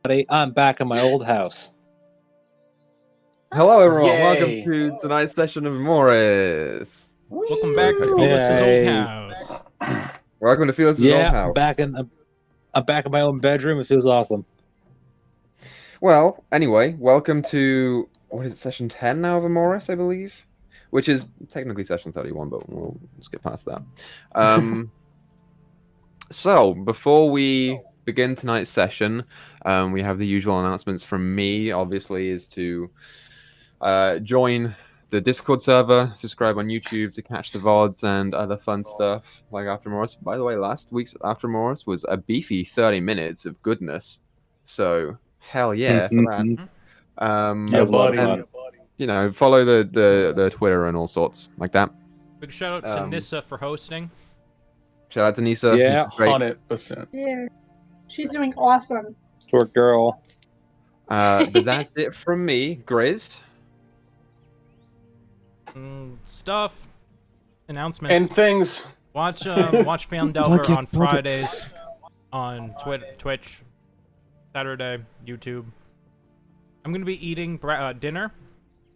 everybody. I'm back in my old house. Hello, everyone. Yay. Welcome to tonight's session of Emoris. Welcome back to Felis's old house. Welcome to Felis's old house. I'm back in my own bedroom. It feels awesome. Well, anyway, welcome to what is it, session 10 now of Emoris, I believe, which is technically session 31, but we'll just get past that. So before we begin tonight's session, we have the usual announcements from me. Obviously, is to join the Discord server, subscribe on YouTube to catch the VODs and other fun stuff like After Morris. By the way, last week's After Morris was a beefy 30 minutes of goodness. So, hell yeah for that. Yeah, buddy. And, you know, follow the Twitter and all sorts like that. Big shout out to Nissa for hosting. Shout out to Nissa. Yeah, Nissa's great. 100%. Yeah, she's doing awesome. Short girl. But that's it from me, Griz. Stuff. Announcements. And things. Watch Fandelver on Fridays on Twitch, Saturday, YouTube. I'm going to be eating dinner.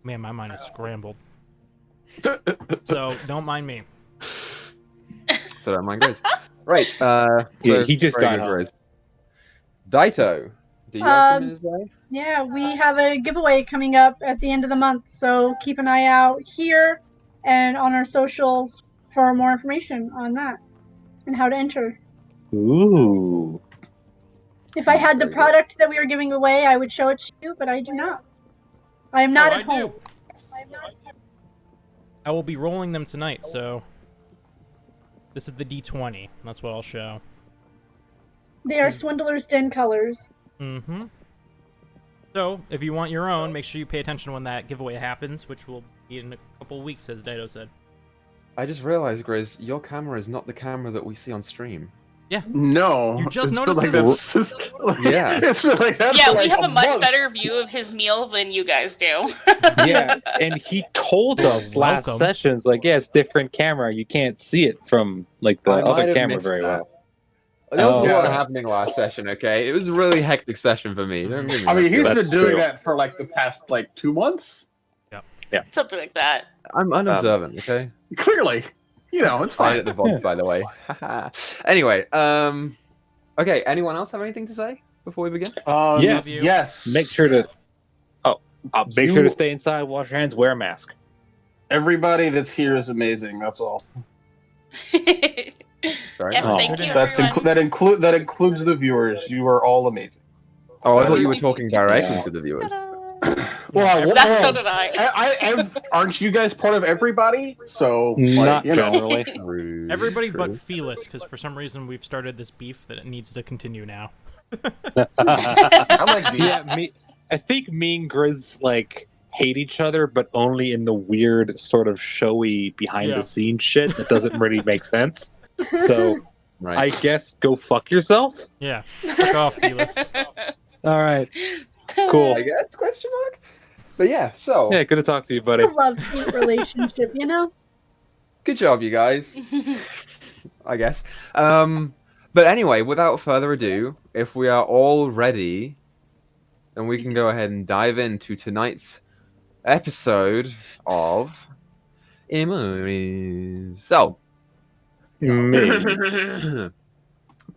Man, my mind is scrambled. So, don't mind me. So don't mind Griz. Right. Yeah, he just got Griz. Dyto, do you have something to say? Yeah, we have a giveaway coming up at the end of the month, so keep an eye out here and on our socials for more information on that and how to enter. Ooh. If I had the product that we were giving away, I would show it to you, but I do not. I am not at home. I will be rolling them tonight, so this is the D20. That's what I'll show. They are Swindler's Den colors. Mm-hmm. So, if you want your own, make sure you pay attention when that giveaway happens, which will be in a couple of weeks, as Dyto said. I just realized, Griz, your camera is not the camera that we see on stream. Yeah. No. You just it's noticed been this? Yeah. It's been like that Yeah, for we like have a much month. better view of his meal than you guys do. Yeah, and he told us last Welcome. sessions, like, yeah, it's different camera. You can't see it from, like, the I might other have camera missed very that. well. There was a lot Yeah. happening last session, okay? It was a really hectic session for me. Don't get me I mean, wrong. he's That's been doing true. that for like the past 2 months. Something like that. I'm unobservant, okay? Clearly. You know, it's Fine fine. at the VODs, by the way. Anyway, okay, anyone else have anything to say before we begin? Yes. Yes. Make sure to... make You- sure to stay inside, wash your hands, wear a mask. Everybody that's here is amazing. That's all. Sorry. Yes, Oh. thank you, That's everyone. that includes the viewers. You are all amazing. Oh, I thought you were talking directly Yeah. to the viewers. Well, That's so did I. aren't you guys part of everybody? So, Not you know. generally. True, Everybody true. but Felis, because for some reason we've started this beef that it needs to continue now. I like these. Yeah, I think me and Griz, like, hate each other, but only in the weird, sort of showy, behind-the-scenes shit that doesn't really make sense. So, Right. I guess go fuck yourself? Yeah, fuck off, Felis. All right. Cool. I guess, question mark? But yeah, so, Yeah, good to talk to you, buddy. It's a love-hate relationship, you know? good job, you guys. I guess. But anyway, without further ado, if we are all ready, then we can go ahead and dive into tonight's episode of Emoris. So,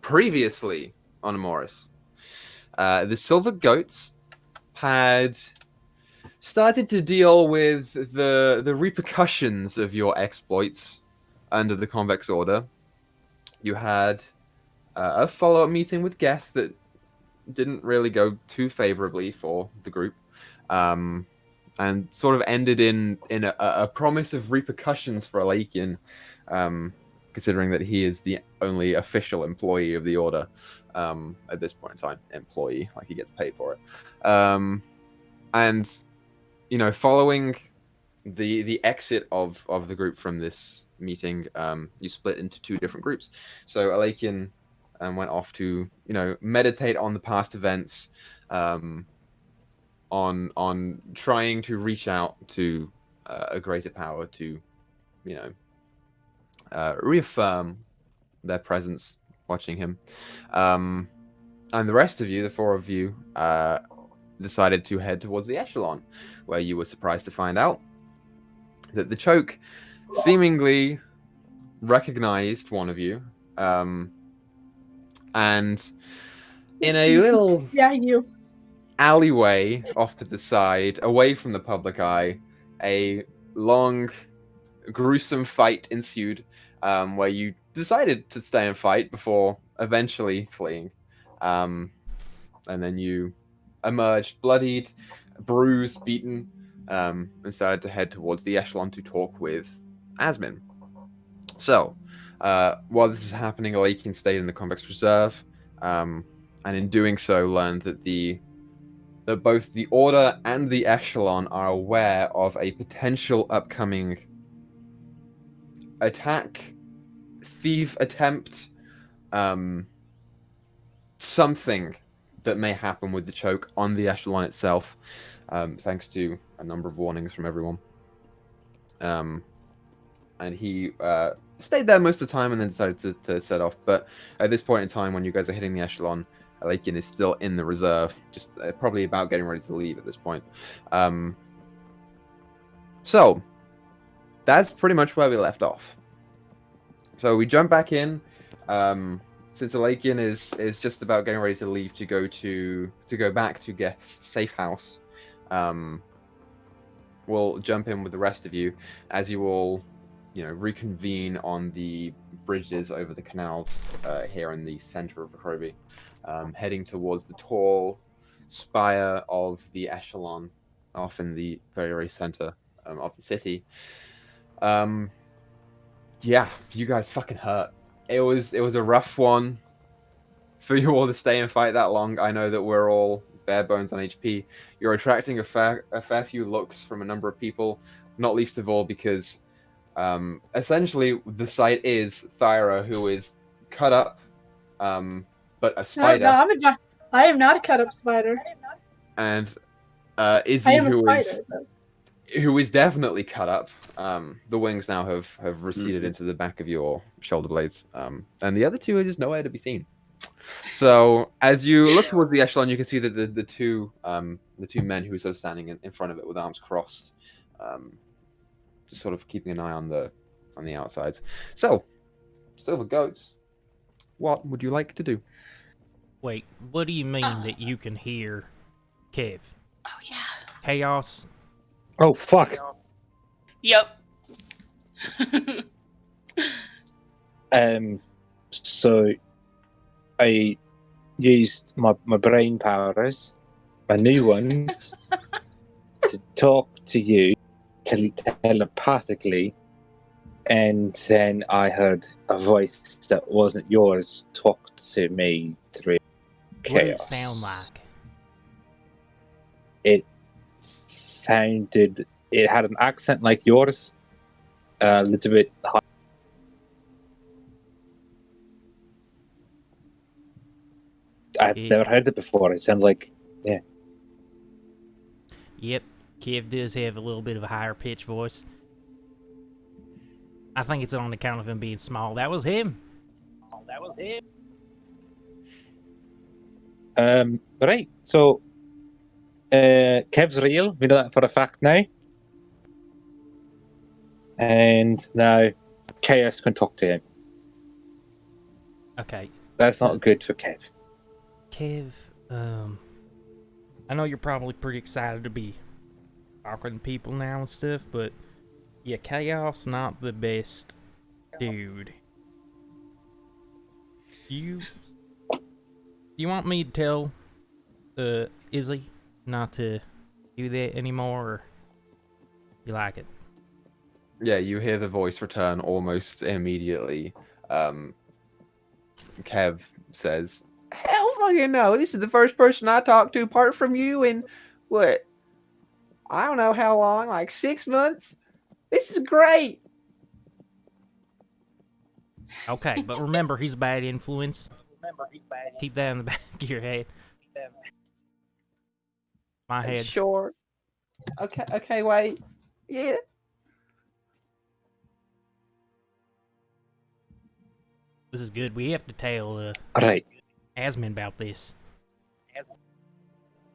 previously on Emoris, the Silver Goats had started to deal with the repercussions of your exploits under the Convex Order. You had a follow-up meeting with Geth that didn't really go too favorably for the group, and sort of ended in a promise of repercussions for Alakian, considering that he is the only official employee of the Order at this point in time. Employee, like he gets paid for it. And, you know, following the exit of the group from this meeting, you split into 2 different groups. So Alakian went off to, you know, meditate on the past events, on trying to reach out to a greater power to, you know, reaffirm their presence watching him. And the rest of you, the four of you, decided to head towards the echelon, where you were surprised to find out that the choke seemingly recognized one of you, and in a little Yeah, you. alleyway off to the side, away from the public eye, a long, gruesome fight ensued, where you decided to stay and fight before eventually fleeing. And then you emerged bloodied, bruised, beaten, and started to head towards the echelon to talk with Asmin. So, while this is happening, Alakian stayed in the Convex Reserve, and in doing so learned that that both the Order and the Echelon are aware of a potential upcoming attack, thief attempt, something that may happen with the choke on the Echelon itself, thanks to a number of warnings from everyone. And he stayed there most of the time and then decided to set off. But at this point in time, when you guys are hitting the Echelon, Alakian is still in the reserve, just probably about getting ready to leave at this point. So, that's pretty much where we left off. So we jump back in. Since Alakian is just about getting ready to leave to go back to Geth's safe house, we'll jump in with the rest of you as you all, reconvene on the bridges over the canals here in the center of Akrobi, heading towards the tall spire of the Echelon off in the very, very center of the city. Yeah, you guys fucking hurt. It was a rough one for you all to stay and fight that long. I know that we're all bare bones on HP. You're attracting a fair few looks from a number of people, not least of all because essentially the site is Thyra, who is cut up, but a spider. No, I am not a cut up spider. And Izzy, who is definitely cut up. The wings now have receded into the back of your shoulder blades, and the other two are just nowhere to be seen. So as you look towards the Echelon, you can see that the two men who are sort of standing in front of it with arms crossed, just sort of keeping an eye on the outsides. So, Silver Goats, what would you like to do? Wait, what do you mean that you can hear Kev? Oh, yeah. Chaos? Oh, fuck. Yep. So I used my brain powers, my new ones, to talk to you telepathically, and then I heard a voice that wasn't yours talk to me through chaos. What did it sound like? It had an accent like yours, a little bit high. I've never heard it before. It sounds like, yeah. Yep, Kev does have a little bit of a higher pitch voice. I think it's on account of him being small. That was him. Right, so Kev's real. We know that for a fact now. And now Chaos can talk to him. Okay. That's not good for Kev. Kev, I know you're probably pretty excited to be talking to people now and stuff, but yeah, Chaos not the best dude. You want me to tell Izzy not to do that anymore, or you like it? Yeah, you hear the voice return almost immediately. Kev says, "Hell fucking no, this is the first person I talked to apart from you in, what, I don't know how long, like 6 months? This is great!" Okay, but remember, he's a bad influence. Keep that in the back of your head. My head. Sure. Okay, wait. Yeah. This is good. We have to tell Right. Asmin about this.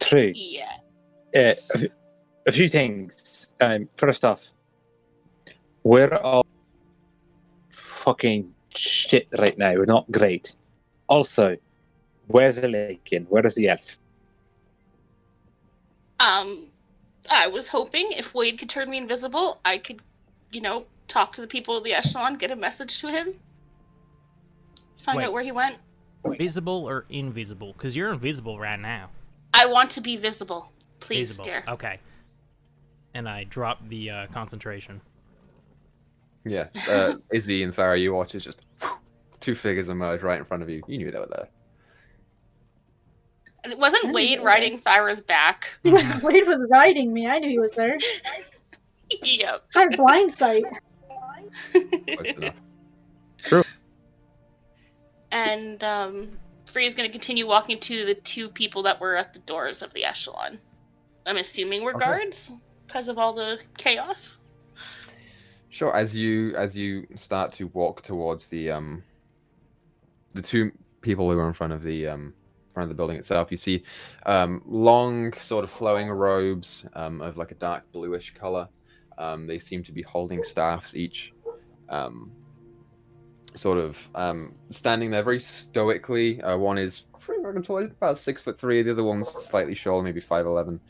True. Yeah. A few things. First off, we're all fucking shit right now. We're not great. Also, where's the Lakin? Where is the elf? I was hoping if Wade could turn me invisible, I could, talk to the people of the Echelon, get a message to him, find Wait. out where he went. Visible or invisible? Because you're invisible right now. I want to be visible. Please, Visible. dear. Okay. And I drop the concentration. Yeah, Izzy and Farah, you watch as just two figures emerge right in front of you. You knew they were there. And it wasn't Wade riding Thyra's back. Wade was riding me. I knew he was there. Yep. I have blind sight. Close enough. True. And Free's going to continue walking to the two people that were at the doors of the Echelon. I'm assuming we're guards because of all the chaos. Sure. As you start to walk towards the two people who are in front of the building itself, you see long, sort of flowing robes of like a dark bluish color. They seem to be holding staffs each, sort of standing there very stoically. One is pretty fucking tall, about 6'3". The other one's slightly shorter, maybe 5'11".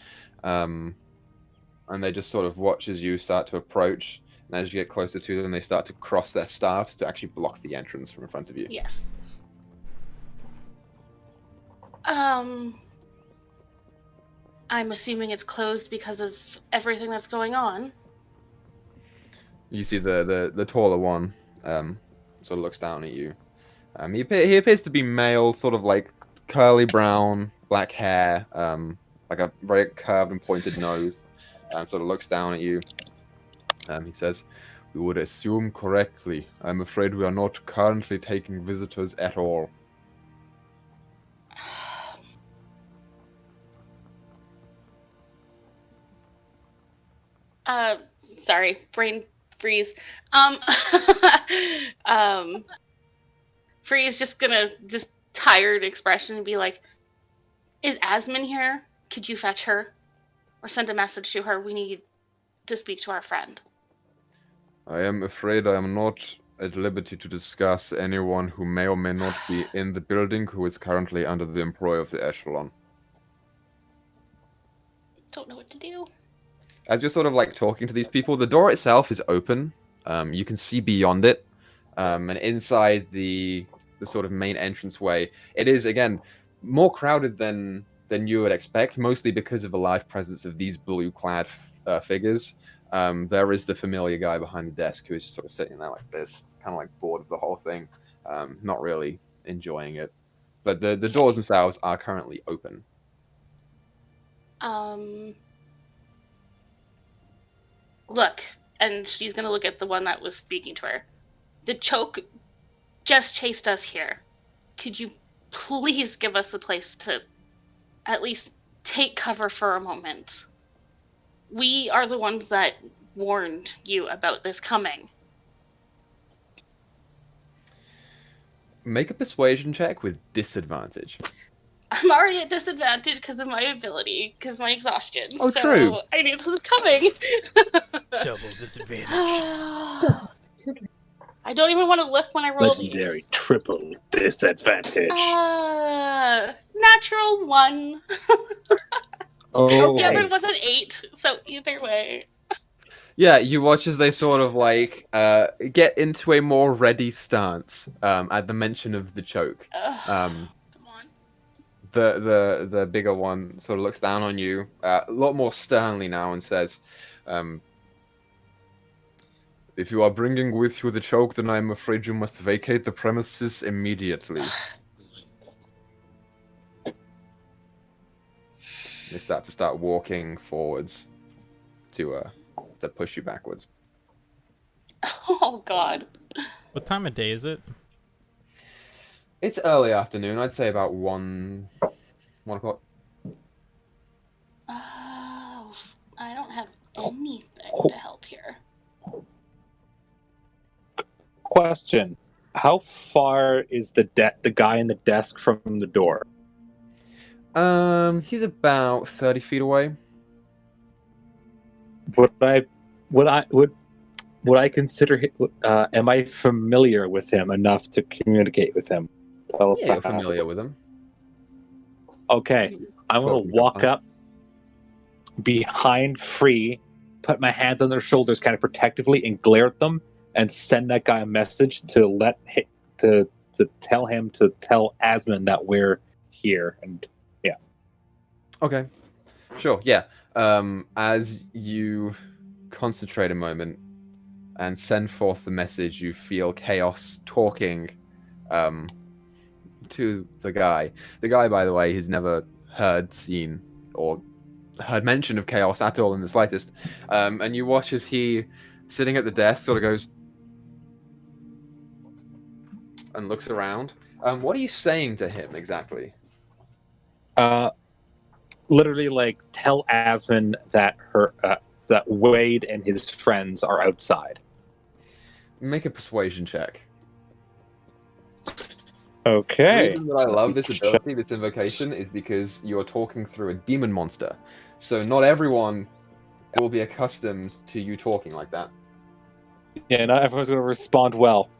And they just sort of watch as you start to approach. And as you get closer to them, they start to cross their staffs to actually block the entrance from in front of you. Yes. I'm assuming it's closed because of everything that's going on. You see the taller one sort of looks down at you. He appears to be male, sort of like curly brown, black hair, like a very curved and pointed nose. Sort of looks down at you. He says, "We would assume correctly. I'm afraid we are not currently taking visitors at all." Sorry, brain freeze. Freeze just gonna tired expression and be like, "Is Asmin here? Could you fetch her? Or send a message to her? We need to speak to our friend." I am afraid I am not at liberty to discuss anyone who may or may not be in the building who is currently under the employ of the Echelon. Don't know what to do. As you're sort of like talking to these people, the door itself is open. You can see beyond it, and inside the sort of main entranceway, it is again more crowded than you would expect, mostly because of the large presence of these blue-clad figures. There is the familiar guy behind the desk who is just sort of sitting there like this, kind of like bored of the whole thing, not really enjoying it. But the doors themselves are currently open. Look, and she's gonna look at the one that was speaking to her. The choke just chased us here. Could you please give us a place to at least take cover for a moment? We are the ones that warned you about this coming. Make a persuasion check with disadvantage. I'm already at disadvantage because of my ability, because my exhaustion. Oh, so true. I knew this was coming. Double disadvantage. I don't even want to lift when I roll Legendary these. triple disadvantage. Natural 1. Oh, The other was an 8, so either way. Yeah, you watch as they sort of like get into a more ready stance at the mention of the choke. Come on. The bigger one sort of looks down on you a lot more sternly now and says, "If you are bringing with you the choke, then I am afraid you must vacate the premises immediately." They start walking forwards to push you backwards. Oh God. What time of day is it? It's early afternoon. I'd say about 1 o'clock. Oh, I don't have anything to help here. question. How far is the guy in the desk from the door? He's about 30 feet away. Would I consider am I familiar with him enough to communicate with him? Yeah, you're familiar with him. Okay, I'm gonna walk up behind Free, put my hands on their shoulders kind of protectively, and glare at them, and send that guy a message to tell him to tell Asmund that we're here. And yeah. Okay. Sure. Yeah. As you concentrate a moment and send forth the message, you feel Chaos talking to the guy. The guy, by the way, has never heard, seen, or heard mention of Chaos at all in the slightest. And you watch as he, sitting at the desk, sort of goes and looks around. What are you saying to him exactly? Literally, like, tell Asmund that that Wade and his friends are outside. Make a persuasion check. Okay. The reason that I love this ability, this invocation, is because you are talking through a demon monster. So not everyone will be accustomed to you talking like that. Yeah, not everyone's going to respond well.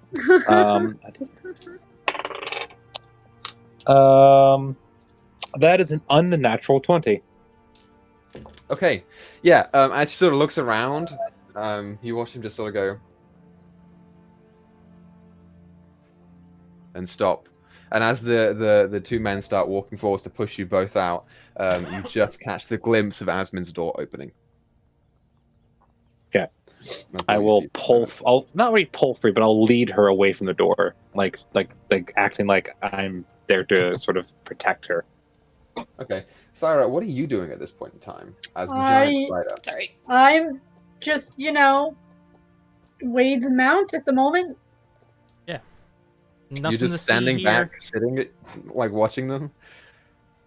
That is an unnatural 20. Okay. Yeah, as he sort of looks around, you watch him just sort of go and stop. And as the two men start walking forwards to push you both out, you just catch the glimpse of Asmund's door opening. Okay. I will pull. I'll not really pull Free, but I'll lead her away from the door, like acting like I'm there to sort of protect her. Okay, Thyra, what are you doing at this point in time as the giant spider? Sorry. I'm just, Wade's mount at the moment. Yeah. You're just standing back, sitting, like watching them?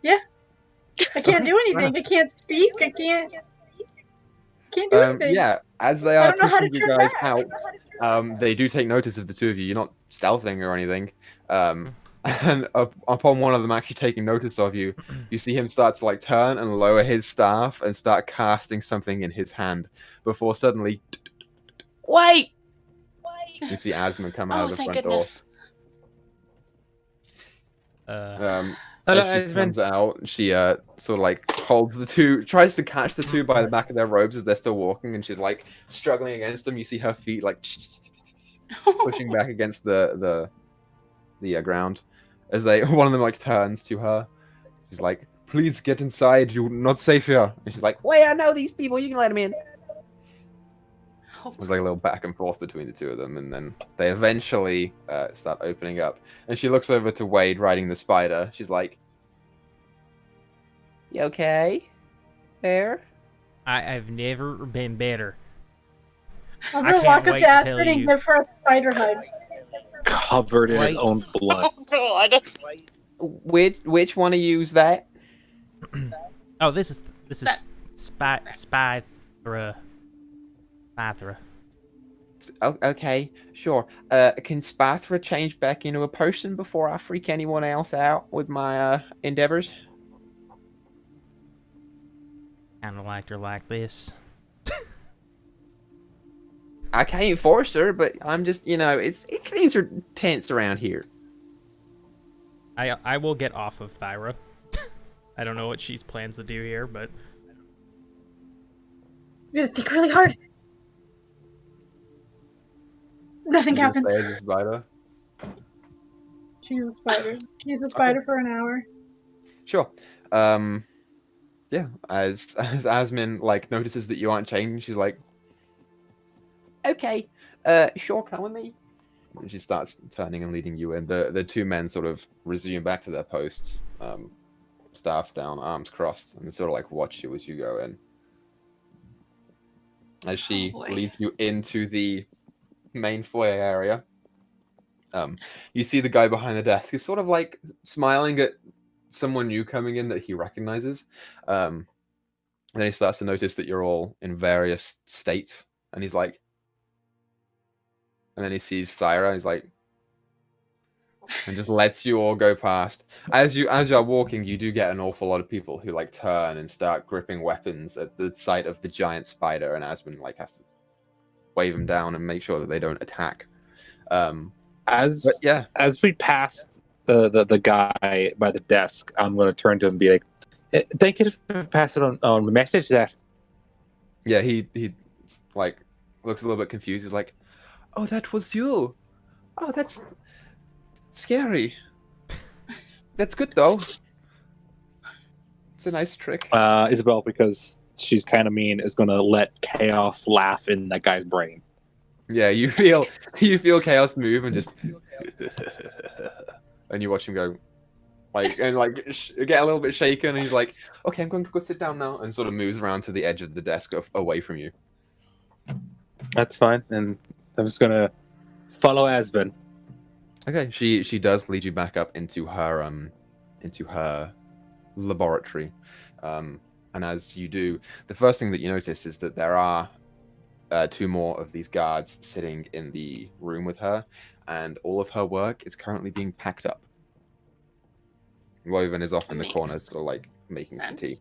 Yeah. I can't do anything. I can't speak. I can't do anything. Yeah, as they are pushing you guys out, they do take notice of the two of you. You're not stealthing or anything. And upon one of them actually taking notice of you, you see him start to like turn and lower his staff and start casting something in his hand before suddenly, wait! You see Asmund come out of the front door. As she comes out, she sort of like holds the two, tries to catch the two by the back of their robes as they're still walking, and she's like struggling against them. You see her feet like pushing back against the ground as one of them like turns to her. She's like, "Please get inside. You're not safe here." And she's like, "Wait, I know these people. You can let them in." There's like a little back and forth between the two of them, and then they eventually start opening up. And she looks over to Wade riding the spider. She's like, "You okay? There?" I've never been better. I'm gonna walk up to Aspen and give her a spider hug. Covered in his own blood. Oh God! Which one of you's that? Oh, this is Spythra. Okay, sure. Can Spythra change back into a person before I freak anyone else out with my endeavors? Kind of liked her like this. I can't force her, but I'm just, things are tense around here. I will get off of Thyra. I don't know what she plans to do here, but I'm gonna stick really hard. Nothing happens. She's a spider. She's a spider. She's a spider for an hour. Sure. Yeah. As Asmin like notices that you aren't changing, she's like, "Okay, sure, come with me." And she starts turning and leading you in. The two men sort of resume back to their posts, staffs down, arms crossed, and they sort of like watch you as you go in. As she leads you into the main foyer area, you see the guy behind the desk. He's sort of like smiling at someone new coming in that he recognizes. And then he starts to notice that you're all in various states, and he's like, and then he sees Thyra. He's like, and just lets you all go past. As you're walking, you do get an awful lot of people who like turn and start gripping weapons at the sight of the giant spider, and Asmund like has to wave them down and make sure that they don't attack. But yeah, As we pass the guy by the desk, I'm going to turn to him and be like, "Thank you for passing on the message there." yeah, he like looks a little bit confused. He's like, "Oh, that was you. Oh, that's scary. That's good though. It's a nice trick." Isabel, because she's kind of mean, is going to let chaos laugh in that guy's brain. Yeah, you feel chaos move and just, and you watch him go, like get a little bit shaken, and he's like, "Okay, I'm going to go sit down now," and sort of moves around to the edge of the desk away from you. That's fine, and I'm just going to follow Asvin. Okay, she does lead you back up into her laboratory, and as you do, the first thing that you notice is that there are 2 more of these guards sitting in the room with her, and all of her work is currently being packed up. Woven is off in the corner, so like making some tea.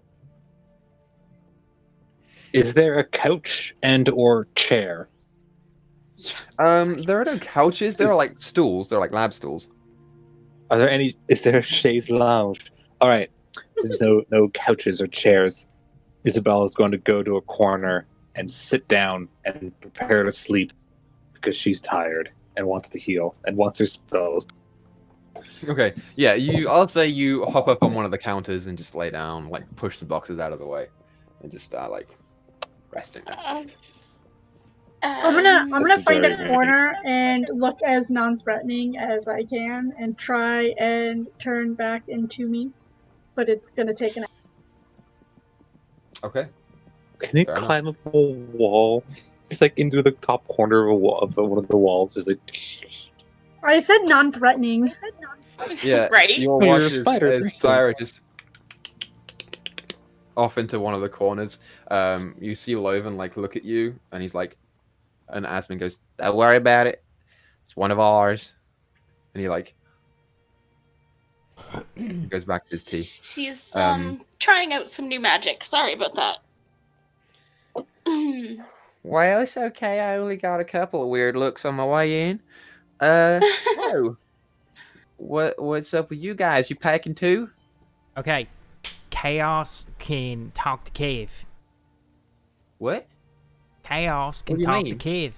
Is there a couch and or chair? There are no couches. There are like stools. They're like lab stools. Are there any? Is there a chaise lounge? All right. There's no couches or chairs. Isabel is going to go to a corner and sit down and prepare to sleep because she's tired and wants to heal and wants her spells. Okay, yeah, I'll say you hop up on one of the counters and just lay down, like push the boxes out of the way, and just start like resting there. I'm gonna find a corner and look as non-threatening as I can and try and turn back into me, but it's gonna take an. Okay. Can you climb up a wall? Just like into the top corner of a wall, of one of the walls, just like. I said non-threatening. Yeah, Right? You'll You're watch a spider, as it's Thyra just off into one of the corners. You see Loven like look at you, and he's like, and Asmund goes, "Don't worry about it. It's one of ours." And he like goes back to his tea. She's trying out some new magic. Sorry about that. Well, it's okay. I only got a couple of weird looks on my way in. So what's up with you guys? You packing too? Okay, Chaos can talk to Kev. What? Chaos What can do you talk mean? to Kev.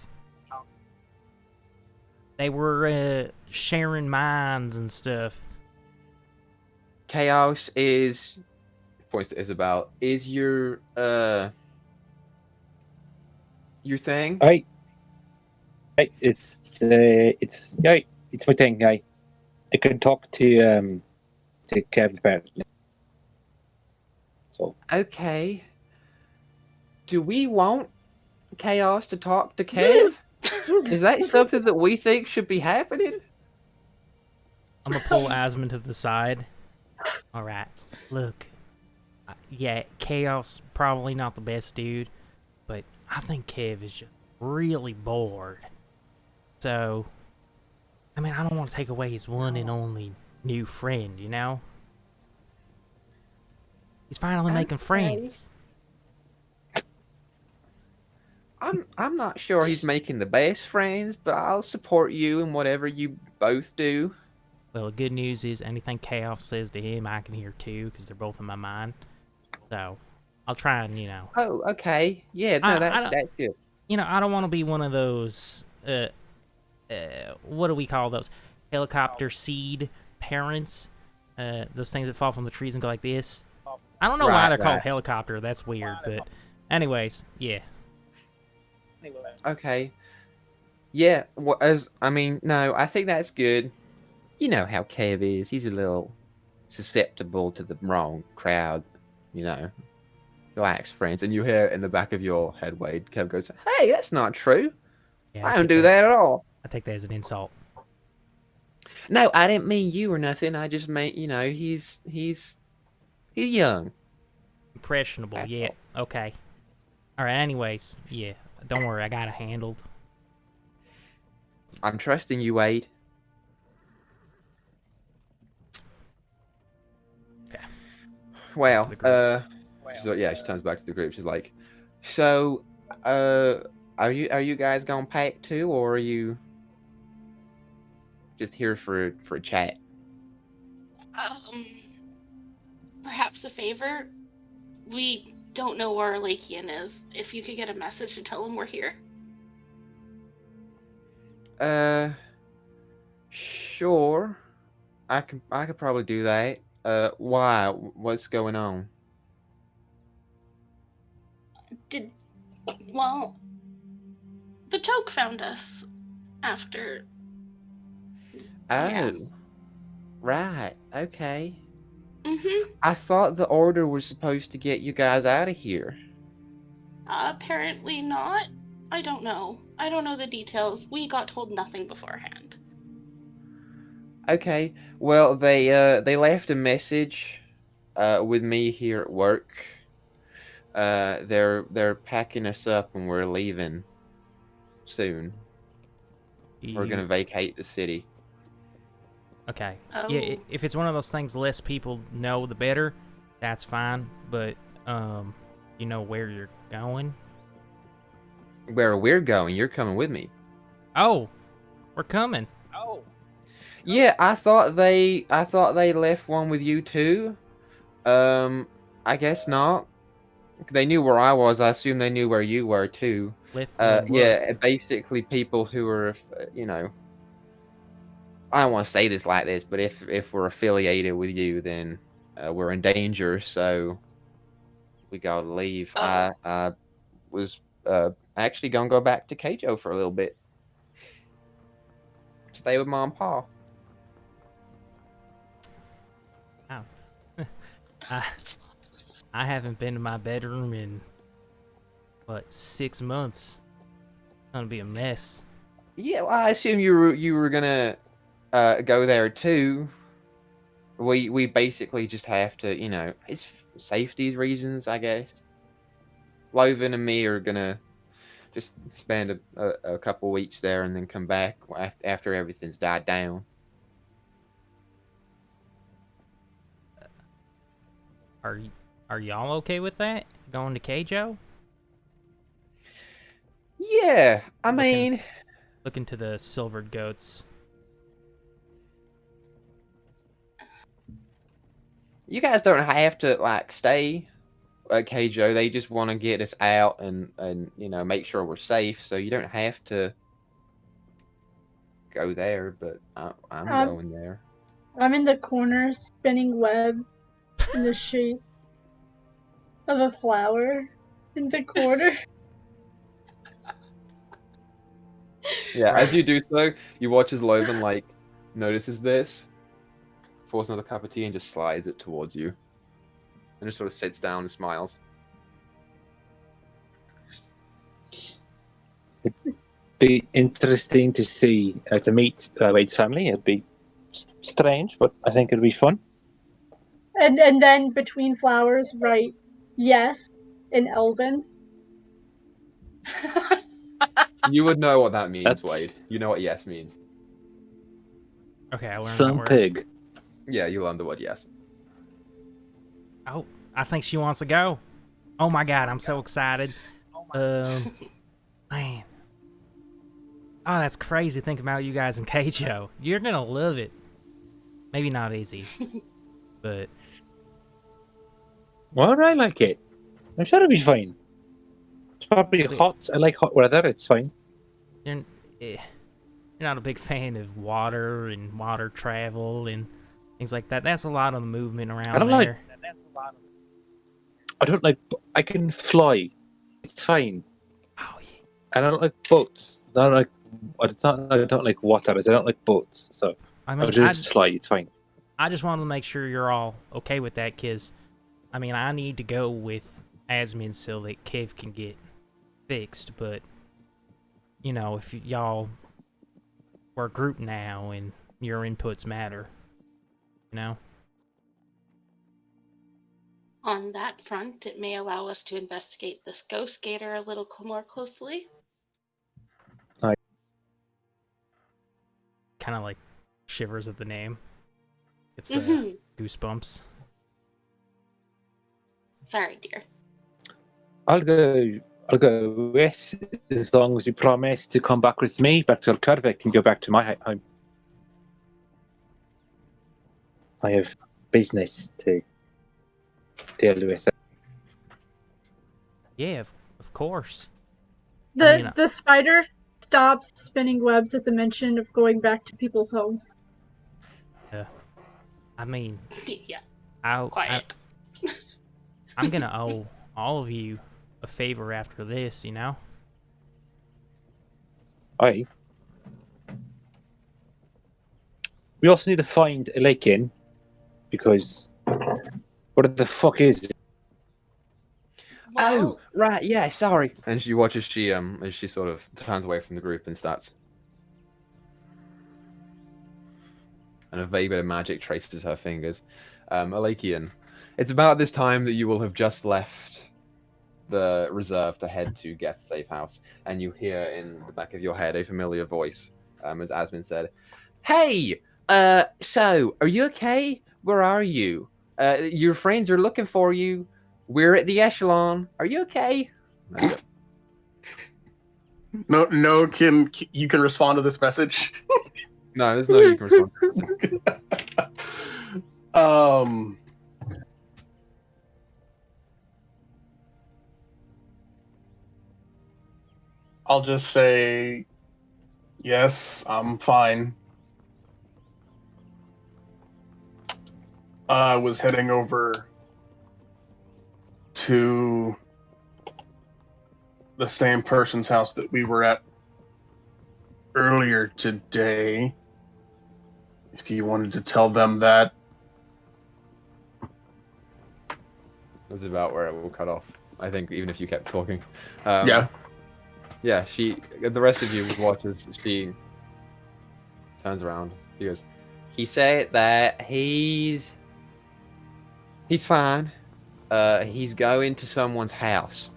They were sharing minds and stuff. Chaos is, points to Isabel, is your thing? Right. It's my thing. I can talk to Kevin apparently. So Okay. Do we want Chaos to talk to Kev? Is that something that we think should be happening? I'm gonna pull Asmund to the side. All right, look. Yeah, Chaos probably not the best dude, but I think Kev is just really bored. So, I mean, I don't want to take away his one and only new friend, you know? He's finally making friends. I'm not sure he's making the best friends, but I'll support you in whatever you both do. Well, the good news is anything Chaos says to him, I can hear too, because they're both in my mind. So, I'll try and, you know... Oh, okay. Yeah, no, that's good. You know, I don't want to be one of those, what do we call those? Helicopter seed parents? Those things that fall from the trees and go like this? I don't know why they're called helicopter, that's weird, but... Anyways, yeah. Okay. Yeah, no, I think that's good. You know how Kev is. He's a little susceptible to the wrong crowd, you know. Relax, friends. And you hear in the back of your head, Wade, Kev goes, "Hey, that's not true. Yeah, I don't do that at all." I take that as an insult. No, I didn't mean you or nothing. I just meant, you know, he's young. Impressionable, yeah. Okay. Alright, anyways, yeah. Don't worry, I got it handled. I'm trusting you, Wade. Well, To the group. she turns back to the group. She's like, so, are you guys gonna pack too, or are you just here for a chat? Perhaps a favor. We don't know where Lakian is. If you could get a message to tell him we're here. Sure. I could probably do that. Why? What's going on? Well, the choke found us after. Oh, Yeah. right. Okay. Mm-hmm. I thought the order was supposed to get you guys out of here. Apparently not. I don't know. I don't know the details. We got told nothing beforehand. Okay. Well, they left a message with me here at work. They're packing us up and we're leaving soon. We're gonna vacate the city. Okay. Oh. Yeah, if it's one of those things less people know, the better. That's fine. But, you know where you're going? Where we're going, you're coming with me. Oh, we're coming. Yeah, I thought they left one with you too. I guess not. They knew where I was. I assume they knew where you were too. Yeah, basically people who are, I don't want to say this like this, but if we're affiliated with you, then we're in danger. So we gotta leave. Oh. I was actually gonna go back to Keijo for a little bit. Stay with Mom and Pa. Wow. I haven't been to my bedroom in, 6 months. It's gonna be a mess. Yeah, well, I assume you were gonna go there too. We basically just have to, it's safety reasons, I guess. Loven and me are gonna just spend a couple weeks there and then come back after everything's died down. Are y'all okay with that? Going to Keijo? Yeah, I mean, Look into the silvered goats. you guys don't have to stay at Keijo. They just want to get us out and make sure we're safe. So you don't have to go there, but I'm going there. I'm in the corner spinning web in the shape of a flower in the corner. Yeah, as you do so, you watch as Loven notices this, pours another cup of tea, and just slides it towards you, and just sort of sits down and smiles. It'd be interesting to meet Wade's family. It'd be strange, but I think it'd be fun. And then between flowers, write yes in Elven. You would know what that means, Wade. You know what yes means. Okay, I learned Some that word. pig. Yeah, you learned the word yes. Oh, I think she wants to go. Oh my god, I'm so excited. Man. Oh, that's crazy thinking about you guys in Keijo. You're gonna love it. Maybe not easy, but... Well, I like it. I'm sure it'll be fine. It's probably hot. I like hot weather. It's fine. You're not a big fan of water and water travel and things like that. That's a lot of the movement around there. I don't like... I can fly. It's fine. Oh, yeah. I don't like boats. It's not I don't like water. I don't like boats. So I'll just fly. It's fine. I just wanted to make sure you're all okay with that, because, I mean, I need to go with Asmin so that Kev can get fixed, but, if y'all... we're a group now, and your inputs matter, On that front, it may allow us to investigate this ghost gator a little more closely. Kind of like shivers at the name. It's Mhm. goosebumps. Sorry, dear. I'll go with, as long as you promise to come back with me, back to Karvik, and go back to my home. I have business to deal with. Yeah, of course. The spider stops spinning webs at the mention of going back to people's homes. I mean, Yeah, quiet. I'm gonna owe all of you a favor after this, you know? Aye. We also need to find a lake in, because what the fuck is it? Oh, right, yeah, sorry. And she watches as she sort of turns away from the group and starts. And a vague bit of magic traces her fingers. Alakian, it's about this time that you will have just left the reserve to head to Geth's safe house, and you hear in the back of your head a familiar voice, as Asmin said, "Hey, so are you okay? Where are you? Your friends are looking for you. We're at the Echelon. Are you okay?" That's it. No, you can respond to this message. No, there's no you can respond. I'll just say, yes, I'm fine. I was heading over to the same person's house that we were at earlier today. If you wanted to tell them that. That's about where it will cut off. I think even if you kept talking. Yeah. Yeah, the rest of you watches, she turns around. He goes, he said that he's fine. He's going to someone's house.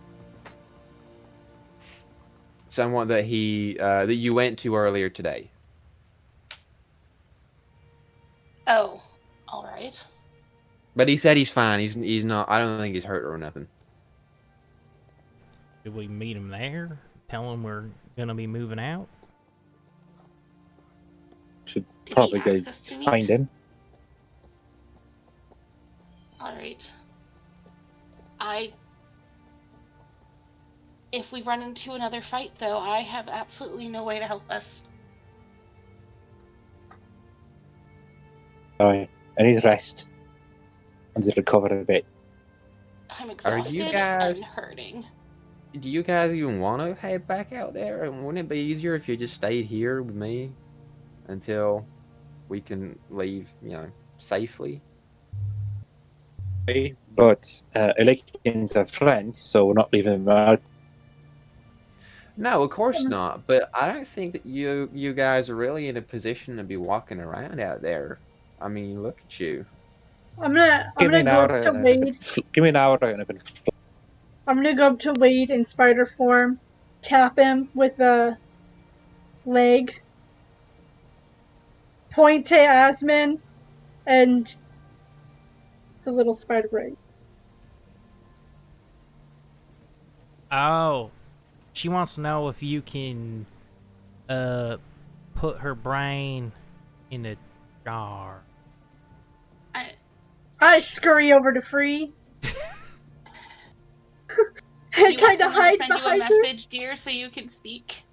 Someone that that you went to earlier today. Oh, all right. But he said he's fine. He's not. I don't think he's hurt or nothing. Did we meet him there? Tell him we're gonna be moving out? Should Did probably he go ask us to meet? find him. All right. If we run into another fight, though, I have absolutely no way to help us. Alright, I need rest. I need to recover a bit. I'm Are exhausted you guys? and hurting. Do you guys even want to head back out there? And wouldn't it be easier if you just stayed here with me until we can leave, safely? But Elakian's a friend, so we're not leaving him out. No, of course not. But I don't think that you guys are really in a position to be walking around out there. I mean, look at you. I'm gonna go up to Wade. Give me an hour and I've been. I'm gonna go up to Wade in spider form, tap him with a leg, point to Asmin, and the little spider brain. Oh, she wants to know if you can, put her brain in a jar. I scurry over to Free. You want Kind of someone to hide send you a behind her. message, dear, so you can speak?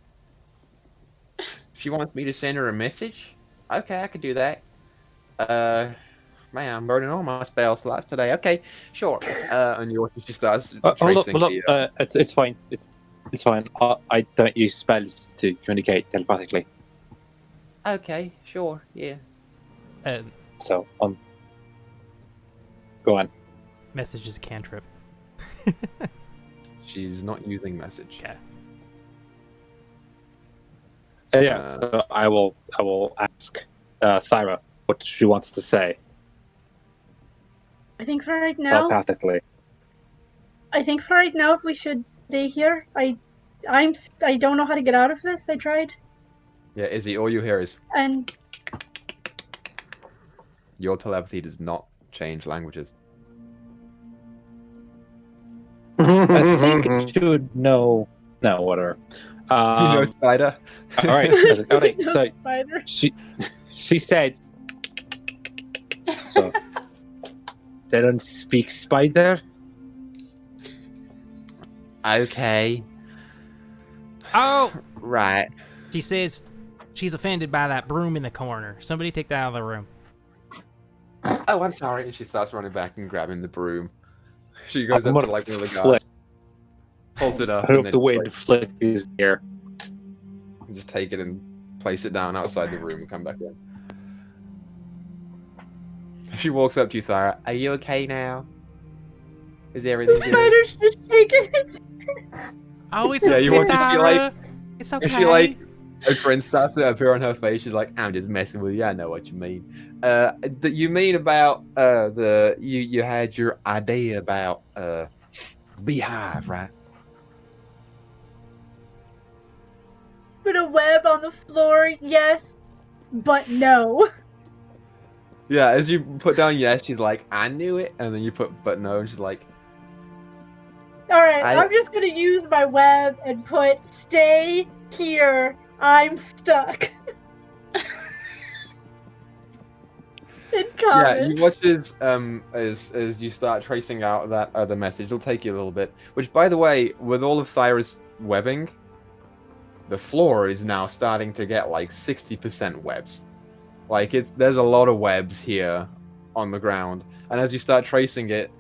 She wants me to send her a message? Okay, I could do that. Man, I'm burning all my spell slots today. Okay, sure. And she starts tracing it's fine. It's fine. I don't use spells to communicate telepathically. Okay, sure, yeah. So, go on. Message is a cantrip. She's not using message. Okay. So I will ask Thyra what she wants to say I think for right now, telepathically. We should stay here. I don't know how to get out of this. I tried. Yeah, Izzy, all you hear is And your telepathy does not change languages. I think she would know. No, whatever. You know, Spider. All right. I was like, all right. No So spider. she said. So they don't speak spider. Okay. Oh, Right. she says she's offended by that broom in the corner. Somebody take that out of the room. Oh, I'm sorry. And she starts running back and grabbing the broom. She goes I'm up to gonna like one of the flick. guards, holds it up, I and hope then to wait like, to flick his ear. just take it and place it down outside the room and come back in. She walks up to you, Thyra. Are you okay now? Is The everything good? spider's just shaking its. Oh, it's Yeah, okay, you want to be like- Thyra. It's okay. And she like, a grin starts to appear on her face. She's like, I'm just messing with you. I know what you mean. That you mean about you had your idea about beehive, right? Put a web on the floor, yes, but no. Yeah, as you put down yes, she's like, I knew it, and then you put but no, and she's like, Alright, I- I'm just gonna use my web and put stay here. I'm stuck. In yeah, common. you watch as you start tracing out that other message. It'll take you a little bit. Which, by the way, with all of Thyra's webbing, the floor is now starting to get like 60% webs. Like there's a lot of webs here on the ground, and as you start tracing it,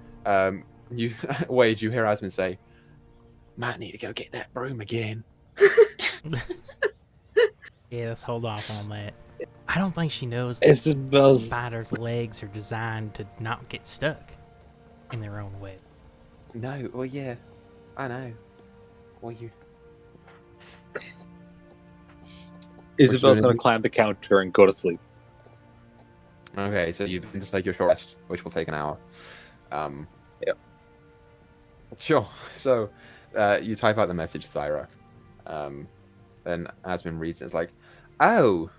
you Wade, you hear Asmund say, "Might need to go get that broom again." Yeah, let's hold off on that. I don't think she knows It's that just Bill's- spiders' legs are designed to not get stuck in their own web. No, well, yeah, I know. Well, you. Isabel's Which gonna one? climb the counter and go to sleep. Okay, so you can just take your short rest, which will take an hour. Yep. Sure. So, you type out the message, Thyra. Then Asmund reads it. It's like, oh,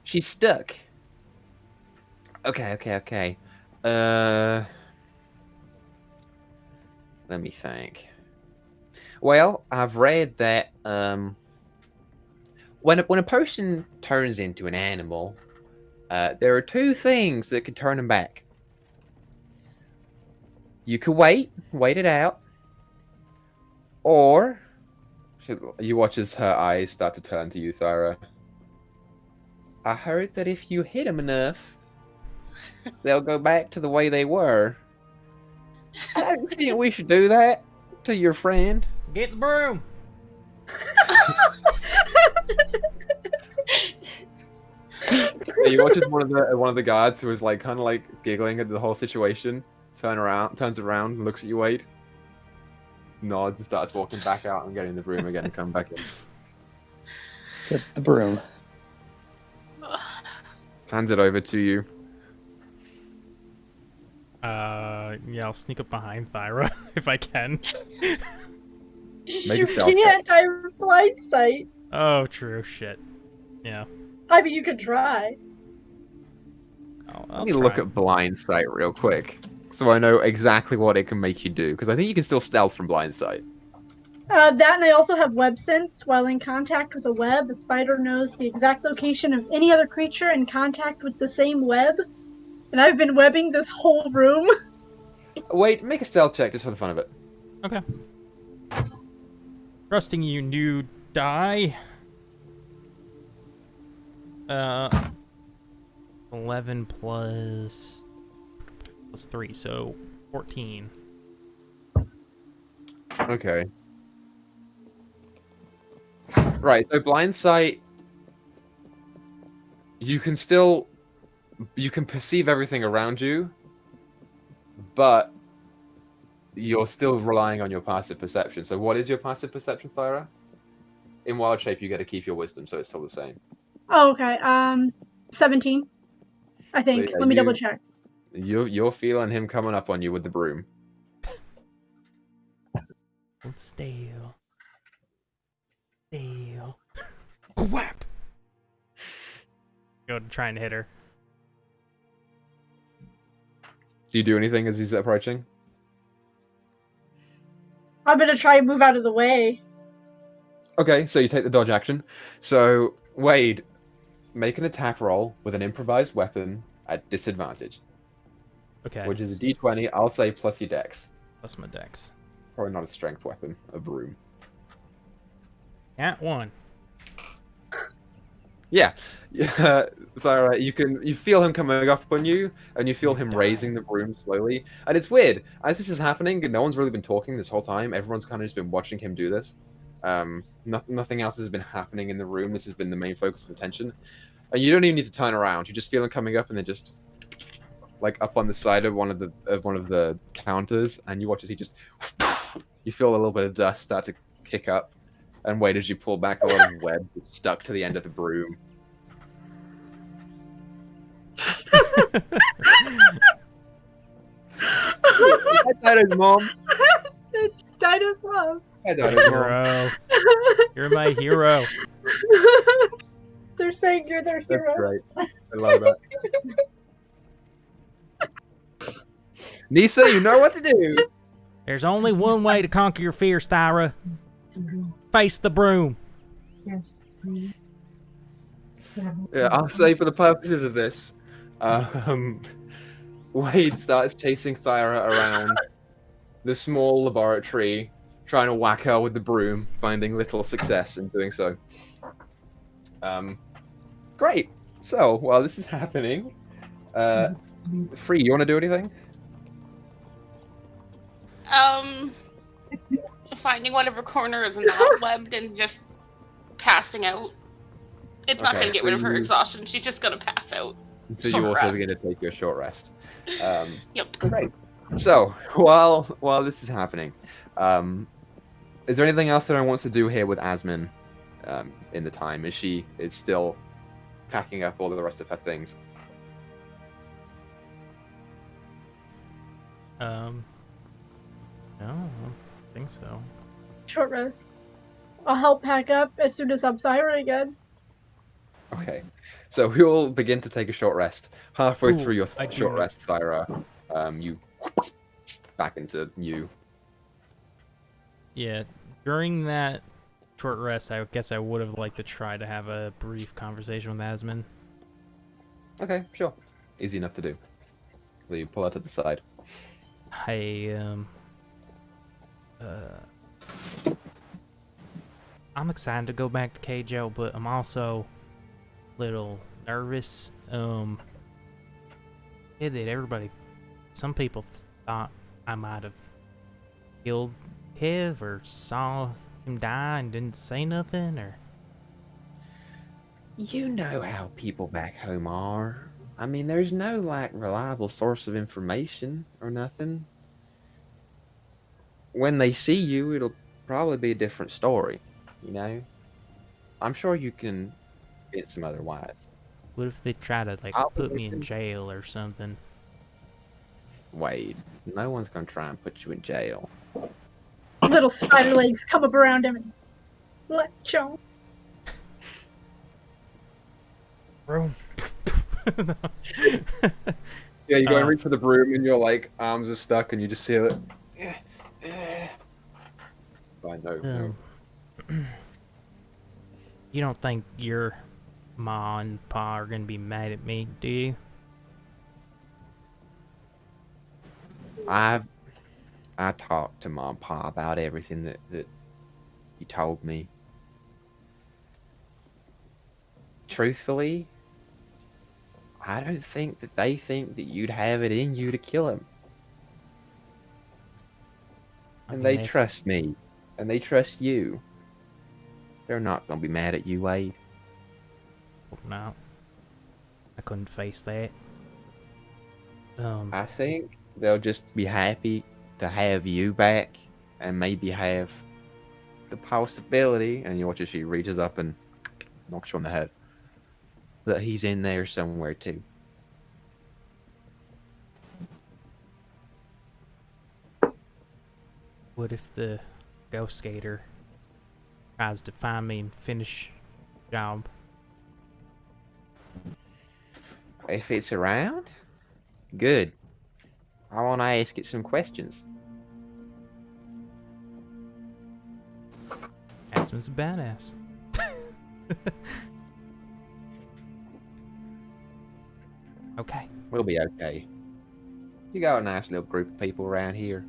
she's stuck. Okay. Let me think. Well, I've read that when a person turns into an animal, there are two things that could turn them back. You could wait it out, or you watch as her eyes start to turn to you, Thyra. I heard that if you hit them enough, they'll go back to the way they were. I don't think we should do that to your friend. Get the broom. Yeah, you watch as one of the guards who is like kind of like giggling at the whole situation turns around and looks at you, Wade. Nods and starts walking back out and getting the broom again and come back in. Get the broom. Hands it over to you. Yeah, I'll sneak up behind Thyra if I can. Make You a stealth can't, I blind sight. Oh, true. Shit. Yeah. I mean, you could try. I'll Let me look try. at blind sight real quick, so I know exactly what it can make you do. Because I think you can still stealth from blind sight. That and I also have web sense. While in contact with a web, the spider knows the exact location of any other creature in contact with the same web. And I've been webbing this whole room. Wait, make a stealth check just for the fun of it. Okay. Trusting you, new die. 11 plus 3, so 14. Okay. Right, so blind sight, you can perceive everything around you, but you're still relying on your passive perception. So what is your passive perception, Thyra? In wild shape, you get to keep your wisdom, so it's still the same. Oh, okay. 17. I think. yeah, Let me double check. You're feeling him coming up on you with the broom. Hold still. Still. Whap! Go trying to hit her. Do you do anything as he's approaching? I'm gonna try and move out of the way. Okay, so you take the dodge action. So, Wade, make an attack roll with an improvised weapon at disadvantage, Okay. which is a d20, I'll say, plus your dex. Plus my dex. Probably not a strength weapon, a broom. At 1. Yeah. So you feel him coming up on you, and you feel him raising the broom slowly. And it's weird. As this is happening, no one's really been talking this whole time. Everyone's kind of just been watching him do this. Nothing else has been happening in the room. This has been the main focus of attention. And you don't even need to turn around. You just feel him coming up, and then just like up on the side of one of the counters, and you watch as he just. You feel a little bit of dust start to kick up, and wait as you pull back a lot of web that's stuck to the end of the broom. Hi, Dyto's mom. It's Dyto's mom. Hi, Dyto's mom. Hero. You're my hero. They're saying you're their hero. That's great. I love that. Nisa, you know what to do. There's only one way to conquer your fears, Thyra. Face the broom. Yeah, I'll say for the purposes of this, Wade starts chasing Thyra around the small laboratory, trying to whack her with the broom, finding little success in doing so. Great. So, while this is happening, Free, you want to do anything? Finding whatever corner is not webbed and just passing out. It's not going to get rid of her exhaustion. She's just going to pass out. So you also going to take your short rest. Yep. Great. So while this is happening, is there anything else that I wants to do here with Asmin in the time? Is she still packing up all of the rest of her things? No, I don't think so. Short rest. I'll help pack up as soon as I'm Thyra again. Okay, so we will begin to take a short rest. Halfway through your short rest, Thyra, you back into you. Yeah, during that short rest, I guess I would have liked to try to have a brief conversation with Asmin. Okay, sure. Easy enough to do. So you pull out to the side. Hey, I'm excited to go back to KJO, but I'm also a little nervous. Yeah, some people thought I might have killed Kev or saw him die and didn't say nothing, or... You know how people back home are. I mean, there's no, reliable source of information or nothing. When they see you, it'll probably be a different story, you know? I'm sure you can get some otherwise. What if they try to, put me in jail or something? Wade, no one's gonna try and put you in jail. Little spider legs come up around him and let Joan. Bro. Yeah, you go and reach for the broom and your, arms are stuck and you just feel it. Fine, no. You don't think your ma and pa are gonna be mad at me, do you? I talked to Mom and Pa about everything that you told me. Truthfully, I don't think that they think that you'd have it in you to kill him. And they trust me. And they trust you. They're not going to be mad at you, Wade. No. I couldn't face that. I think they'll just be happy to have you back and maybe have the possibility, and you watch as she reaches up and knocks you on the head, that he's in there somewhere too. What if the ghost skater tries to find me and finish the job? If it's around, good. I want to ask it some questions. Asmon's a badass. Okay. We'll be okay. You got a nice little group of people around here.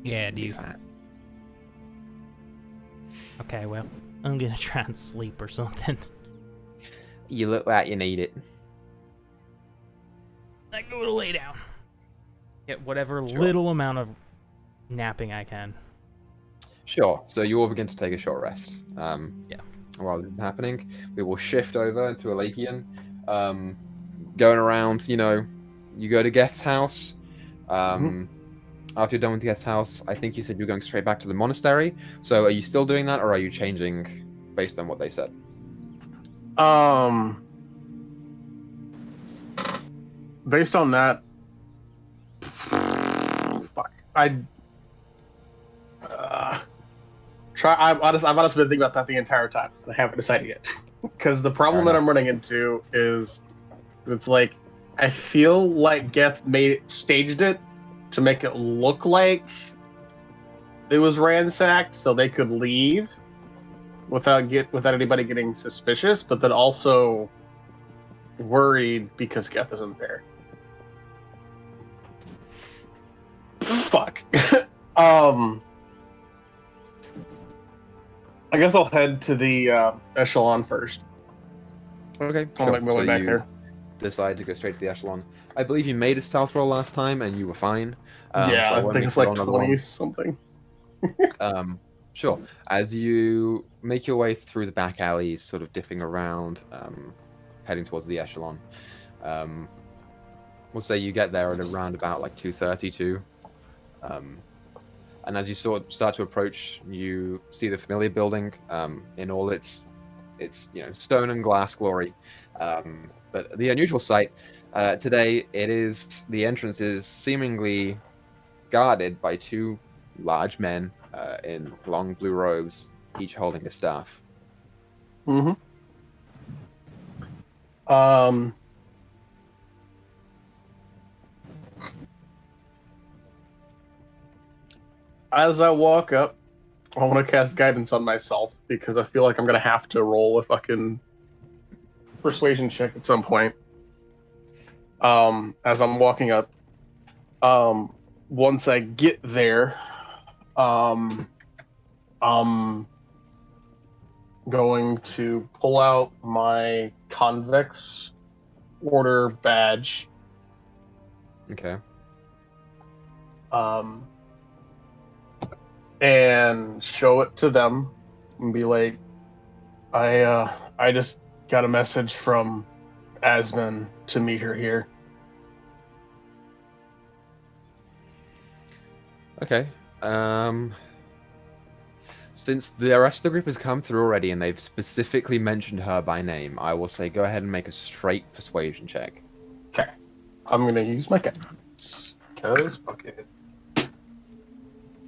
Yeah, We'll be dude. fine. Okay, well, I'm gonna try and sleep or something. You look like you need it. I go to lay down. Get whatever Sure. little amount of napping I can. Sure. So you all begin to take a short rest. Yeah. While this is happening, we will shift over into Elakian. Going around, you go to Geth's house. After you're done with Geth's house, I think you said you're going straight back to the monastery. So are you still doing that, or are you changing based on what they said? Based on that, fuck. I've honestly been thinking about that the entire time. I haven't decided yet. Because the problem that I'm running into is, it's like, I feel like Geth staged it to make it look like it was ransacked, so they could leave without anybody getting suspicious. But then also worried because Geth isn't there. Fuck. I guess I'll head to the echelon first. Okay, I'll sure. make my way So back you there. decide to go straight to the echelon. I believe you made a stealth roll last time, and you were fine. Yeah, so I I won't think make it's you like roll another 20 one. something. Sure. As you make your way through the back alleys, sort of dipping around, heading towards the echelon, we'll say you get there at around about like 2:32. And as you start to approach, you see the familiar building in all its stone and glass glory. But the unusual sight today, the entrance is seemingly guarded by two large men in long blue robes, each holding a staff. Mm-hmm. As I walk up, I want to cast guidance on myself because I feel like I'm gonna have to roll a fucking persuasion check at some point. As I'm walking up, once I get there, I'm going to pull out my convex order badge. Okay. And show it to them and be like, I just got a message from Asmon to meet her here. Okay. Since the rest of the group has come through already and they've specifically mentioned her by name, I will say go ahead and make a straight persuasion check. Okay. I'm going to use my guidance. Because, fuck it.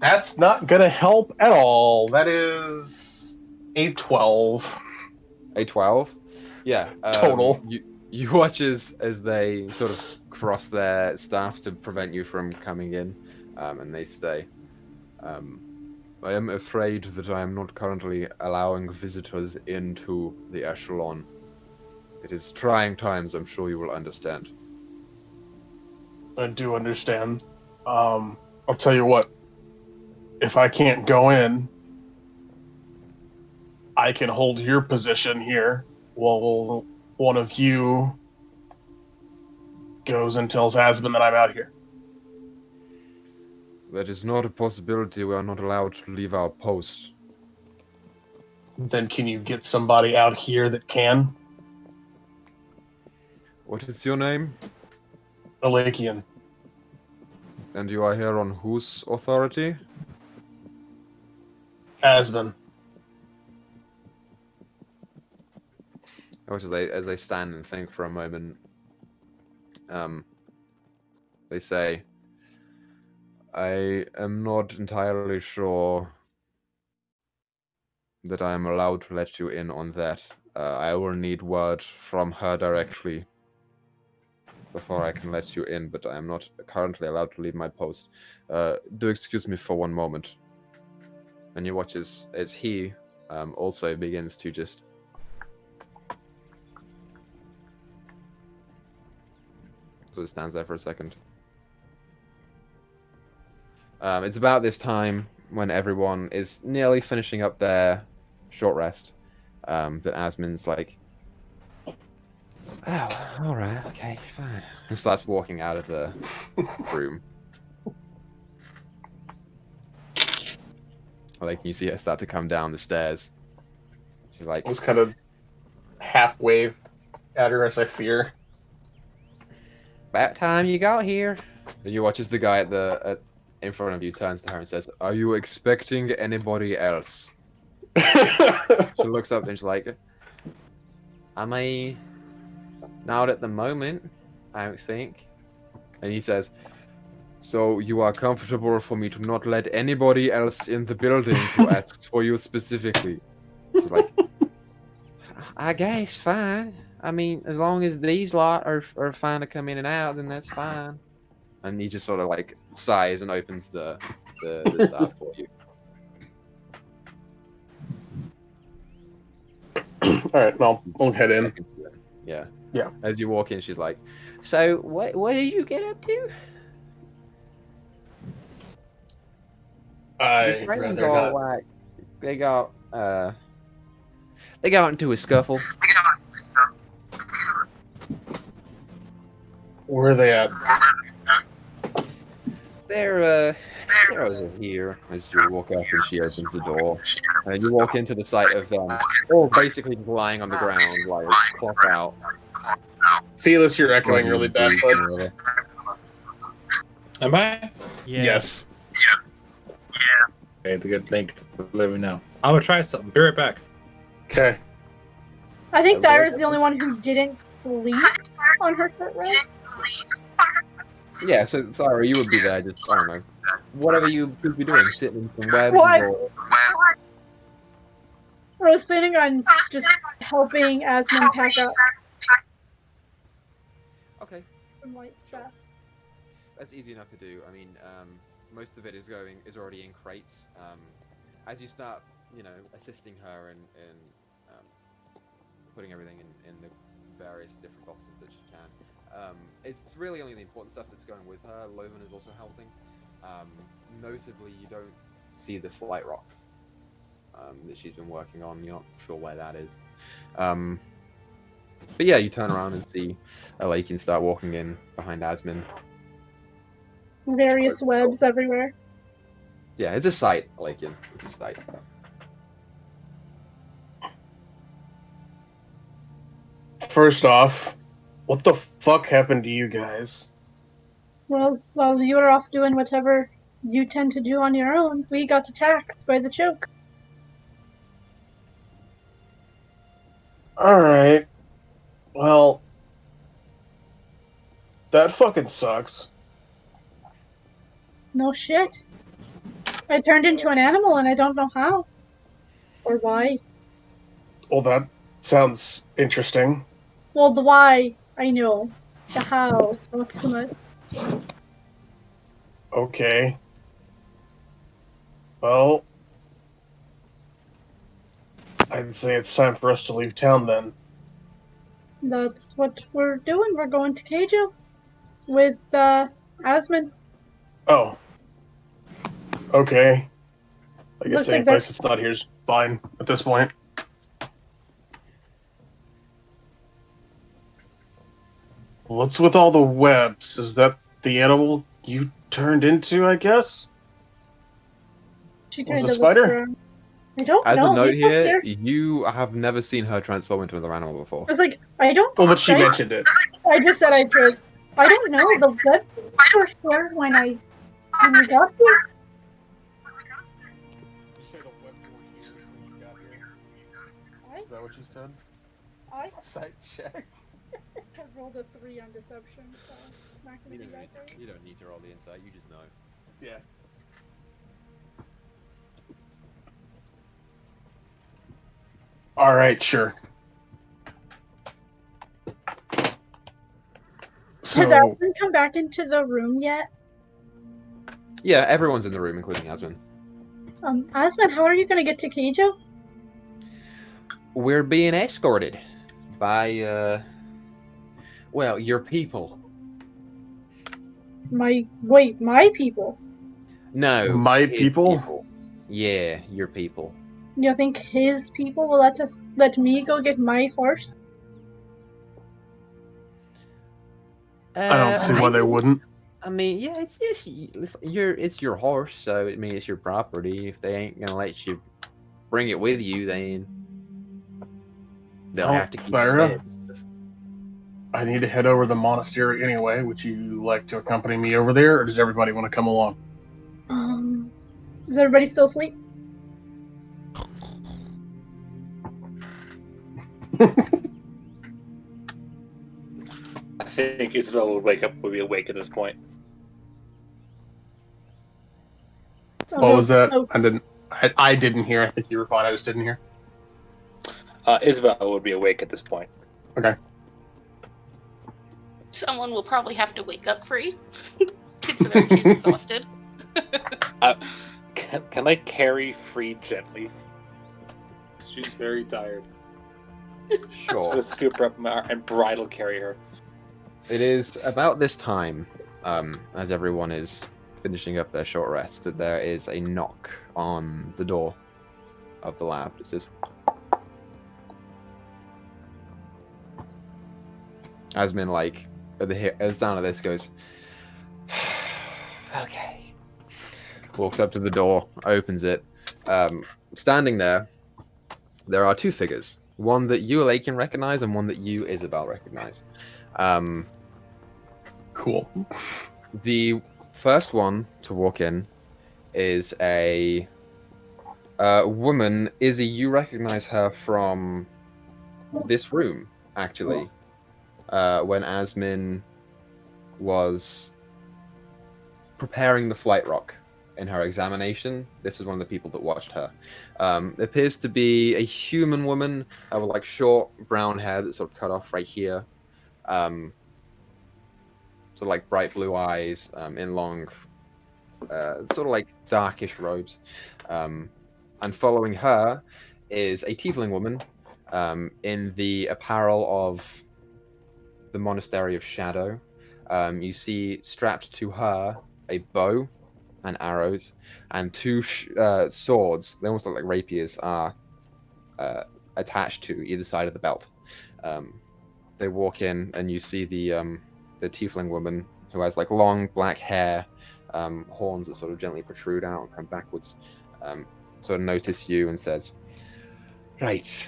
That's not going to help at all. That is a 12. A 12? Yeah. Total. You watch as they sort of cross their staffs to prevent you from coming in, and they say, I am afraid that I am not currently allowing visitors into the echelon. It is trying times, I'm sure you will understand. I do understand. I'll tell you what. If I can't go in, I can hold your position here while one of you goes and tells Asmon that I'm out here. That is not a possibility. We are not allowed to leave our post. Then can you get somebody out here that can? What is your name? Elakian. And you are here on whose authority? Asmon. As they stand and think for a moment, they say, I am not entirely sure that I am allowed to let you in on that. I will need word from her directly before I can let you in, but I am not currently allowed to leave my post. Do excuse me for one moment. and you watch as he also begins to just so it stands there for a second. It's about this time when everyone is nearly finishing up their short rest that Asmon's like, oh, all right, okay, fine, and starts walking out of the room. Like, you see her start to come down the stairs. She's like, I was kind of half wave at her as I see her. about time you got here. And you watch as the guy in front of you turns to her and says, are you expecting anybody else? She looks up and she's like, I mean, not at the moment, I don't think. And he says, so you are comfortable for me to not let anybody else in the building who asks for you specifically? She's like, I guess fine. I mean, as long as these lot are fine to come in and out, then that's fine. And he just sort of like sighs and opens the stuff for you. All right, well, I'll head in. Yeah. Yeah. As you walk in, she's like, so what did you get up to? Your friends all like they got into a scuffle. Where are they at? They're over here. As you walk up and she opens the door, and you walk into the sight of them all basically lying on the ground, like clock out. Felis, you're echoing really bad, bud. Am I? Yeah. Yes. Okay, it's a good thing for letting me know. I'm gonna try something. Be right back. Okay. I think Thyra's the only one who didn't sleep on her short rest. Yeah, so sorry, you would be there. Just I don't know, whatever you could be doing, sitting in some webs. Well, or... I was planning on just helping Asmon pack up Okay, some light stuff. that's easy enough to do. I mean, most of it is already in crates. As you start, assisting her in putting everything in the various different boxes that she can. It's really only the important stuff that's going with her. Loven is also helping. Notably, you don't see the flight rock that she's been working on. You're not sure where that is. But yeah, you turn around and see Alakin start walking in behind Asmin. Various webs everywhere. Yeah, it's a sight, Alakin. It's a sight. First off, what the fuck happened to you guys? Well, while you were off doing whatever you tend to do on your own, we got attacked by the choke. Alright. Well, that fucking sucks. No shit. I turned into an animal and I don't know how. Or why. Well, that sounds interesting. Well, the why, I know. The how, not so much. Okay. Well, I'd say it's time for us to leave town then. That's what we're doing. We're going to Keijo with Asmon. Oh. Okay. I guess Looks any like place that's not here is fine at this point. What's with all the webs? Is that the animal you turned into, I guess? She Was kind it of a spider? looks around. I don't As know. a note We got here, there. you have never seen her transform into another animal before. I was like, I don't. Well, but she I- mentioned it. I just said I could. I don't know. The web were here when we got here. Did you say the web were here when you got here? Is that what you said? I Sight check. rolled a 3 on deception, so it's not You gonna be that great. don't need to roll the insight, you just know. Yeah. All right, sure. Has So, Asmon come back into the room yet? Yeah, everyone's in the room, including Asmin. Asman, how are you gonna get to Keijo? We're being escorted by, well, your people. My people? No, My his people? Yeah, your people. You think his people will let me go get my horse? I don't see why they wouldn't. I mean, yeah, it's your horse, so I mean it's your property. If they ain't gonna let you bring it with you, then they'll have to keep it fair fed. enough. I need to head over to the monastery anyway. Would you like to accompany me over there, or does everybody want to come along? Is everybody still asleep? I think Isabel would be awake at this point. What was that? Oh. I didn't hear. I think you were fine. I just didn't hear. Isabel would be awake at this point. Okay. Someone will probably have to wake up Free, considering she's exhausted. Can I carry Free gently? She's very tired. Sure. I'm going to scoop her up and bridle carry her. It is about this time, as everyone is finishing up their short rest, that there is a knock on the door of the lab. It says, Asmin, like, at the sound of this, goes, okay. Walks up to the door, opens it. Standing there are two figures. One that you, Alay, can recognize, and one that you, Isabel, recognize. Cool. The first one to walk in is a woman. Izzy, you recognize her from this room, actually. When Asmin was preparing the flight rock in her examination, this is one of the people that watched her. It appears to be a human woman with like short brown hair that's sort of cut off right here. Sort of like bright blue eyes in long, sort of like darkish robes. And following her is a tiefling woman in the apparel of the Monastery of Shadow. You see strapped to her a bow and arrows and two swords. They almost look like rapiers are attached to either side of the belt. They walk in and you see the tiefling woman who has like long black hair, horns that sort of gently protrude out and come backwards, sort of notice you and says, right,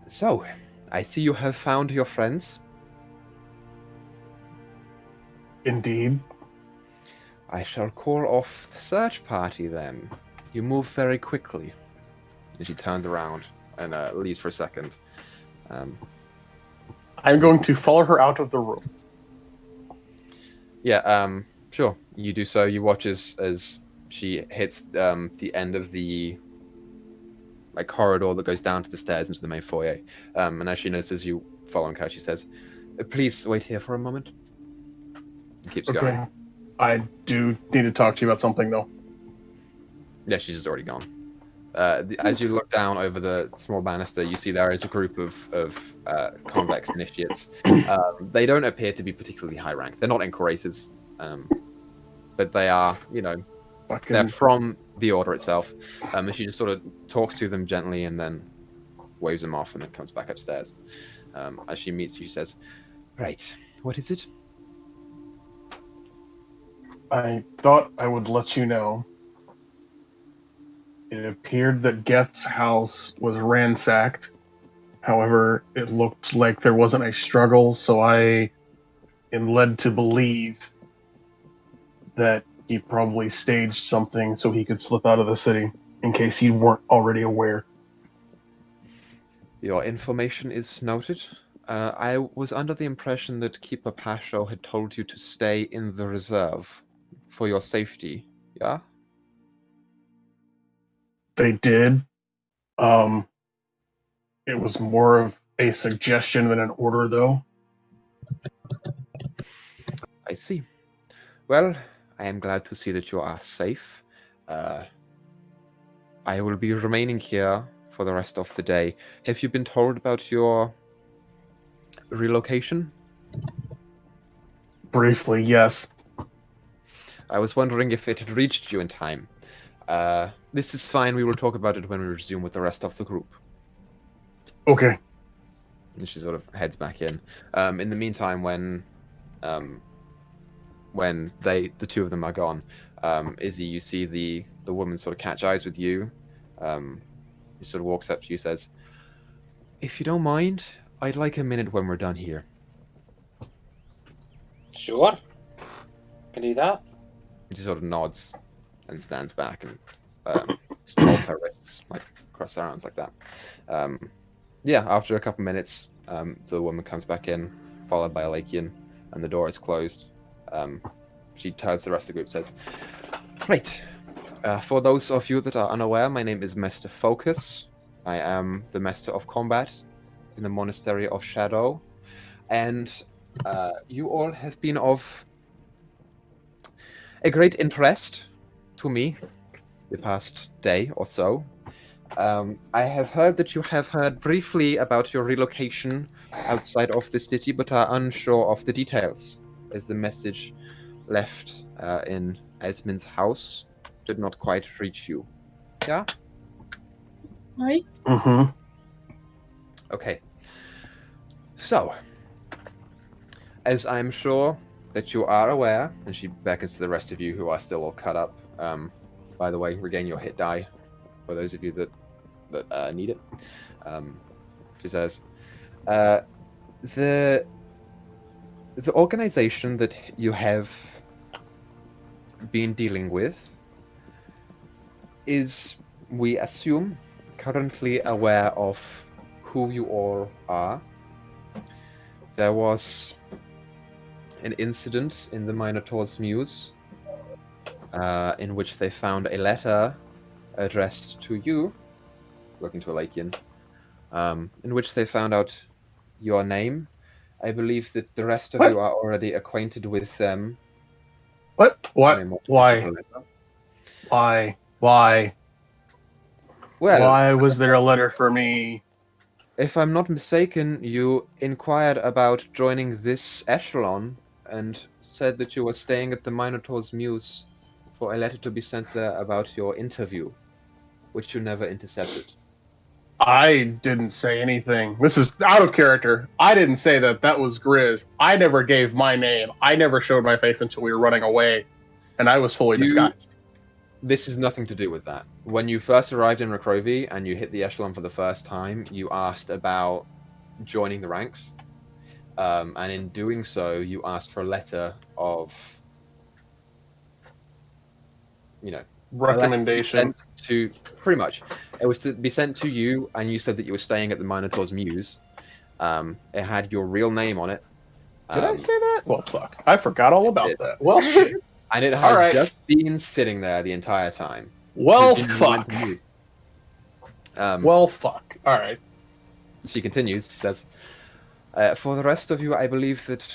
so I see you have found your friends. Indeed. I shall call off the search party then. You move very quickly. And she turns around and leaves for a second. I'm going to follow her out of the room. Yeah, sure. You do so. You watch as she hits the end of the like corridor that goes down to the stairs into the main foyer. And as she notices you following her, she says, please wait here for a moment. And keeps going. I do need to talk to you about something, though. Yeah, she's just already gone. As you look down over the small banister, you see there is a group of convex initiates. They don't appear to be particularly high rank. They're not incurators, but they are, they're from the order itself. And she just sort of talks to them gently and then waves them off and then comes back upstairs. As she meets you, she says, right, what is it? I thought I would let you know. It appeared that Geth's house was ransacked. However, it looked like there wasn't a struggle, so I am led to believe that he probably staged something so he could slip out of the city, in case you weren't already aware. Your information is noted. I was under the impression that Keeper Pasho had told you to stay in the reserve for your safety, yeah? They did. It was more of a suggestion than an order, though. I see. Well, I am glad to see that you are safe. I will be remaining here for the rest of the day. Have you been told about your relocation? Briefly, yes. I was wondering if it had reached you in time. This is fine. We will talk about it when we resume with the rest of the group. Okay. And she sort of heads back in. In the meantime, when the two of them are gone, Izzy, you see the woman sort of catch eyes with you. She sort of walks up to you, says, "If you don't mind, I'd like a minute when we're done here." Sure. Can do that. She sort of nods and stands back and just holds her wrists, like across her arms like that. Yeah, after a couple minutes, the woman comes back in, followed by a Lakian, and the door is closed. She turns to the rest of the group, says, "Right. For those of you that are unaware, my name is Master Focus. I am the Master of Combat in the Monastery of Shadow, and you all have been of a great interest to me the past day or so. I have heard that you have heard briefly about your relocation outside of the city, but are unsure of the details, as the message left in Esmond's house did not quite reach you. Yeah? Right? Mm-hmm. Okay. So, as I'm sure that you are aware, and she beckons to the rest of you who are still all cut up. By the way, regain your hit die for those of you that need it. She says, the organization that you have been dealing with is, we assume, currently aware of who you all are. There was an incident in the Minotaur's Muse in which they found a letter addressed to you, looking to a Lakian, in which they found out your name. I believe that the rest of you are already acquainted with them. What? What? Why? Letter. Why? Why? Well, Why was there a letter for me? if I'm not mistaken, you inquired about joining this echelon and said that you were staying at the Minotaur's Muse for a letter to be sent there about your interview, which you never intercepted. I didn't say anything. This is out of character. I didn't say that. That was Griz. I never gave my name. I never showed my face until we were running away, and I was fully disguised. This has nothing to do with that. When you first arrived in Rakrovi and you hit the echelon for the first time, you asked about joining the ranks. And in doing so, you asked for a letter of, Recommendation. To pretty much. It was to be sent to you, and you said that you were staying at the Minotaur's Muse. It had your real name on it. Did I say that? Well, fuck. I forgot all about that. Well, shit. And it has just been sitting there the entire time. Well, fuck. Well, fuck. All right. She continues. She says, for the rest of you, I believe that,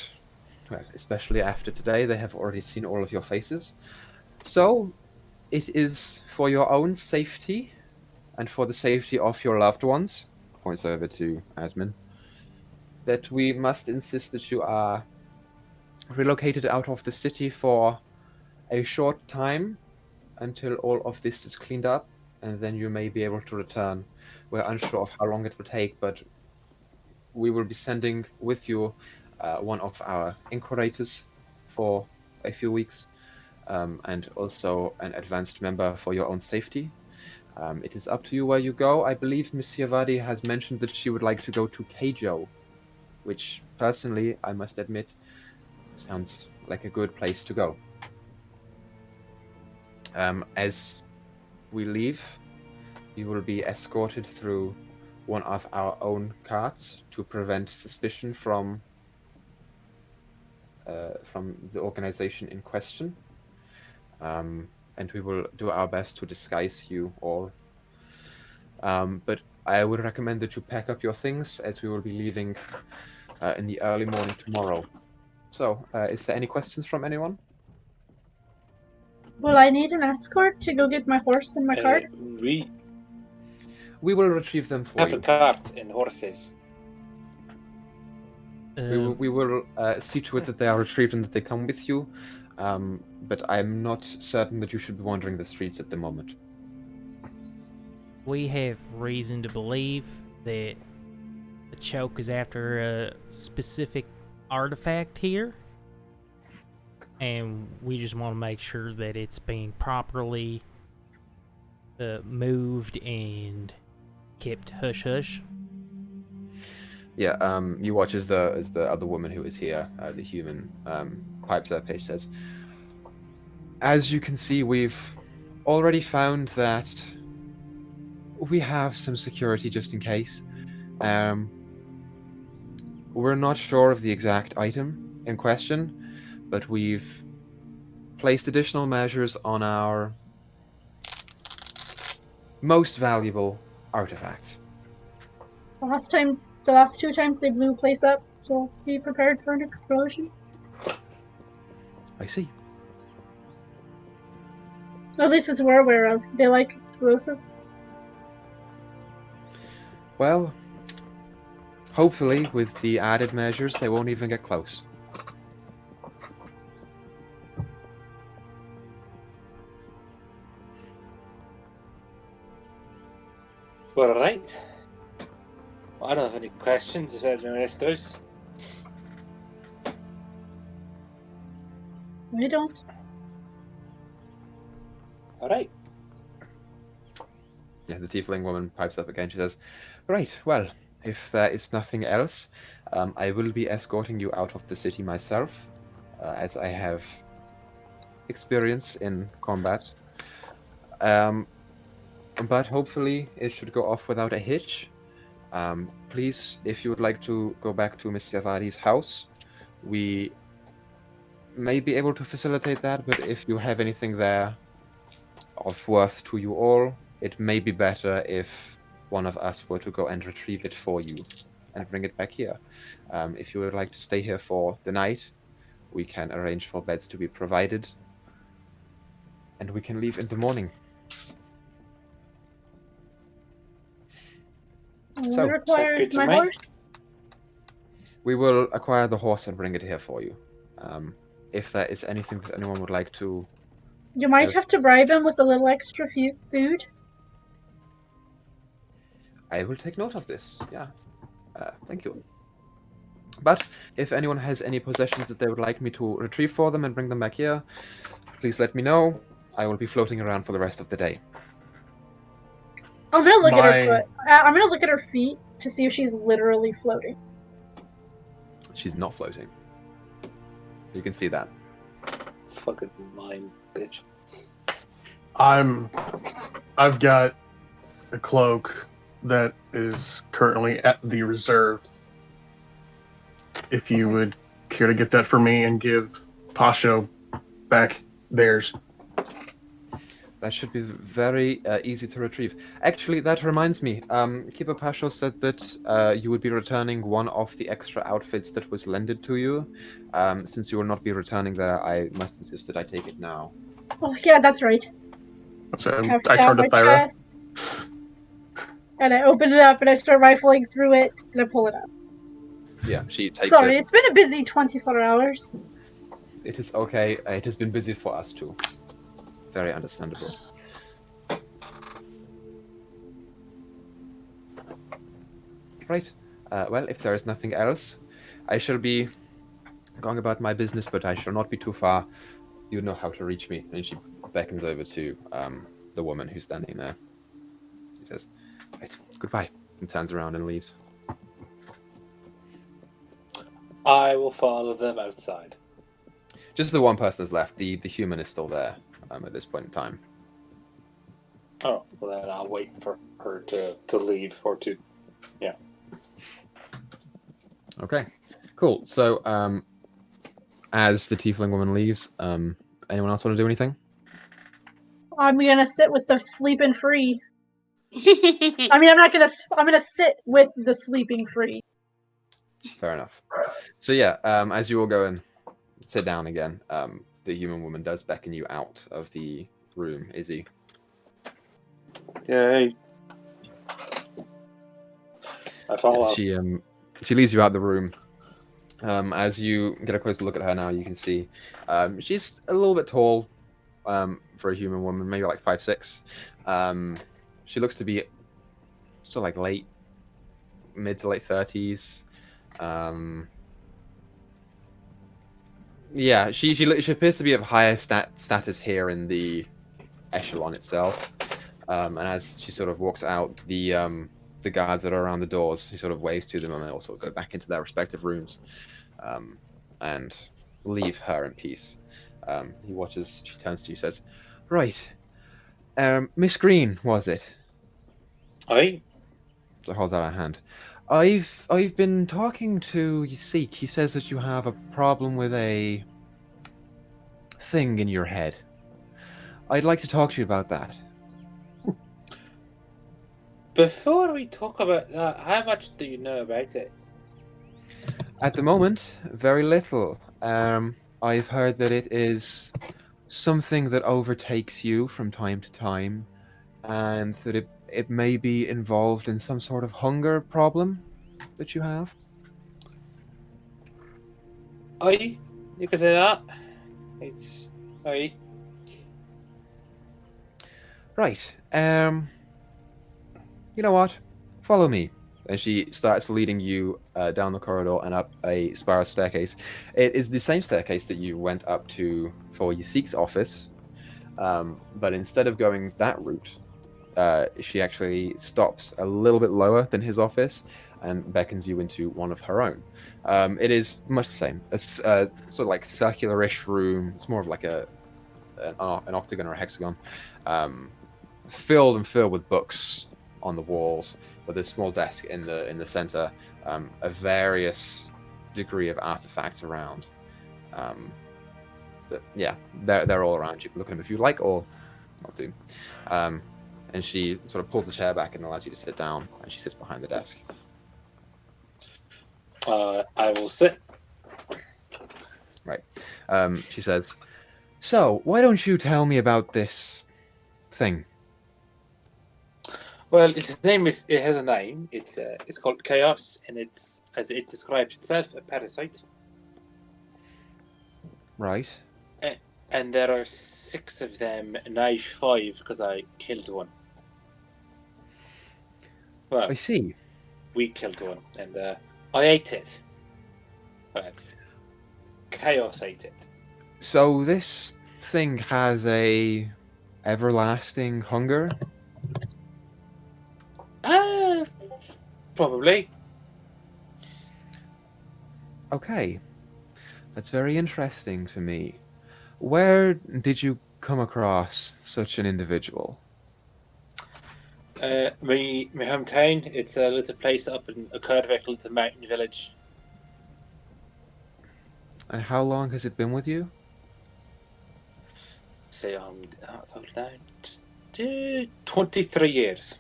well, especially after today, they have already seen all of your faces. So, it is for your own safety and for the safety of your loved ones, points over to Asmin, that we must insist that you are relocated out of the city for a short time until all of this is cleaned up, and then you may be able to return. We're unsure of how long it will take, but we will be sending with you one of our inquirators for a few weeks, and also an advanced member for your own safety. It is up to you where you go. I believe Miss Yavadi has mentioned that she would like to go to Keijo, which personally, I must admit, sounds like a good place to go. As we leave, you will be escorted through one of our own carts to prevent suspicion from the organization in question. And we will do our best to disguise you all. But I would recommend that you pack up your things, as we will be leaving in the early morning tomorrow. So, is there any questions from anyone? Will I need an escort to go get my horse and my cart? We will retrieve them for Have a you. cart and horses. We will see to it that they are retrieved and that they come with you. But I'm not certain that you should be wandering the streets at the moment. We have reason to believe that the choke is after a specific artifact here. And we just want to make sure that it's being properly moved and kept hush-hush. Yeah, you watch as the other woman who is here, the human, pipes up. Paige says, "As you can see, we've already found that we have some security just in case. We're not sure of the exact item in question, but we've placed additional measures on our most valuable artifacts." The last 2 times they blew a place up, so be prepared for an explosion. I see. At least it's we're aware of. They like explosives. Well, hopefully with the added measures, they won't even get close. All right. Well, I don't have any questions if anyone else does. I don't. All right. Yeah, the tiefling woman pipes up again. She says, "Right, well, if there is nothing else, I will be escorting you out of the city myself, as I have experience in combat. But hopefully it should go off without a hitch. Please, if you would like to go back to Miss Yavadi's house, we may be able to facilitate that, but if you have anything there of worth to you all, it may be better if one of us were to go and retrieve it for you and bring it back here. If you would like to stay here for the night, we can arrange for beds to be provided, and we can leave in the morning." So, What requires good to my me. horse? we will acquire the horse and bring it here for you. If there is anything that anyone would like to... You might have to bribe him with a little extra food. I will take note of this, yeah. Thank you. But if anyone has any possessions that they would like me to retrieve for them and bring them back here, please let me know. I will be floating around for the rest of the day. I'm gonna look at her foot. I'm gonna look at her feet to see if she's literally floating. She's not floating. You can see that. Fucking mine, bitch. I've got a cloak that is currently at the reserve. If you would care to get that for me and give Pasho back theirs. That should be very easy to retrieve. Actually, that reminds me. Keeper Pasho said that you would be returning one of the extra outfits that was lended to you. Since you will not be returning there, I must insist that I take it now. Oh yeah, that's right. So Have I it out turned to my Thyra. chest, and I open it up and I start rifling through it and I pull it out. Yeah, she takes Sorry, it. it's been a busy 24 hours. It is okay. It has been busy for us too. Very understandable. Right. Well, if there is nothing else, I shall be going about my business, but I shall not be too far. You know how to reach me. And she beckons over to the woman who's standing there. She says, "Right, goodbye," and turns around and leaves. I will follow them outside. Just the one person is left. The human is still there at this point in time. Oh, well then I'll wait for her to leave or to... Yeah. Okay, cool. So, as the tiefling woman leaves, anyone else want to do anything? I'm gonna sit with the sleeping free. I mean, I'm gonna sit with the sleeping free. Fair enough. So yeah, as you all go and sit down again, the human woman does beckon you out of the room. Izzy. Yeah, hey. I follow. She leads you out the room. As you get a closer look at her now, you can see she's a little bit tall for a human woman, maybe like 5'6". She looks to be sort of like mid to late 30s. Yeah, she appears to be of higher status here in the echelon itself. And as she sort of walks out, the guards that are around the doors, he sort of waves to them, and they all sort of go back into their respective rooms, and leave her in peace. He watches. She turns to you, says, "Right, Miss Green, was it?" Aye. So holds out her hand. I've been talking to Yasik. He says that you have a problem with a thing in your head. I'd like to talk to you about that. Before we talk about that, how much do you know about it? At the moment, very little. I've heard that it is something that overtakes you from time to time, and that it may be involved in some sort of hunger problem that you have. Aye, you can say that. It's aye. Right. You know what? Follow me. And she starts leading you down the corridor and up a spiral staircase. It is the same staircase that you went up to for Yasik's office, but instead of going that route, she actually stops a little bit lower than his office and beckons you into one of her own. It is much the same. It's sort of like circular-ish room. It's more of like an octagon or a hexagon, filled with books on the walls, with a small desk in the center, a various degree of artifacts around. They're all around. You can look at them if you like, or not do. And she sort of pulls the chair back and allows you to sit down, and she sits behind the desk. I will sit. Right. She says, "So, why don't you tell me about this thing?" Well, its name is. It has a name. It's called Chaos, and it's, as it describes itself, a parasite. Right. And there are 6 of them, and I 5 because I killed one. Well, I see. we killed one, and I ate it. Chaos ate it. So this thing has a everlasting hunger? Probably. Okay. That's very interesting to me. Where did you come across such an individual? My hometown. It's a little place up in a little mountain village. And how long has it been with you? Say total down. 23 years.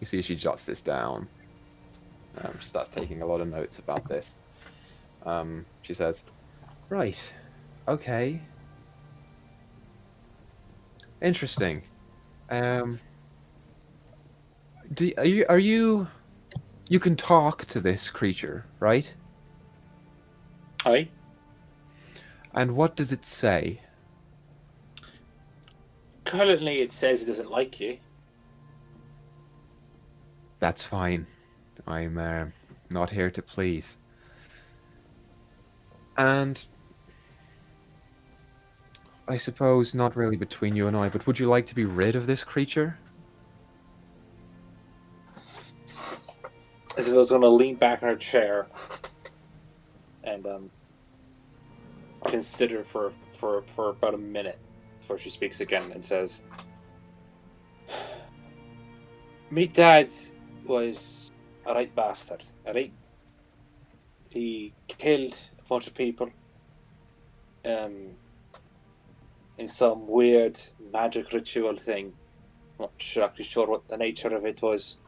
You see she jots this down. She starts taking a lot of notes about this. She says, "Right. Okay. Interesting. Are you you can talk to this creature, right? Aye. And what does it say?" Currently, it says it doesn't like you. That's fine. I'm not here to please. And I suppose not really between you and I, but would you like to be rid of this creature? As if I was going to lean back in her chair and consider for about a minute before she speaks again and says, "Me dad was a right bastard, alright? He killed a bunch of people in some weird magic ritual thing. Not actually sure what the nature of it was.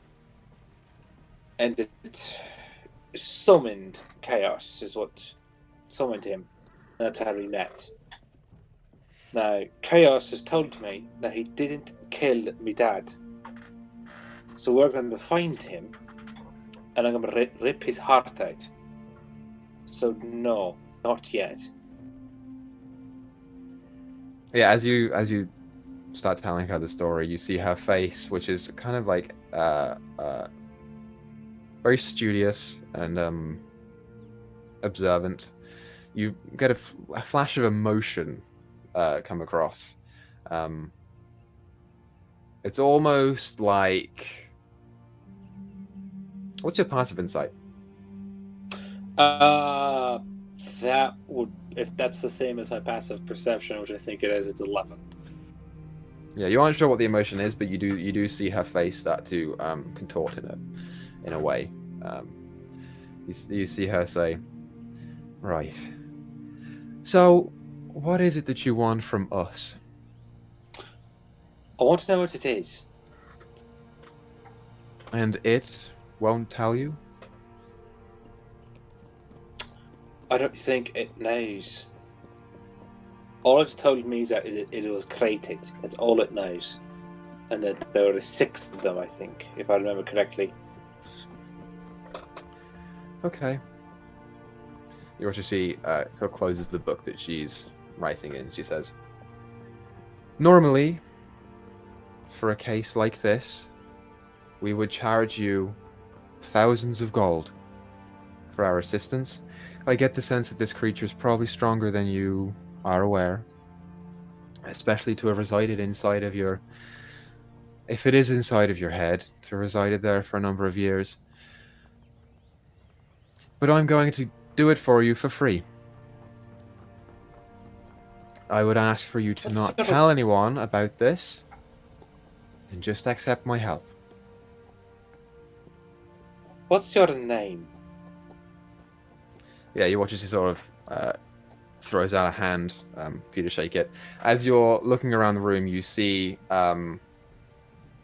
And it summoned chaos, is what summoned him. That's how we met. Now, Chaos has told me that he didn't kill me dad. So we're going to find him and I'm going to rip his heart out. So no, not yet. Yeah, as you start telling her the story, you see her face, which is kind of like very studious and observant. You get a flash of emotion come across. It's almost like... What's your passive insight? That would, if that's the same as my passive perception, which I think it is, it's 11. Yeah, you aren't sure what the emotion is, but you do see her face start to contort in a way. You see her say, "Right. So, what is it that you want from us?" I want to know what it is. And it won't tell you? I don't think it knows. All it's told me is that it was created. That's all it knows. And that there were 6 of them, I think, if I remember correctly. Okay. You also see, sort of closes the book that she's writing in. She says, "Normally, for a case like this, we would charge you thousands of gold for our assistance. I get the sense that this creature is probably stronger than you are aware, especially to have resided inside of your... If it is inside of your head, to have resided there for a number of years. But I'm going to do it for you for free. I would ask for you to not tell anyone about this, and just accept my help." What's your name? Yeah, you watch as he sort of throws out a hand for you to shake it. As you're looking around the room, you see,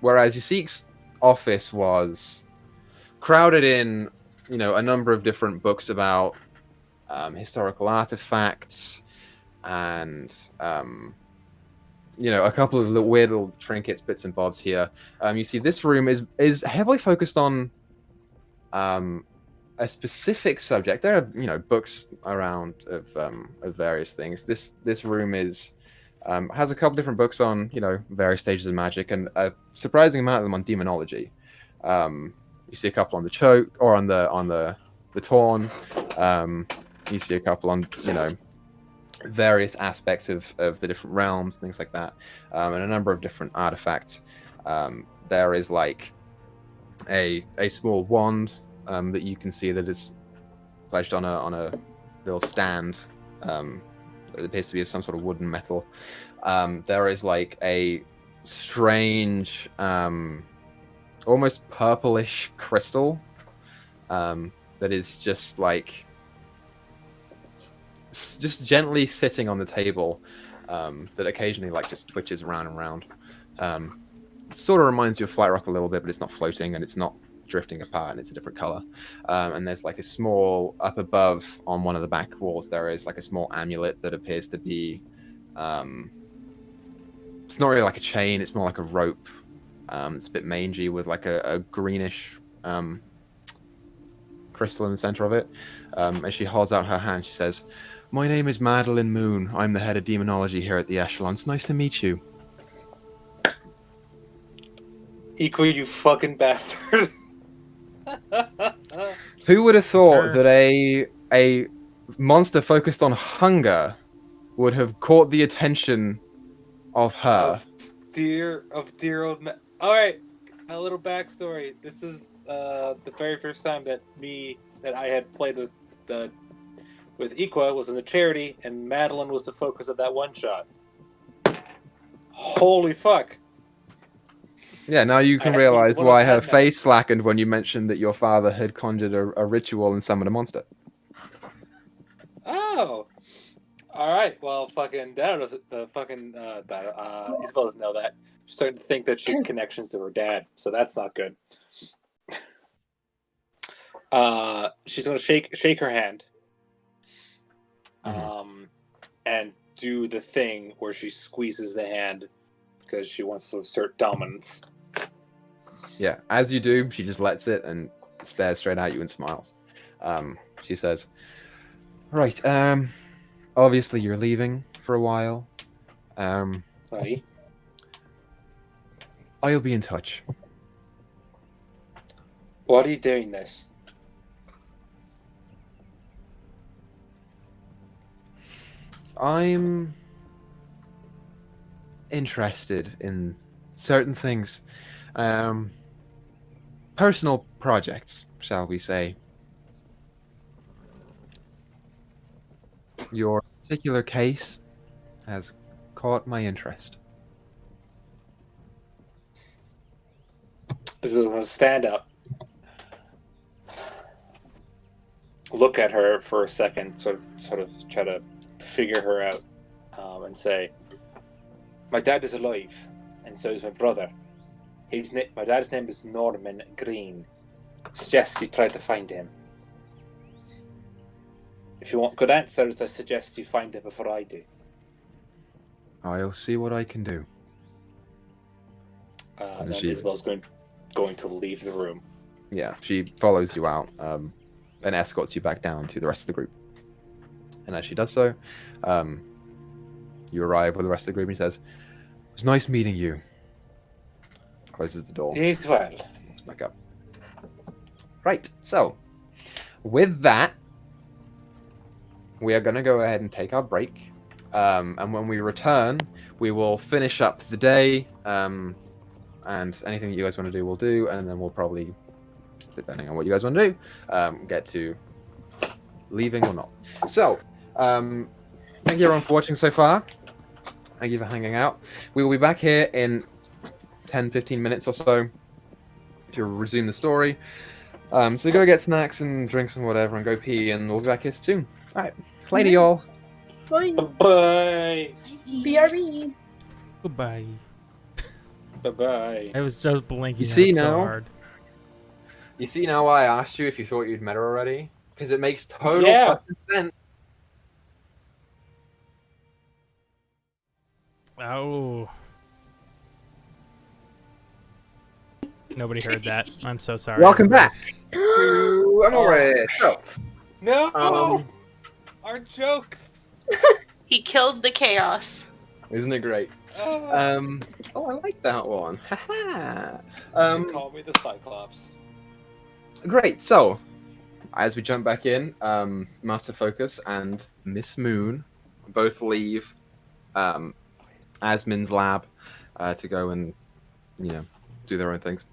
whereas Yasik's office was crowded in, a number of different books about historical artifacts and, a couple of weird little trinkets, bits and bobs here. You see this room is heavily focused on a specific subject. There are, books around of various things. This room is has a couple different books on, various stages of magic, and a surprising amount of them on demonology. You see a couple on the choke or on the torn. You see a couple on, various aspects of the different realms, things like that, and a number of different artifacts. There is like a small wand that you can see that is placed on a little stand. It appears to be of some sort of wood and metal. There is like a strange, almost purplish crystal that is just like just gently sitting on the table, that occasionally like just twitches around and around. It sort of reminds you of Flight Rock a little bit, but it's not floating and it's not drifting apart, and it's a different color. And there's like a small, up above on one of the back walls, there is like a small amulet that appears to be, it's not really like a chain, it's more like a rope. It's a bit mangy with like a greenish crystal in the center of it. As she holds out her hand, she says, "My name is Madeline Moon. I'm the head of demonology here at the Echelon. It's nice to meet you." Equa, you fucking bastard. Who would have thought that a monster focused on hunger would have caught the attention of her? Dear old man. Alright, a little backstory. This is the very first time that I had played with Equa was in the charity, and Madeline was the focus of that one shot. Holy fuck. Yeah, now you can realize why her face slackened when you mentioned that your father had conjured a ritual and summoned a monster. Oh! Alright, well, fucking Dyto, Isabel doesn't know that. She's starting to think that she's connections to her dad, so that's not good. She's going to shake her hand. And do the thing where she squeezes the hand because she wants to assert dominance. Yeah, as you do, she just lets it, and stares straight at you and smiles. She says, "Right. Obviously you're leaving for a while. Aye. I'll be in touch." What are you doing this? I'm interested in certain things. Personal projects, shall we say. Your particular case has caught my interest. Is going to stand up, look at her for a second, sort of try to figure her out, and say, "My dad is alive, and so is my brother. My dad's name is Norman Green. Suggest you try to find him. If you want good answers, I suggest you find him before I do." I'll see what I can do. And then Isabel's going to leave the room. Yeah, she follows you out and escorts you back down to the rest of the group. And as she does so, you arrive with the rest of the group and he says, "It was nice meeting you." Closes the door. Yes, well. Walks back up. Right, so with that, we are going to go ahead and take our break. And when we return, we will finish up the day. And anything that you guys want to do, we'll do. And then we'll probably, depending on what you guys want to do, get to leaving or not. So, thank you everyone for watching so far. Thank you for hanging out. We will be back here in 10-15 minutes or so to resume the story. So go get snacks and drinks and whatever and go pee, and we'll be back here soon. Alright. Later, y'all. Bye. Bye. BRB. Goodbye. Bye. I was just blinking. You see so now? hard. You see now why I asked you if you thought you'd met her already? Because it makes total fucking sense. Oh. Nobody heard that. I'm so sorry. Welcome back to Emoris. So, No! Our jokes! He killed the chaos. isn't it great? Oh. I like that one. Haha. Call me the Cyclops. Great. So, as we jump back in, Master Focus and Miss Moon both leave Asmin's lab to go and, do their own things.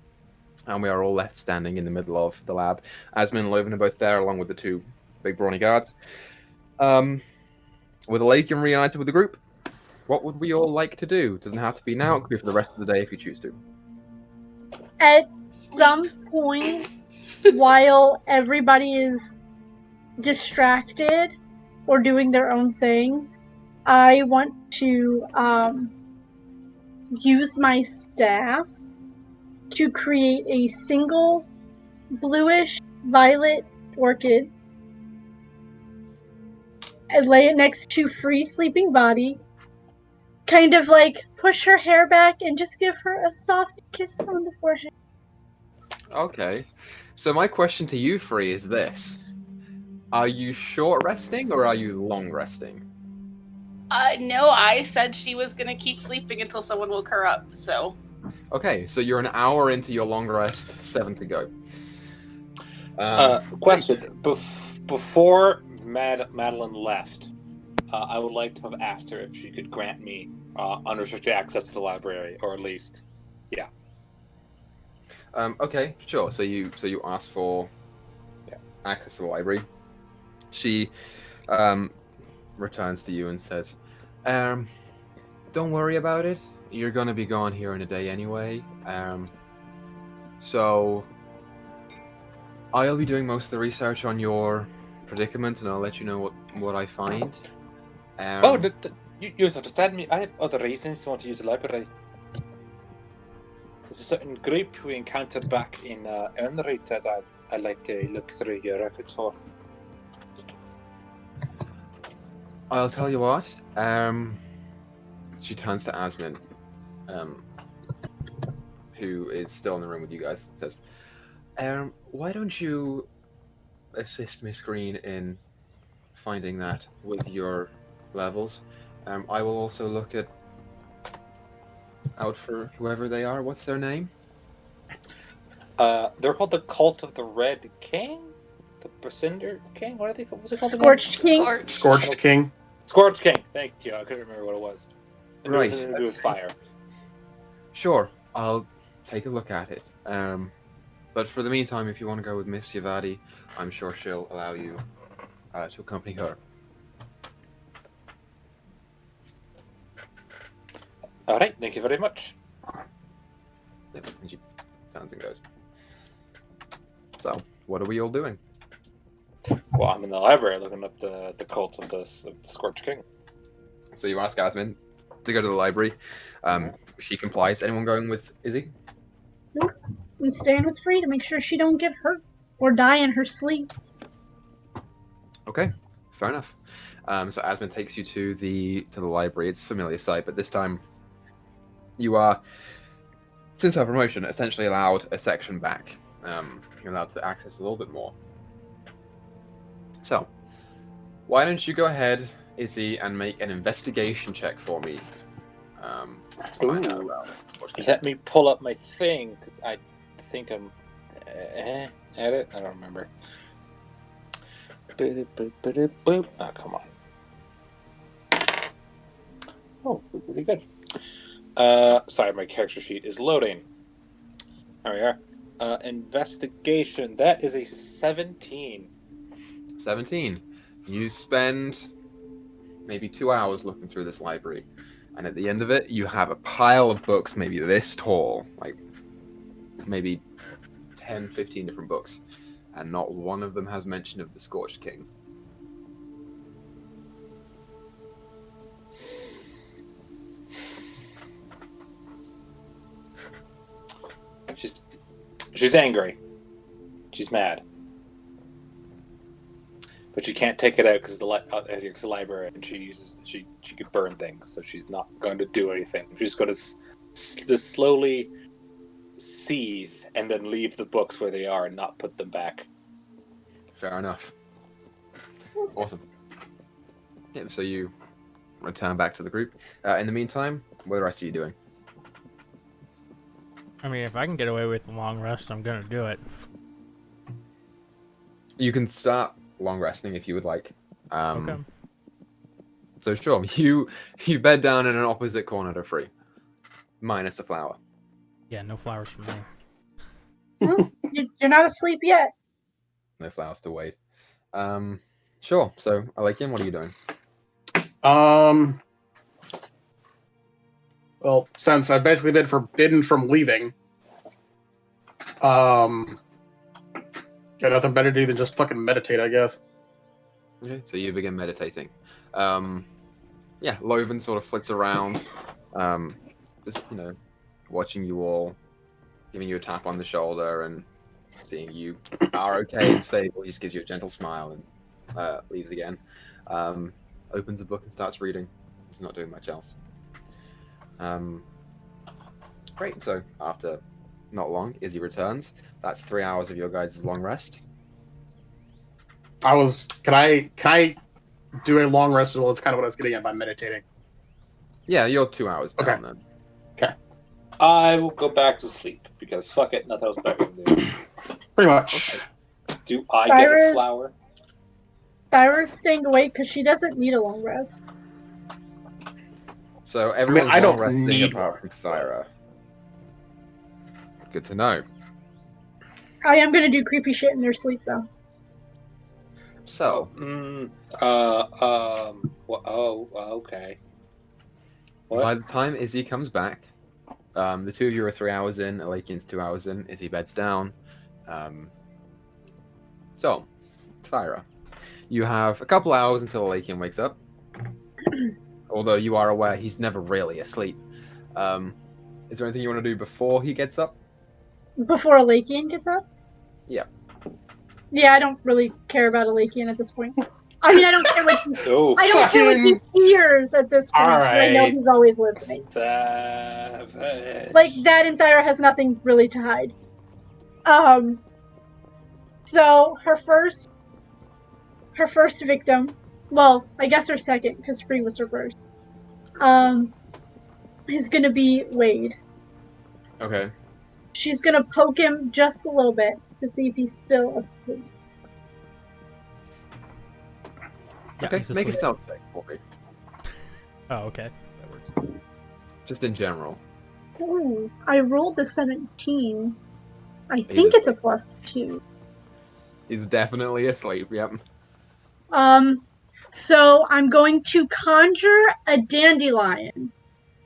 And we are all left standing in the middle of the lab. Asmin and Loven are both there, along with the two big brawny guards. With a lady reunited with the group, what would we all like to do? Doesn't have to be now. It could be for the rest of the day if you choose to. At some point, while everybody is distracted or doing their own thing, I want to use my staff to create a single bluish violet orchid and lay it next to Free's sleeping body. Kind of like push her hair back and just give her a soft kiss on the forehead. Okay. So my question to you, Free, is this. Are you short resting or are you long resting? No, I said she was gonna keep sleeping until someone woke her up, so. Okay, so you're an hour into your long rest, 7 to go. Question. Before Madeline left, I would like to have asked her if she could grant me unrestricted access to the library, or at least, yeah. Okay, sure. So you ask for access to the library. She returns to you and says, "Don't worry about it. You're gonna be gone here in a day anyway. So I'll be doing most of the research on your predicament, and I'll let you know what I find." You understand me? I have other reasons to want to use the library. There's a certain group we encountered back in Unread that I'd like to look through your records for. I'll tell you what. She turns to Asmin, who is still in the room with you guys. Says, Why don't you assist Miss Green in finding that with your levels? I will also look out for whoever they are. What's their name? They're called the Cult of the Red King? The Cinder King? What are they called? What's it called again? Scorched King. Scorched King. Scorched King. Thank you. I couldn't remember what it was. And Right. It was something to do with fire. Sure, I'll take a look at it. But for the meantime, if you want to go with Miss Yavadi, I'm sure she'll allow you to accompany her. All right. Thank you very much. Yep, and she turns and goes. So, what are we all doing? Well, I'm in the library looking up the cult of the Scorched King. So you ask Asmin to go to the library. She complies. Anyone going with Izzy? Nope. I'm staying with Free to make sure she don't get hurt or die in her sleep. Okay, fair enough. So Asmin takes you to the library. It's a familiar sight, but this time you are, since our promotion, essentially allowed a section back. You're allowed to access a little bit more. So, why don't you go ahead, Izzy, and make an investigation check for me? To find out about it. Let me pull up my thing, because I think I'm at it. I don't remember. Oh, come on. Oh, pretty good. Sorry, my character sheet is loading. There we are. Investigation. That is a 17. 17. You spend maybe 2 hours looking through this library, and at the end of it, you have a pile of books, maybe this tall, like maybe 10, 15 different books, and not one of them has mention of the Scorched King. She's angry. She's mad. But she can't take it out because it's the library, and she could burn things, so she's not going to do anything. She's going to slowly seethe and then leave the books where they are and not put them back. Fair enough. Awesome. Yeah, so you return back to the group. In the meantime, what are the rest of you doing? I mean, if I can get away with a long rest, I'm gonna do it. You can start long resting if you would like. Okay. So sure, you bed down in an opposite corner to Free, minus a flower. Yeah, no flowers for me. You're not asleep yet. No flowers to wait. Sure. So Alekian, what are you doing? Well, since I've basically been forbidden from leaving, got nothing better to do than just fucking meditate, I guess. Okay. So you begin meditating. Yeah, Loven sort of flits around, just watching you all, giving you a tap on the shoulder, and seeing you are okay and stable. He just gives you a gentle smile and leaves again. Opens a book and starts reading. He's not doing much else. Great. So after not long, Izzy returns. That's 3 hours of your guys' long rest. Can I do a long rest as well? It's kind of what I was getting at by meditating. Yeah, you're 2 hours down then. Okay. I will go back to sleep because fuck it, nothing else better to do. Pretty much. Okay. Do I get a flower? Thyra's staying awake because she doesn't need a long rest. So everyone's I long don't resting need apart from Thyra. Good to know. I am gonna do creepy shit in their sleep though. So, okay. What? by the time Izzy comes back, the two of you are 3 hours in, Alekian's 2 hours in, Izzy beds down. So, Thyra, you have a couple hours until Alekian wakes up. Although you are aware he's never really asleep. Is there anything you want to do before he gets up? Before Alekian gets up? Yeah. Yeah, I don't really care about Alekian at this point. I mean, I don't care what he, Oh, I don't care what he hears at this point. All I know right. he's always listening. savage. Like, Dad and Thyra has nothing really to hide. So her first victim, well, I guess her second, because Esprit was her first, is gonna be Wade. Okay. She's gonna poke him just a little bit to see if he's still asleep. Yeah, Okay, he's make a asleep. stealth check for me. Oh, okay. That works. Just in general. Ooh, I rolled a 17. I think it's a +2. He's definitely asleep, yep. So I'm going to conjure a dandelion,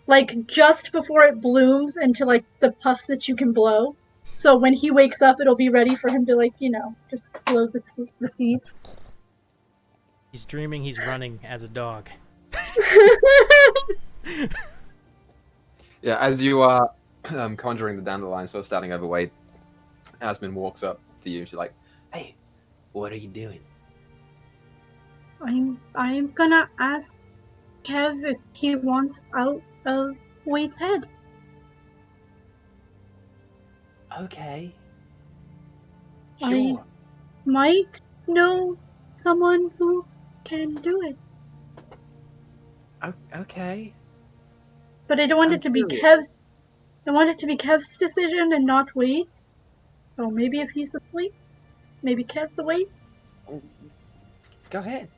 like just before it blooms into like the puffs that you can blow. So when he wakes up, it'll be ready for him to like, just blow the seeds. He's dreaming he's running as a dog. Yeah, as you are conjuring the dandelion, sort of standing over Wade, Asmin walks up to you. She's like, "Hey, what are you doing?" I'm gonna ask Kev if he wants out of Wade's head. Okay. I Sure. might know someone who can do it. Okay. But I don't want I'm it to be curious. I want it to be Kev's decision and not Wade's. So maybe if he's asleep, maybe Kev's awake. Go ahead.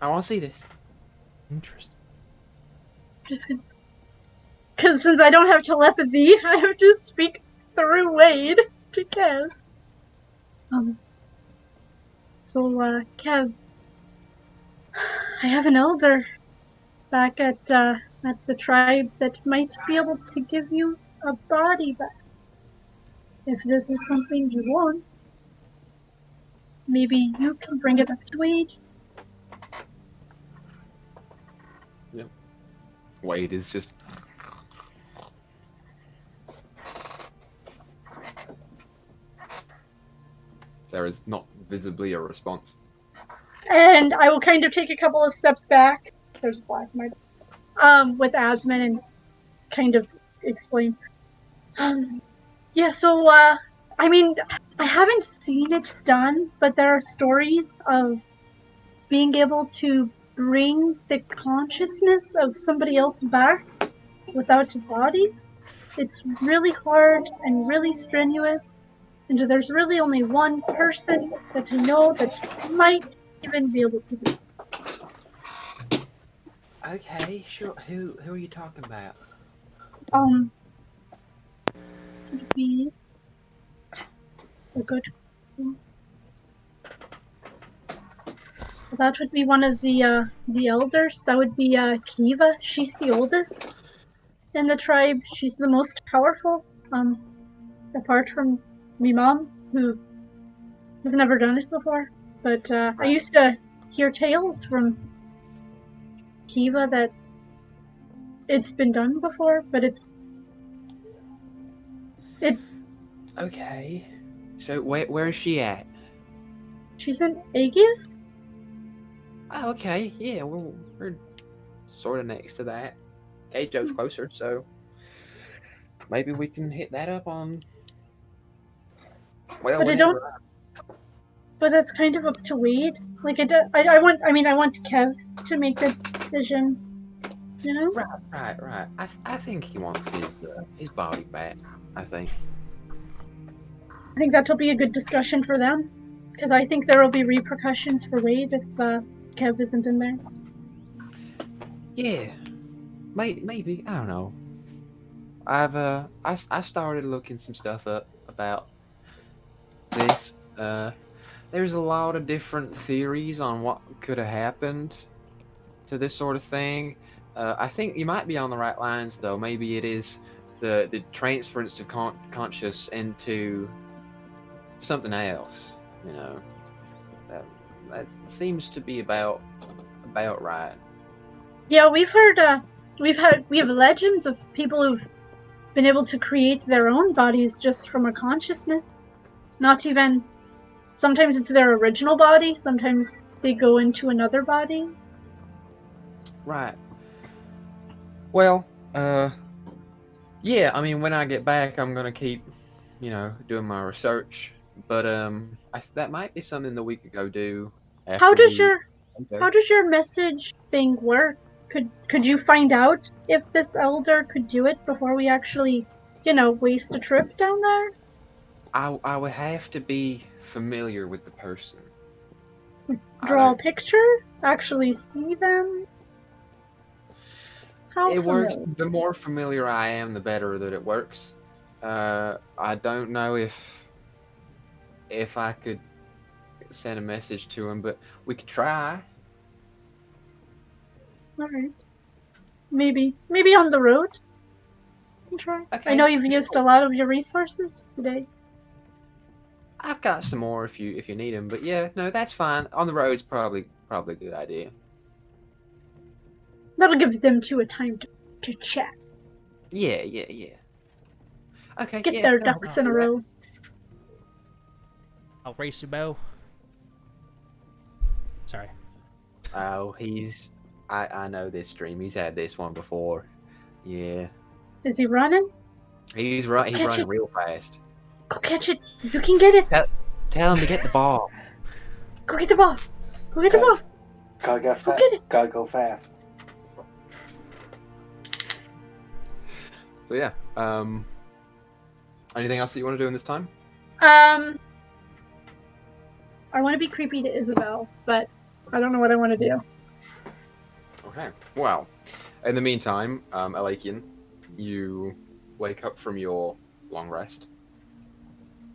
I want to see this. Interesting. Just gonna... Because since I don't have telepathy, I have to speak through Wade to Kev. So, Kev, I have an elder back at the tribe that might be able to give you a body back. If this is something you want, maybe you can bring it back to Wade. Yep. Wade is just. There is not visibly a response. And I will kind of take a couple of steps back. There's a black mark. With Asmin and kind of explain. Yeah, so, I mean, I haven't seen it done, but there are stories of being able to bring the consciousness of somebody else back without a body. It's really hard and really strenuous, and there's really only one person that I know that might even be able to do it. Okay, sure. Who are you talking about? Would be a good. That would be one of the elders. That would be Kiva. She's the oldest in the tribe. She's the most powerful. Apart from me mom, who has never done it before. But I used to hear tales from Kiva that it's been done before, but it. Okay. So where is she at? She's in Aegis. Oh, okay. Yeah, well, we're sort of next to that. Joe's closer, so maybe we can hit that up on. Well, But I don't. But that's kind of up to Wade. Like I want. I mean, I want Kev to make the decision. You know. Right. I think he wants his body back. I think that'll be a good discussion for them, because I think there will be repercussions for Wade if Kev isn't in there. Yeah, maybe I don't know. I started looking some stuff up about this. There's a lot of different theories on what could have happened to this sort of thing. I think you might be on the right lines, though. Maybe it is the transference of conscious into something else. You know, that seems to be about right. Yeah, we've heard. We have legends of people who've been able to create their own bodies just from a consciousness. Not even. Sometimes it's their original body. Sometimes they go into another body. Right. Well, yeah, I mean, when I get back, I'm gonna keep, doing my research But that might be something that we could go do. How after does we- your message thing work? Could you find out if this elder could do it before we actually, waste a trip down there? I would have to be familiar with the person. Draw a picture? Actually see them? How It works. familiar? The more familiar I am, the better that it works. I don't know if I could send a message to him, but we could try. Alright. Maybe on the road? You can try. Okay, I know you've used a lot of your resources today. I've got some more if you need them, but yeah, no, that's fine. On the road's probably a good idea. That'll give them two a time to chat. Yeah. Okay, Get yeah, their no, ducks I'll in a do that. row. I'll race you, Bo. Sorry. Oh, I know this stream. He's had this one before. Yeah. Is he running? He's Catch running it. real fast. Go catch it. You can get it. Tell him to get the ball. Go get the ball. Go get the ball. Gotta get Go fast. get it. Gotta go fast. So yeah. Anything else that you want to do in this time? I want to be creepy to Isabel, but I don't know what I want to do. Okay. Well, in the meantime, Alakian, you wake up from your long rest.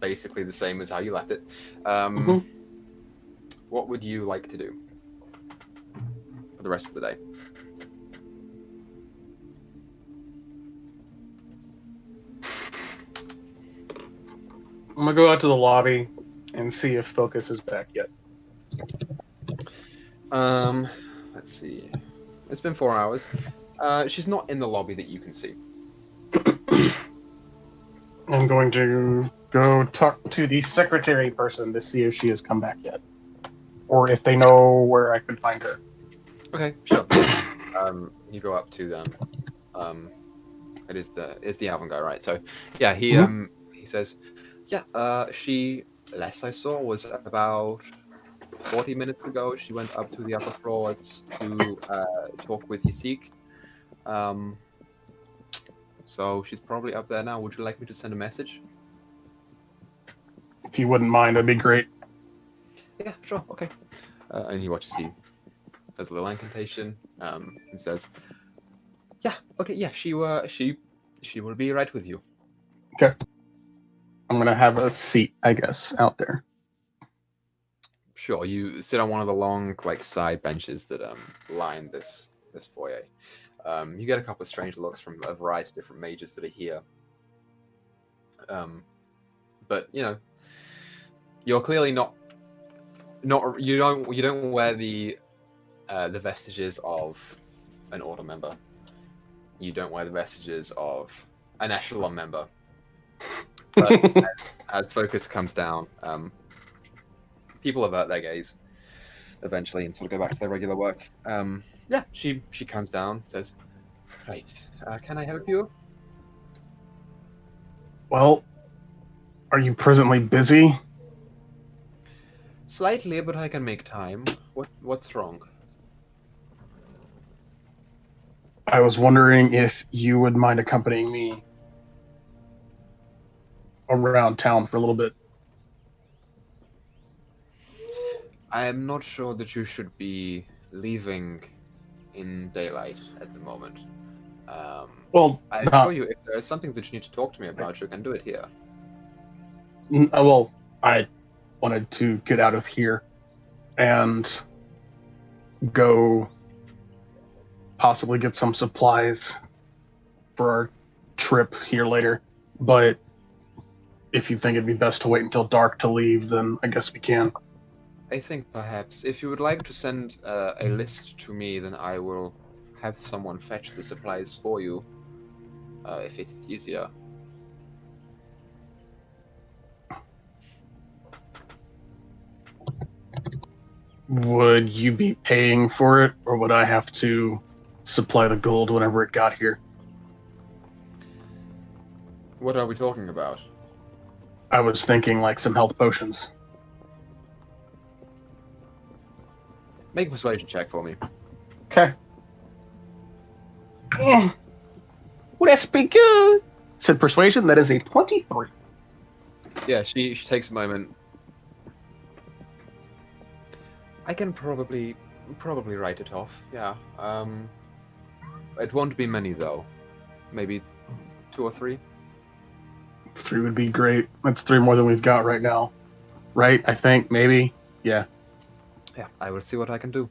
Basically the same as how you left it. What would you like to do for the rest of the day? I'm gonna go out to the lobby and see if Focus is back yet. Let's see. It's been 4 hours. She's not in the lobby that you can see. I'm going to go talk to the secretary person to see if she has come back yet, or if they know where I could find her. Okay, sure. You go up to them. It is the Alvin guy, right? So, yeah, he says, yeah. She last I saw was about 40 minutes ago. She went up to the upper floors to talk with Yasik. So she's probably up there now. Would you like me to send a message? If you wouldn't mind, that'd be great. Yeah, sure. Okay. And he watches you. Does a little incantation. And says, "Yeah, okay, yeah. She will be right with you." Okay. I'm gonna have a seat, I guess, out there. Sure. You sit on one of the long, side benches that line this foyer. You get a couple of strange looks from a variety of different mages that are here. But you're clearly not. You don't wear the vestiges of an order member. You don't wear the vestiges of an echelon member. But as focus comes down, people avert their gaze eventually and sort of go back to their regular work. Yeah, she comes down, says, "Right, can I help you?" Well, are you presently busy? Slightly, but I can make time. What's wrong? I was wondering if you would mind accompanying me around town for a little bit. I am not sure that you should be leaving in daylight at the moment. Well, I assure you, if there is something that you need to talk to me about, you can do it here. Well, I wanted to get out of here and go possibly get some supplies for our trip here later. But if you think it'd be best to wait until dark to leave, then I guess we can. I think perhaps if you would like to send a list to me, then I will have someone fetch the supplies for you, if it is easier. Would you be paying for it, or would I have to supply the gold whenever it got here? What are we talking about? I was thinking like some health potions. Make a persuasion check for me. Okay. Would that be good? Said persuasion. That is a 23. Yeah, she takes a moment. I can probably write it off. Yeah. It won't be many though. Maybe 2 or 3. 3 would be great. That's 3 more than we've got right now. Right? I think maybe. Yeah. Yeah, I will see what I can do.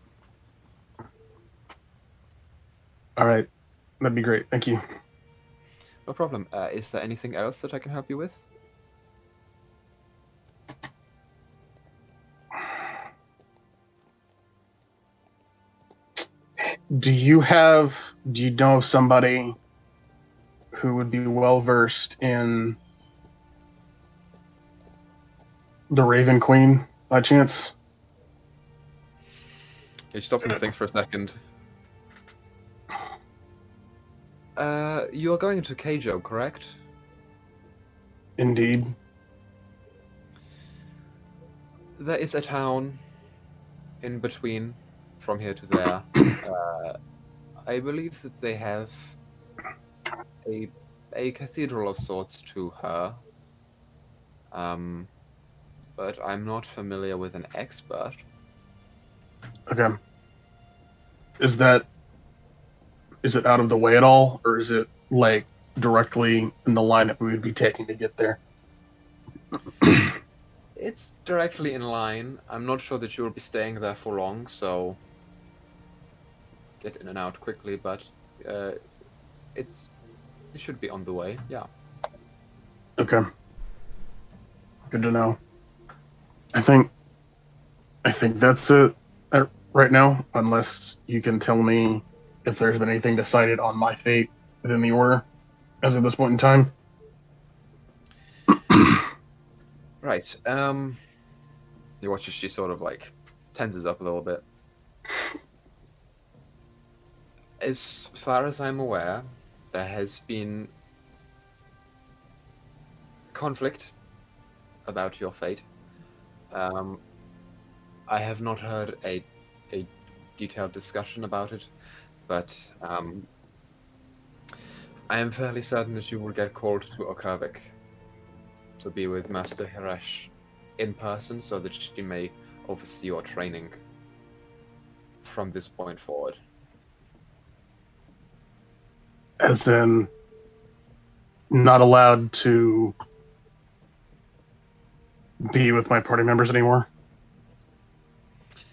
All right. That'd be great. Thank you. No problem. Is there anything else that I can help you with? Do you know of somebody who would be well versed in the Raven Queen by chance? He stops and thinks for a second. You are going to Keijo, correct? Indeed. There is a town in between from here to there. I believe that they have a cathedral of sorts to her. But I'm not familiar with an expert. Okay. Is it out of the way at all, or is it like directly in the line that we would be taking to get there? It's directly in line. I'm not sure that you will be staying there for long, so get in and out quickly, but it should be on the way, yeah. Okay. Good to know. I think that's it right now, unless you can tell me if there's been anything decided on my fate within the order as of this point in time. Right. You watch as she sort of like tenses up a little bit. As far as I'm aware, there has been conflict about your fate. I have not heard a detailed discussion about it, but I am fairly certain that you will get called to Okervik to be with Master Hiresh in person so that she may oversee your training from this point forward. As in, not allowed to be with my party members anymore?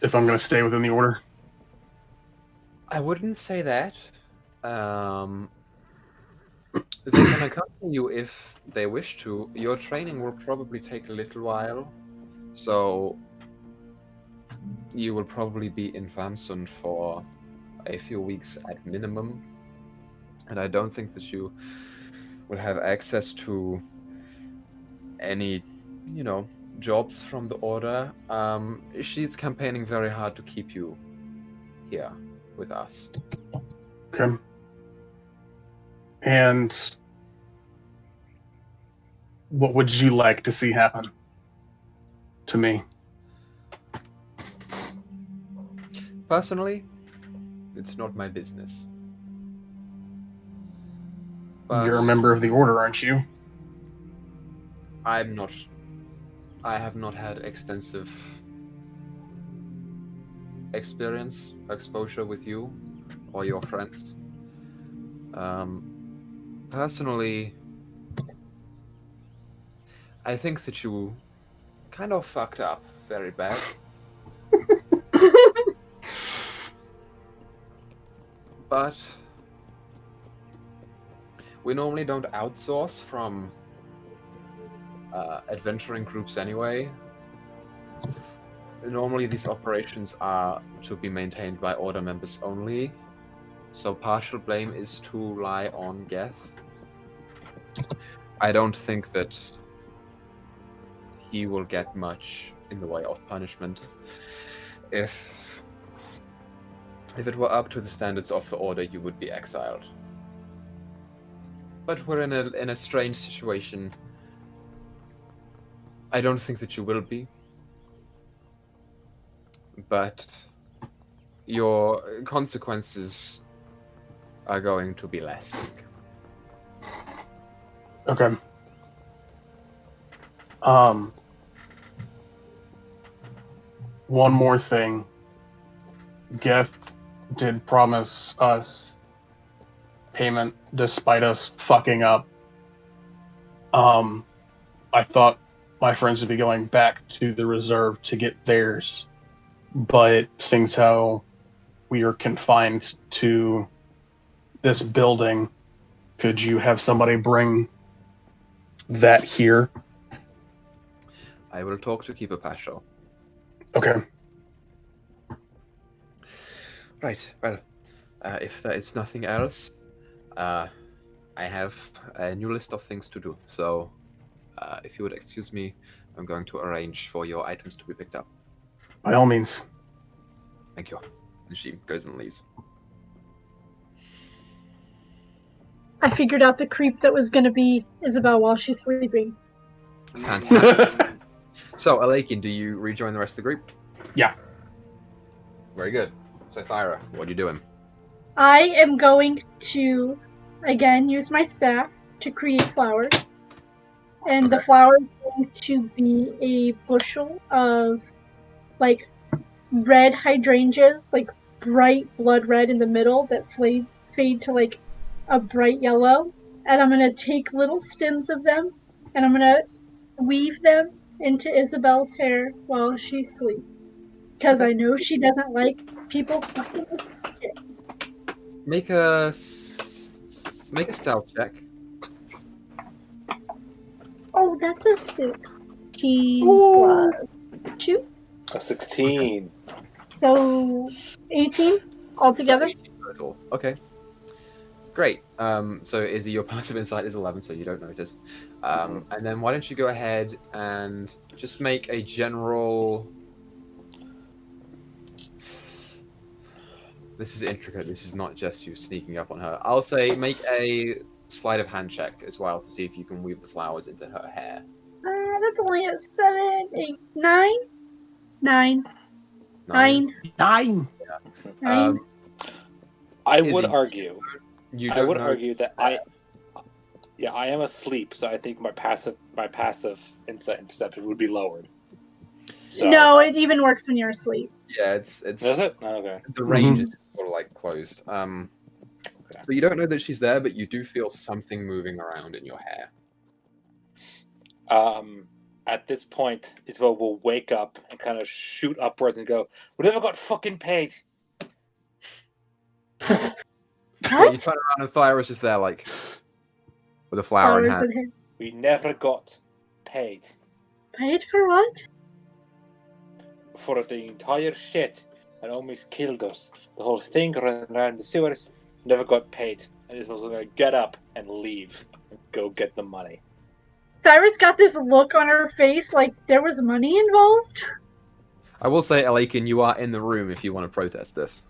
If I'm going to stay within the order? I wouldn't say that. They can accompany you if they wish to. Your training will probably take a little while, so you will probably be in Vamsund for a few weeks at minimum. And I don't think that you will have access to any, jobs from the Order. She's campaigning very hard to keep you here with us. Okay. And what would you like to see happen to me? Personally, it's not my business. But You're a member of the Order, aren't you? I'm not. I have not had extensive exposure with you or your friends. Personally, I think that you kind of fucked up very bad. But we normally don't outsource from adventuring groups anyway. Normally these operations are to be maintained by Order members only, so partial blame is to lie on Geth. I don't think that he will get much in the way of punishment. If it were up to the standards of the Order, you would be exiled. But we're in a strange situation I don't think that you will be. But your consequences are going to be less big. Okay. One more thing. Geth did promise us payment despite us fucking up. I thought my friends would be going back to the reserve to get theirs, but seeing how we are confined to this building, could you have somebody bring that here? I will talk to Keeper Pasho. Okay. Right, well, if there is nothing else, I have a new list of things to do. So, if you would excuse me, I'm going to arrange for your items to be picked up. By all means. Thank you. And she goes and leaves. I figured out the creep that was going to be Isabel while she's sleeping. Fantastic. So, Alakin, do you rejoin the rest of the group? Yeah. Very good. So, Thyra, what are you doing? I am going to, again, use my staff to create flowers. And the flower is going to be a bushel of, like, red hydrangeas, like, bright blood red in the middle that fade to, like, a bright yellow. And I'm going to take little stems of them, and I'm going to weave them into Isabel's hair while she sleeps. Because I know she doesn't like people fucking with shit. Make a stealth check. Oh, that's a 16 plus 2. A 16. So 18 altogether. So 18 total. Okay. Great. So Izzy, your passive insight is 11, so you don't notice. And then why don't you go ahead and just make a general... This is intricate. This is not just you sneaking up on her. I'll say make a sleight of hand check as well to see if you can weave the flowers into her hair. That's only a 7, 8, 9. 9. 9. 9. Yeah. 9. I Izzy, would argue. I would argue that I am asleep, so I think my passive insight and perception would be lowered. So, No, it even works when you're asleep. Yeah, it's does it? Oh, okay. The range is just sort of like closed. So you don't know that she's there, but you do feel something moving around in your hair. At this point, Isabel will wake up and kind of shoot upwards and go, "We never got fucking paid." Yeah, you turn around and Thyra's just there, like, with a flower in hand. We never got paid. Paid for what? For the entire shit and almost killed us. The whole thing running around the sewers, never got paid. And Isabel's going to get up and leave and go get the money. Cyrus got this look on her face like there was money involved. I will say, Alakin, you are in the room if you want to protest this.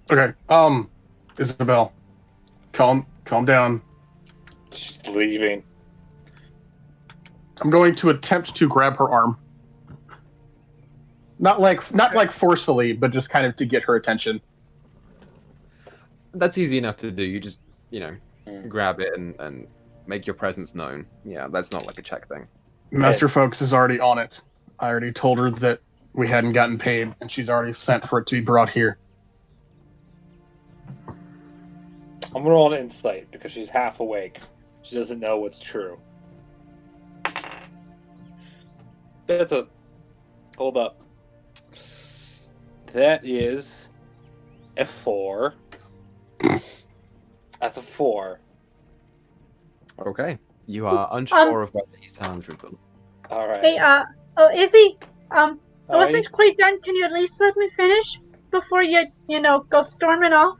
Okay. Isabel, calm down. She's leaving. I'm going to attempt to grab her arm. Not like forcefully, but just kind of to get her attention. That's easy enough to do. You just, grab it and make your presence known. Yeah, that's not like a check thing. Master Folks is already on it. I already told her that we hadn't gotten paid, and she's already sent for it to be brought here. I'm rolling insight because she's half awake. She doesn't know what's true. Hold up. That is a 4. That's a 4. Okay. You are unsure of whether he's telling the truth. All right. Hey, Izzy, I wasn't quite done. Can you at least let me finish before you go storming off?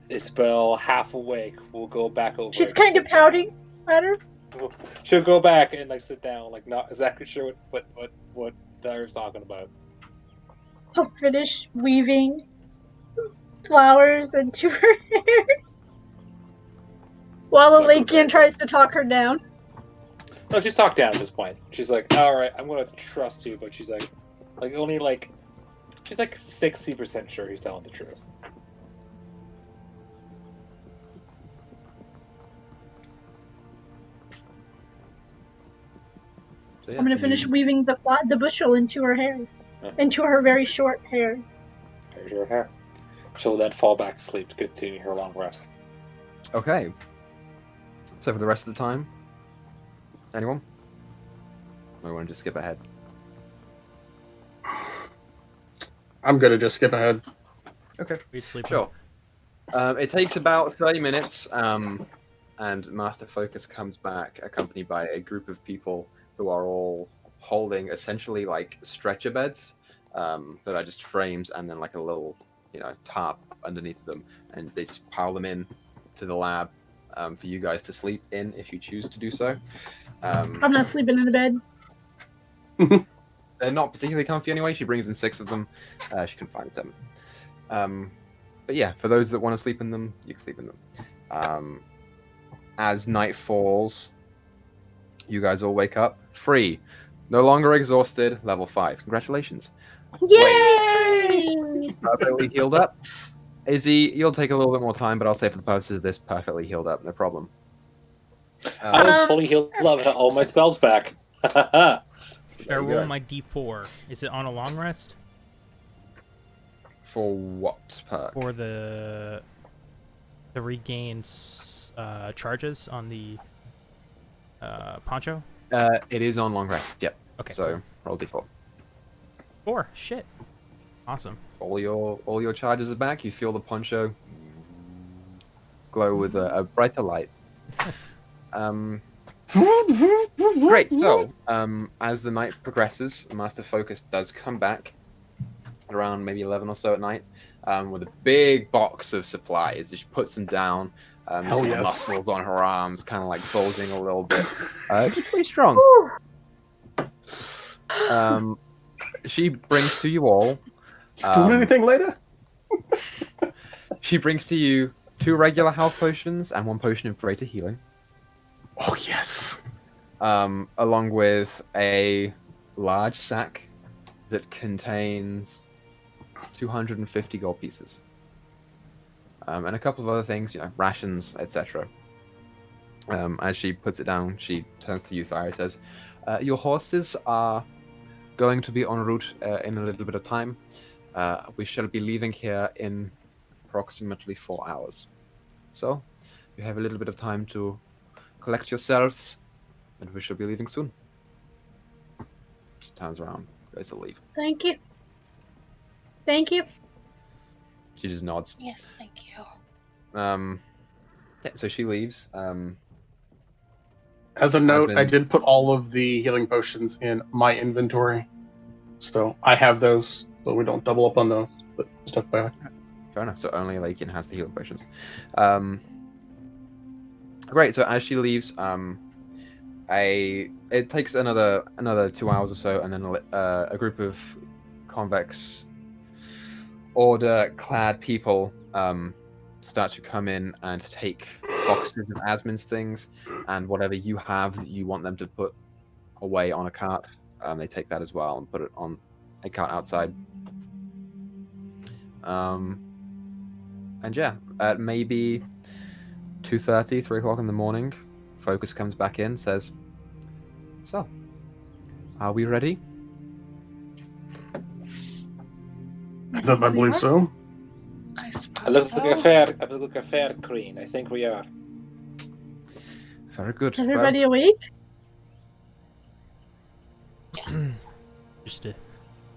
Isabel, half awake. We'll go back over. She's kind of pouting at her. She'll go back and sit down, not exactly sure what Tyra's talking about. I'll finish weaving flowers into her hair while Alakian tries to talk her down. No, she's talked down at this point. She's like, all right, I'm gonna trust you, but she's like only like, she's like 60% sure he's telling the truth. So, yeah, I'm gonna finish weaving the bushel into her hair, into her very short hair. There's your hair. She'll then fall back asleep to continue her long rest. Okay. So for the rest of the time, anyone? Or want to just skip ahead? I'm gonna just skip ahead. Okay. We'd sleep. Sure. It takes about 30 minutes, and Master Focus comes back accompanied by a group of people who are all holding essentially like stretcher beds that are just frames and then like a little, tarp underneath them, and they just pile them in to the lab for you guys to sleep in if you choose to do so. I'm not sleeping in the bed. They're not particularly comfy anyway. She brings in 6 of them. She couldn't find a 7th. But yeah, for those that want to sleep in them, you can sleep in them. As night falls, you guys all wake up free, no longer exhausted. Level 5. Congratulations. Yay! Perfectly healed up. Izzy, you'll take a little bit more time, but I'll say for the purposes of this, perfectly healed up, no problem. I was fully healed up, had all my spells back. Should I roll my D4? Is it on a long rest? For what perk? For the regain charges on the poncho? It is on long rest. Yep. Okay. So roll D4. 4. Shit. Awesome. All your charges are back. You feel the poncho glow with a brighter light. Great. So, as the night progresses, Master Focus does come back around maybe 11 or so at night with a big box of supplies. She puts them down. You see the muscles on her arms kind of like bulging a little bit. She's pretty strong. She brings to you all. Doing anything later? She brings to you 2 regular health potions and 1 potion of greater healing. Oh, yes. Along with a large sack that contains 250 gold pieces. And a couple of other things, rations, etc. As she puts it down, she turns to you, Thyra, says, your horses are going to be en route in a little bit of time. We shall be leaving here in approximately 4 hours. So, you have a little bit of time to collect yourselves, and we shall be leaving soon. She turns around, goes to leave. Thank you. Thank you. She just nods. Yes, thank you. Yeah, so she leaves. As a note, been- I did put all of the healing potions in my inventory. So I have those, so we don't double up on those. But stuff back. Fair enough. So only Lakin has the healing potions. Great. So as she leaves, it takes another 2 hours or so, and then a group of convex order-clad people start to come in and take boxes of Asmin's things and whatever you have that you want them to put away on a cart. They take that as well and put it on a cart outside. And yeah, at maybe 2:30, 3 o'clock in the morning, Focus comes back in, says, "So, are we ready?" I believe so. I suppose I look so. like a fair queen. I think we are. Very good. Is everybody awake? Yes. Just a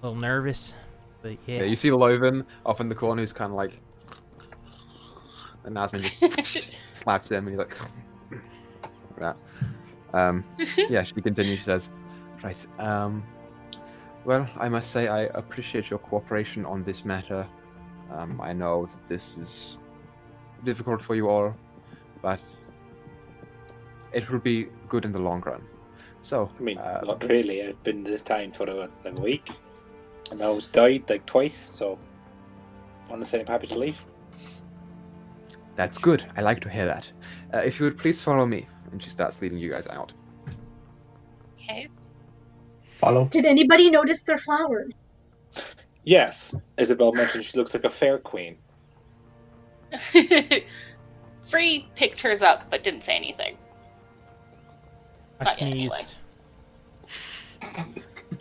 little nervous, but yeah. Yeah, you see Loven off in the corner who's kind of like, and Asmin just slaps him and he's like, that. Yeah, she continues. She says, "Right. Well, I must say I appreciate your cooperation on this matter. I know that this is difficult for you all, but it will be good in the long run. So, I mean, not really. I've been this town for a week, and I was died like twice. So, honestly, I'm happy to leave. That's good. I like to hear that. If you would please follow me." And she starts leading you guys out. Okay. Follow. Did anybody notice their flowers? Yes, Isabel mentioned she looks like a fair queen. Free picked hers up, but didn't say anything. I Not yet, anyway. sneezed.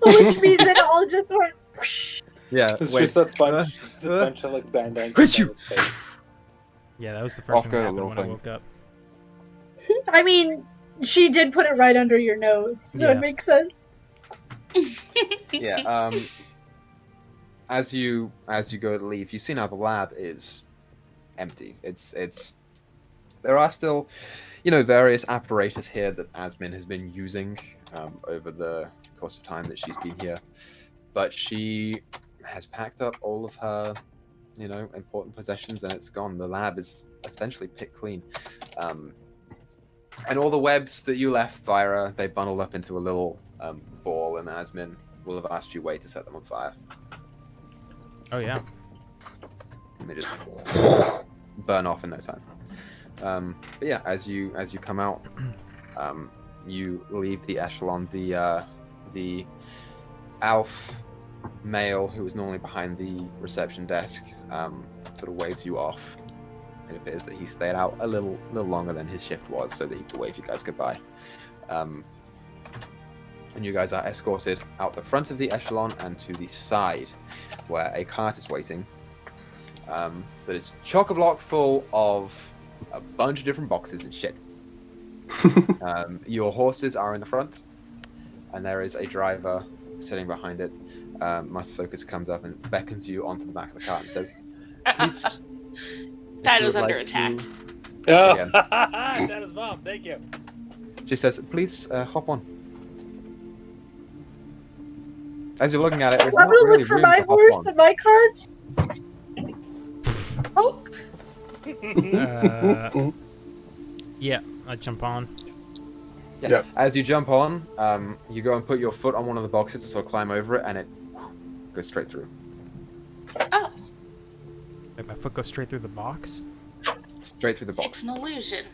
Which means it all just went. Whoosh. Yeah, It's wait. just a bunch, of like bandana on his face. Yeah, that was the Off first thing go that the happened little when I things. woke up. I mean, she did put it right under your nose, so Yeah. it makes sense. Yeah. As you go to leave, you see now the lab is empty. It's there are still, various apparatus here that Asmin has been using over the course of time that she's been here, but she has packed up all of her, important possessions and it's gone. The lab is essentially picked clean. And all the webs that you left, Vira, they bundled up into a little ball, and Asmin will have asked you to set them on fire. Oh yeah. And they just burn off in no time. But yeah, as you come out, you leave the echelon. The Alf male who was normally behind the reception desk sort of waves you off. It appears that he stayed out a little longer than his shift was, so that he could wave you guys goodbye. And you guys are escorted out the front of the echelon and to the side, where a cart is waiting. That is chock-a-block full of a bunch of different boxes and shit. Your horses are in the front, and there is a driver sitting behind it. Master Focus comes up and beckons you onto the back of the cart and says, "Please." Dyto's under attack. Oh, Again. Dada's mom, thank you. She says, "Please hop on." As you're looking at it, there's I'm not gonna really look for room my to hop horse on. and my cards. Oh, Yeah, I jump on. Yeah. Yep. As you jump on, you go and put your foot on one of the boxes to sort of climb over it, and it goes straight through. oh, Like my foot goes straight through the box. Straight through the box. it's an illusion.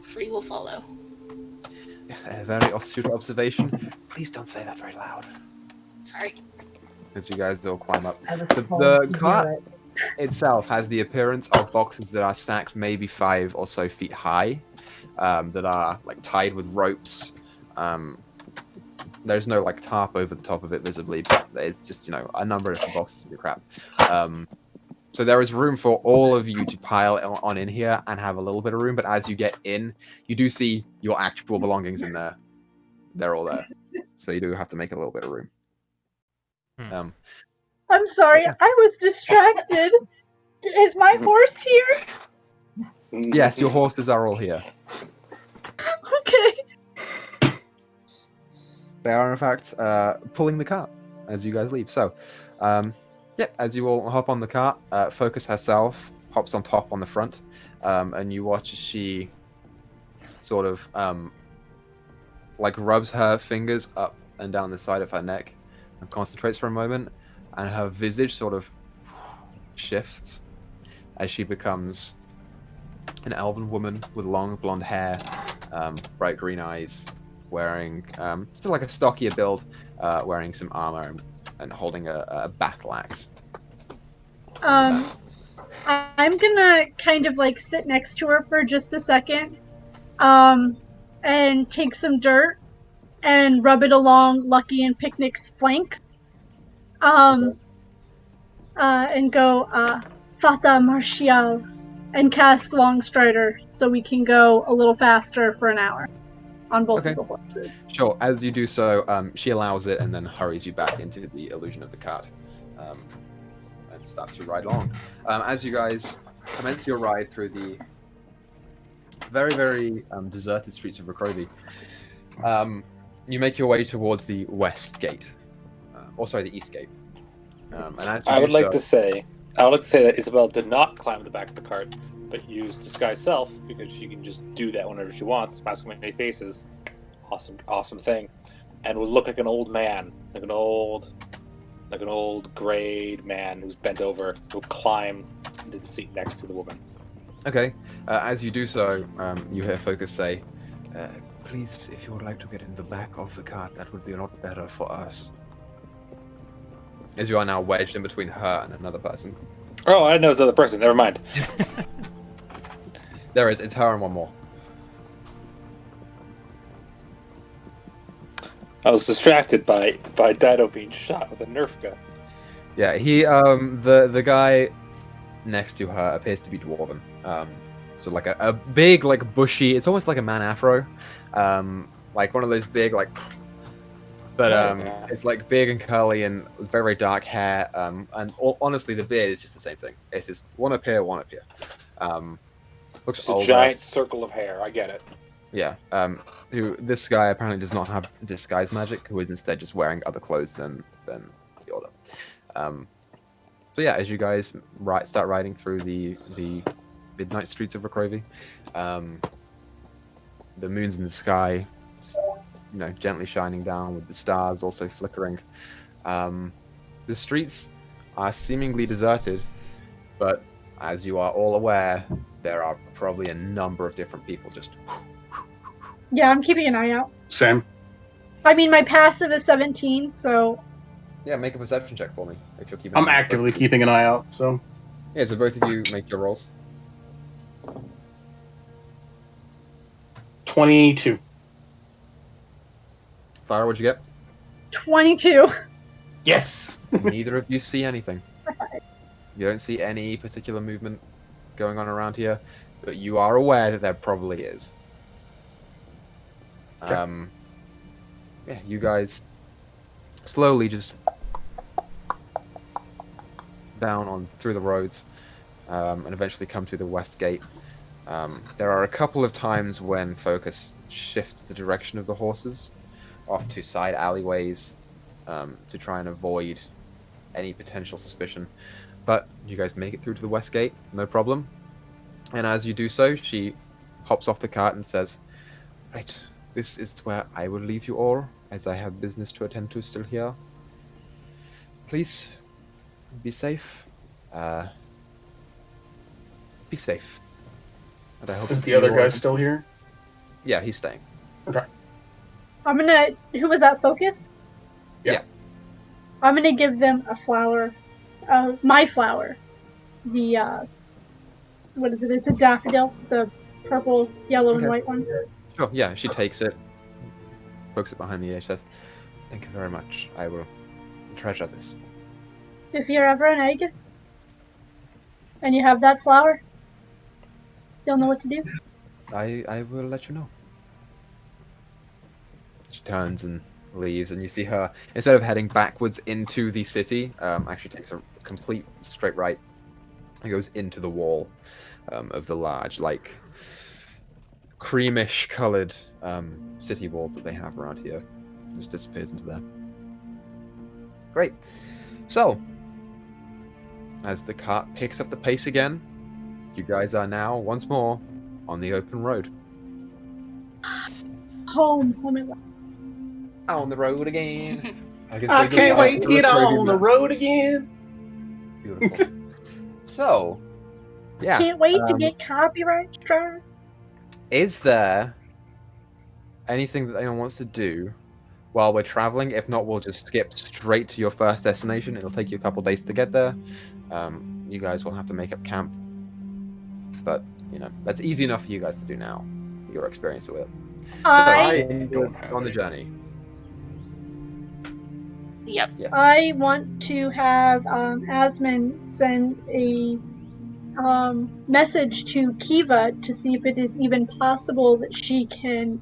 Free will follow. A very astute observation. Please don't say that very loud. Sorry. As you guys all climb up. The cart itself has the appearance of boxes that are stacked maybe 5 or so feet high, that are like tied with ropes. There's no like tarp over the top of it visibly, but it's just a number of different boxes of your crap. So there is room for all of you to pile on in here and have a little bit of room, but as you get in, you do see your actual belongings in there. They're all there. So you do have to make a little bit of room. I'm sorry, I was distracted. Is my horse here? Yes, your horses are all here. Okay. They are, in fact, pulling the cart as you guys leave. So, as you all hop on the cart, Focus herself hops on top on the front, and you watch as she sort of rubs her fingers up and down the side of her neck and concentrates for a moment, and her visage sort of shifts as she becomes an elven woman with long blonde hair, bright green eyes, wearing still like a stockier build, wearing some armor and holding a battle axe. I'm gonna kind of like sit next to her for just a second, and take some dirt and rub it along Lucky and Picnic's flanks, and go, Fata Martial, and cast Long Strider so we can go a little faster for an hour on both of the horses. Sure. As you do so, she allows it and then hurries you back into the illusion of the cart, and starts to ride along. As you guys commence your ride through the very, very deserted streets of Rokrovi, you make your way towards the west gate, the east gate. And as you I would do like so- to say that Isabel did not climb the back of the cart, but used disguise self because she can just do that whenever she wants, mask many faces. Awesome thing, and would look like an old man, like an old grayed man who's bent over, who'll climb into the seat next to the woman. Okay. As you do so, you hear Focus say, Please, if you would like to get in the back of the cart, that would be a lot better for us. As you are now wedged in between her and another person. Oh, I didn't know it was the other person. Never mind. There is. It's her and one more. I was distracted by Dyto being shot with a Nerf gun. Yeah, he the guy next to her appears to be dwarven. So like a big, like bushy, it's almost like a man afro. Like one of those big, like, but yeah. it's like big and curly and very, very dark hair. And honestly, the beard is just the same thing. It's just one up here, one up here. Looks It's a older. giant circle of hair. I get it. Yeah. This guy apparently does not have disguise magic, who is instead just wearing other clothes than the order. So yeah, as you guys start riding through the midnight streets of Rokrovi, the moon's in the sky, just, gently shining down with the stars also flickering. The streets are seemingly deserted, but as you are all aware, there are probably a number of different people just. Yeah, I'm keeping an eye out. Same. I mean, my passive is 17, so... Yeah, make a perception check for me if you're keeping. I'm actively keeping an eye out, so... Yeah, so both of you make your rolls. 22. Farah, what'd you get? 22. Yes! Neither of you see anything. You don't see any particular movement going on around here, but you are aware that there probably is. Okay. Yeah, you guys slowly just down on through the roads, and eventually come to the west gate. There are a couple of times when focus shifts the direction of the horses off to side alleyways to try and avoid any potential suspicion. But you guys make it through to the west gate, no problem. And as you do so, she hops off the cart and says, "Right, this is where I will leave you all, as I have business to attend to still here. Please, be safe. Be safe. And I hope Is to see the other you guy all- still here? Yeah, he's staying. Okay. I'm gonna... Who was that, Focus? Yeah. I'm gonna give them a flower. My flower. The, what is it? It's a daffodil. The purple, yellow, and Okay. white one. Sure, yeah, she takes it, pokes it behind the ear, says, "Thank you very much. I will treasure this." If you're ever in Aegis, and you have that flower, you'll know what to do. I will let you know. She turns and leaves, and you see her, instead of heading backwards into the city, actually takes a complete straight right and goes into the wall of the large, like, creamish coloured city walls that they have around here. Just disappears into there. Great. So, as the cart picks up the pace again, you guys are now once more on the open road. Home at last. On the road again. I can't wait to get on the road again! Beautiful. So, yeah. Can't wait to get copyright strike. Is there anything that anyone wants to do while we're traveling? If not, we'll just skip straight to your first destination. It'll take you a couple days to get there. You guys will have to make up camp. But, that's easy enough for you guys to do now. You're experienced with it. I don't have on the it. journey. Yep. I want to have Asmund send a message to Kiva to see if it is even possible that she can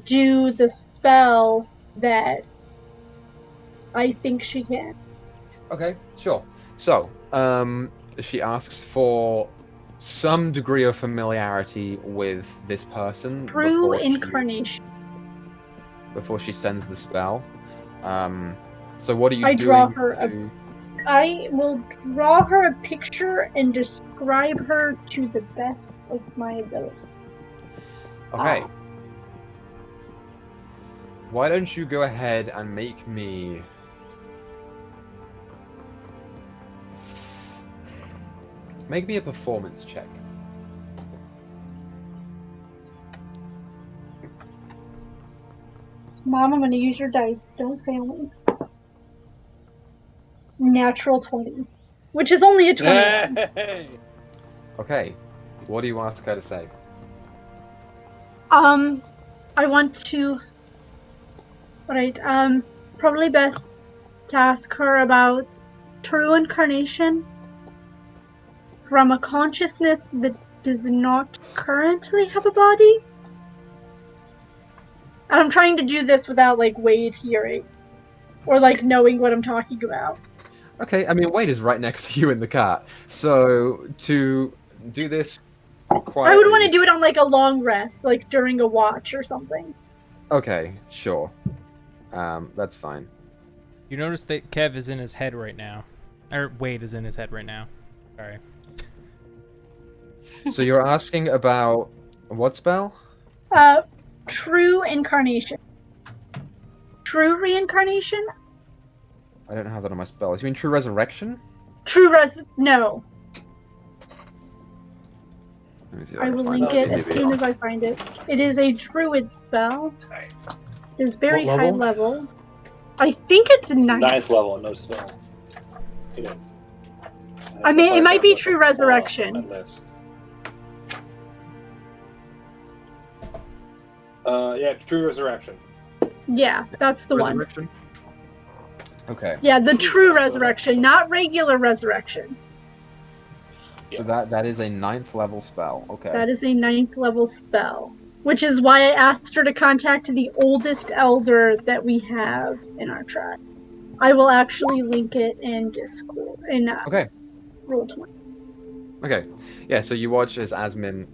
do the spell that I think she can. Okay, sure. So, she asks for some degree of familiarity with this person True before she- incarnation. before she sends the spell. So what are you I doing? draw her a- to- I will draw her a picture and describe her to the best of my ability. Okay. Why don't you go ahead and make me... Make me a performance check. Mom, I'm gonna use your dice. Don't fail me. Natural 20. Which is only a 21. Hey! Okay. What do you want Sky to say? I want to... Right, probably best to ask her about true incarnation from a consciousness that does not currently have a body. And I'm trying to do this without, like, Wade hearing. Or, like, knowing what I'm talking about. Okay, I mean, Wade is right next to you in the cart. So, to do this quietly... I would want to do it on, like, a long rest, like, during a watch or something. Okay, sure. That's fine. You notice that Kev is in his head right now. Or Wade is in his head right now. Sorry. So you're asking about what spell? True incarnation. True reincarnation? I don't have that on my spells. You mean True Resurrection? No. Let me see if I can will find link that. it as soon as I find it. It is a druid spell. It is very What high level. I think it's 9th. 9th level, no spell. It is. I mean, it might be Look True up, Resurrection. that list. Yeah, True Resurrection. Yeah, that's the one. Resurrection? Okay. Yeah, the True true resurrection, not regular resurrection. So that is a 9th level spell. Okay. That is a 9th level spell. Which is why I asked her to contact the oldest elder that we have in our tribe. I will actually link it in Discord, in Okay. Roll20. Okay. Yeah, so you watch as Asmin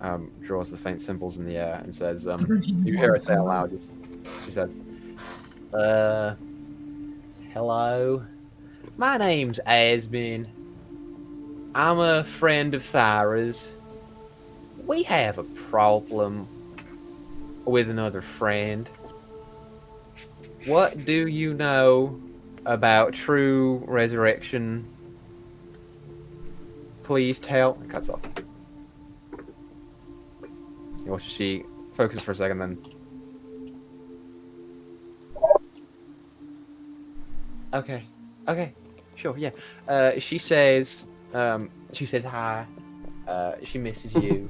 draws the faint symbols in the air and says, you hear her say out loud, she says, hello. My name's Asmin. I'm a friend of Thyra's. We have a problem with another friend. What do you know about true resurrection? Please tell. It cuts off. You watch she focuses for a second, then. Okay. Okay. Sure. Yeah. She says hi. She misses you.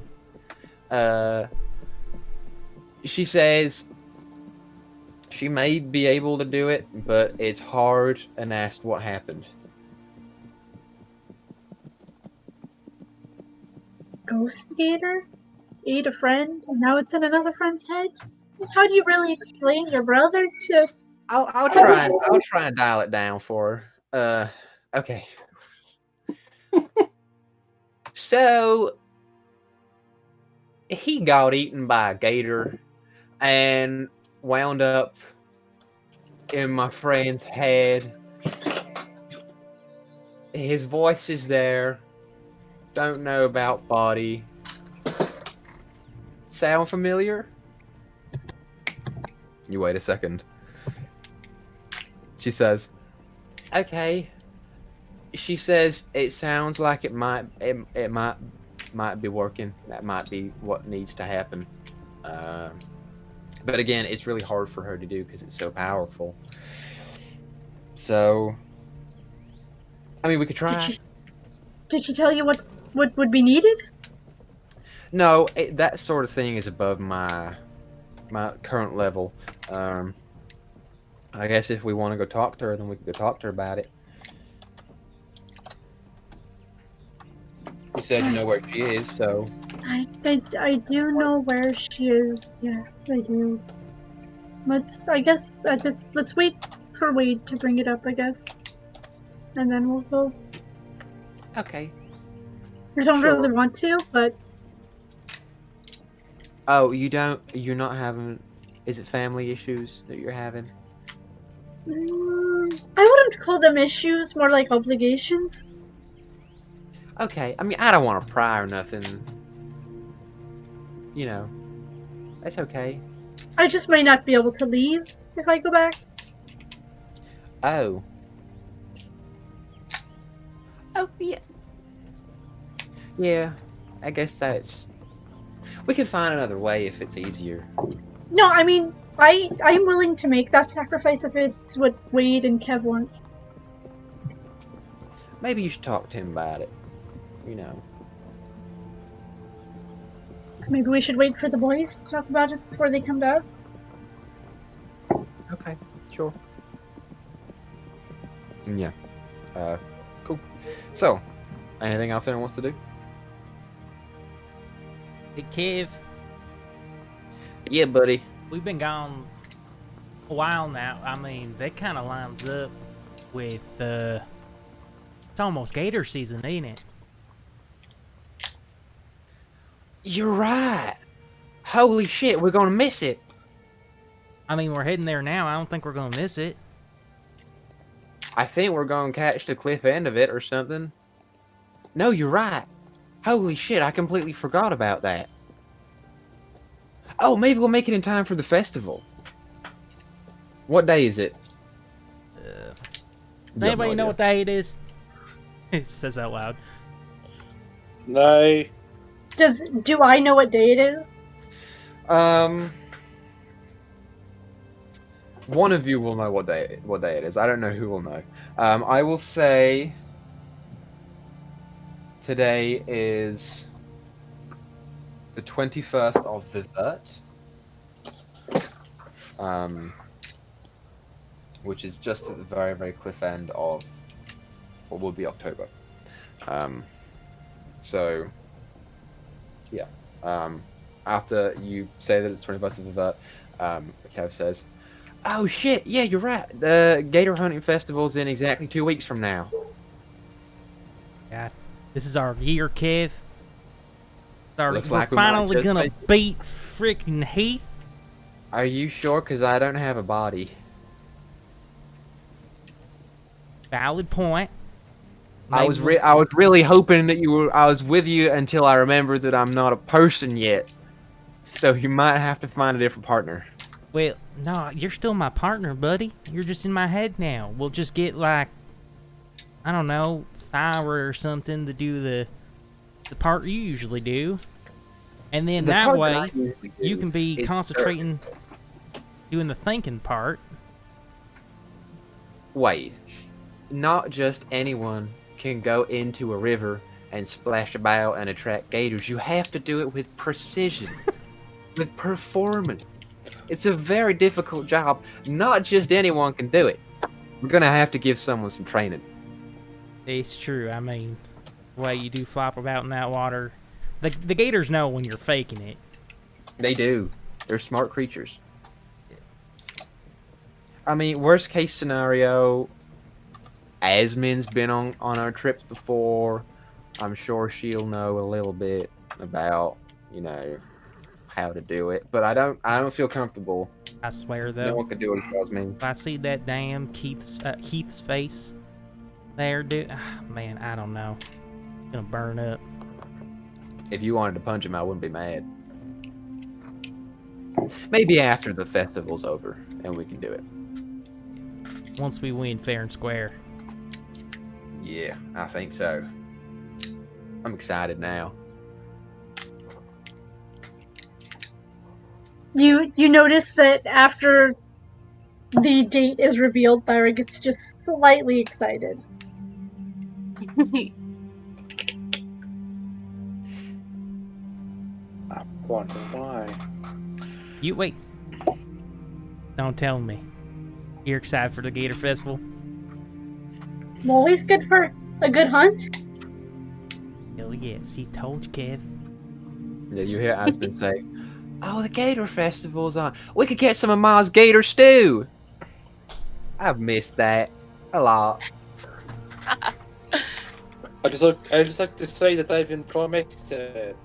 She says she may be able to do it, but it's hard, and asked what happened. Ghostgator? Ate a friend, and now it's in another friend's head? How do you really explain your brother to... I'll try and dial it down for her. Okay. So he got eaten by a gator and wound up in my friend's head. His voice is there. Don't know about body. Sound familiar? You wait a second. She says, okay. She says it sounds like it might be working. That might be what needs to happen. But again, it's really hard for her to do because it's so powerful. So, I mean, we could try. Did she tell you what would be needed? No, that sort of thing is above my current level. I guess if we want to go talk to her, then we can go talk to her about it. You said you know where she is, so... I do know where she is. Yes, I do. Let's wait for Wade to bring it up, I guess. And then we'll go. Okay. I don't Sure. really want to, but... Oh, you're not having... Is it family issues that you're having? I wouldn't call them issues, more like obligations. Okay, I mean, I don't want to pry or nothing. You know, that's okay. I just might not be able to leave if I go back. Oh. Oh, yeah. Yeah, I guess that's... We can find another way if it's easier. No, I mean, I'm willing to make that sacrifice if it's what Wade and Kev wants. Maybe you should talk to him about it. You know. Maybe we should wait for the boys to talk about it before they come to us. Okay, sure. Yeah. Cool. So, anything else anyone wants to do? Hey, Kev, Yeah, buddy. we've been gone a while now. I mean, that kind of lines up with, it's almost gator season, ain't it? You're right. Holy shit, we're gonna miss it. I mean, we're heading there now. I don't think we're gonna miss it. I think we're gonna catch the cliff end of it or something. No, you're right. Holy shit, I completely forgot about that. Oh, maybe we'll make it in time for the festival. What day is it? Does anybody know what day it is? It says out loud. No. Do I know what day it is? One of you will know what day it is. I don't know who will know. I will say today is the 21st of Vivert, which is just at the very, very cliff end of what will be October. So, yeah. After you say that it's 21st of Vivert, Kev says, "Oh shit! Yeah, you're right. The Gator Hunting Festival's in exactly 2 weeks from now." God, this is our year, Kev. Looks we're like we might finally just gonna make it. beat freaking Heath. Are you sure? Because I don't have a body. Valid point. I was really hoping that I was with you until I remembered that I'm not a person yet. So you might have to find a different partner. Well, no, you're still my partner, buddy. You're just in my head now. We'll just get, like, I don't know, Thyra or something to do the part you usually do. And then The that part way, that I usually do you can be is concentrating, doing the thinking part. Wait. Not just anyone can go into a river and splash about and attract gators. You have to do it with precision, with performance. It's a very difficult job. Not just anyone can do it. We're gonna have to give someone some training. It's true. I mean, the way you do flop about in that water. The gators know when you're faking it. They do. They're smart creatures. I mean, worst case scenario, Asmin's been on our trips before. I'm sure she'll know a little bit about, how to do it. But I don't feel comfortable. I swear, though. No one can do it as well as me. If I see that damn Heath's face there, dude, man, I don't know. It's gonna burn up. If you wanted to punch him, I wouldn't be mad. Maybe after the festival's over, and we can do it. Once we win fair and square. Yeah, I think so. I'm excited now. You notice that after the date is revealed, Thyra gets just slightly excited. I wonder why. You wait. Don't tell me. You're excited for the Gator Festival? Always good for a good hunt. Hell yeah, see, told you, Kev. Yeah, you hear Asmin say, "Oh, the Gator Festival's on. We could get some of Ma's Gator stew." I've missed that a lot. I just like to say that I've been promised that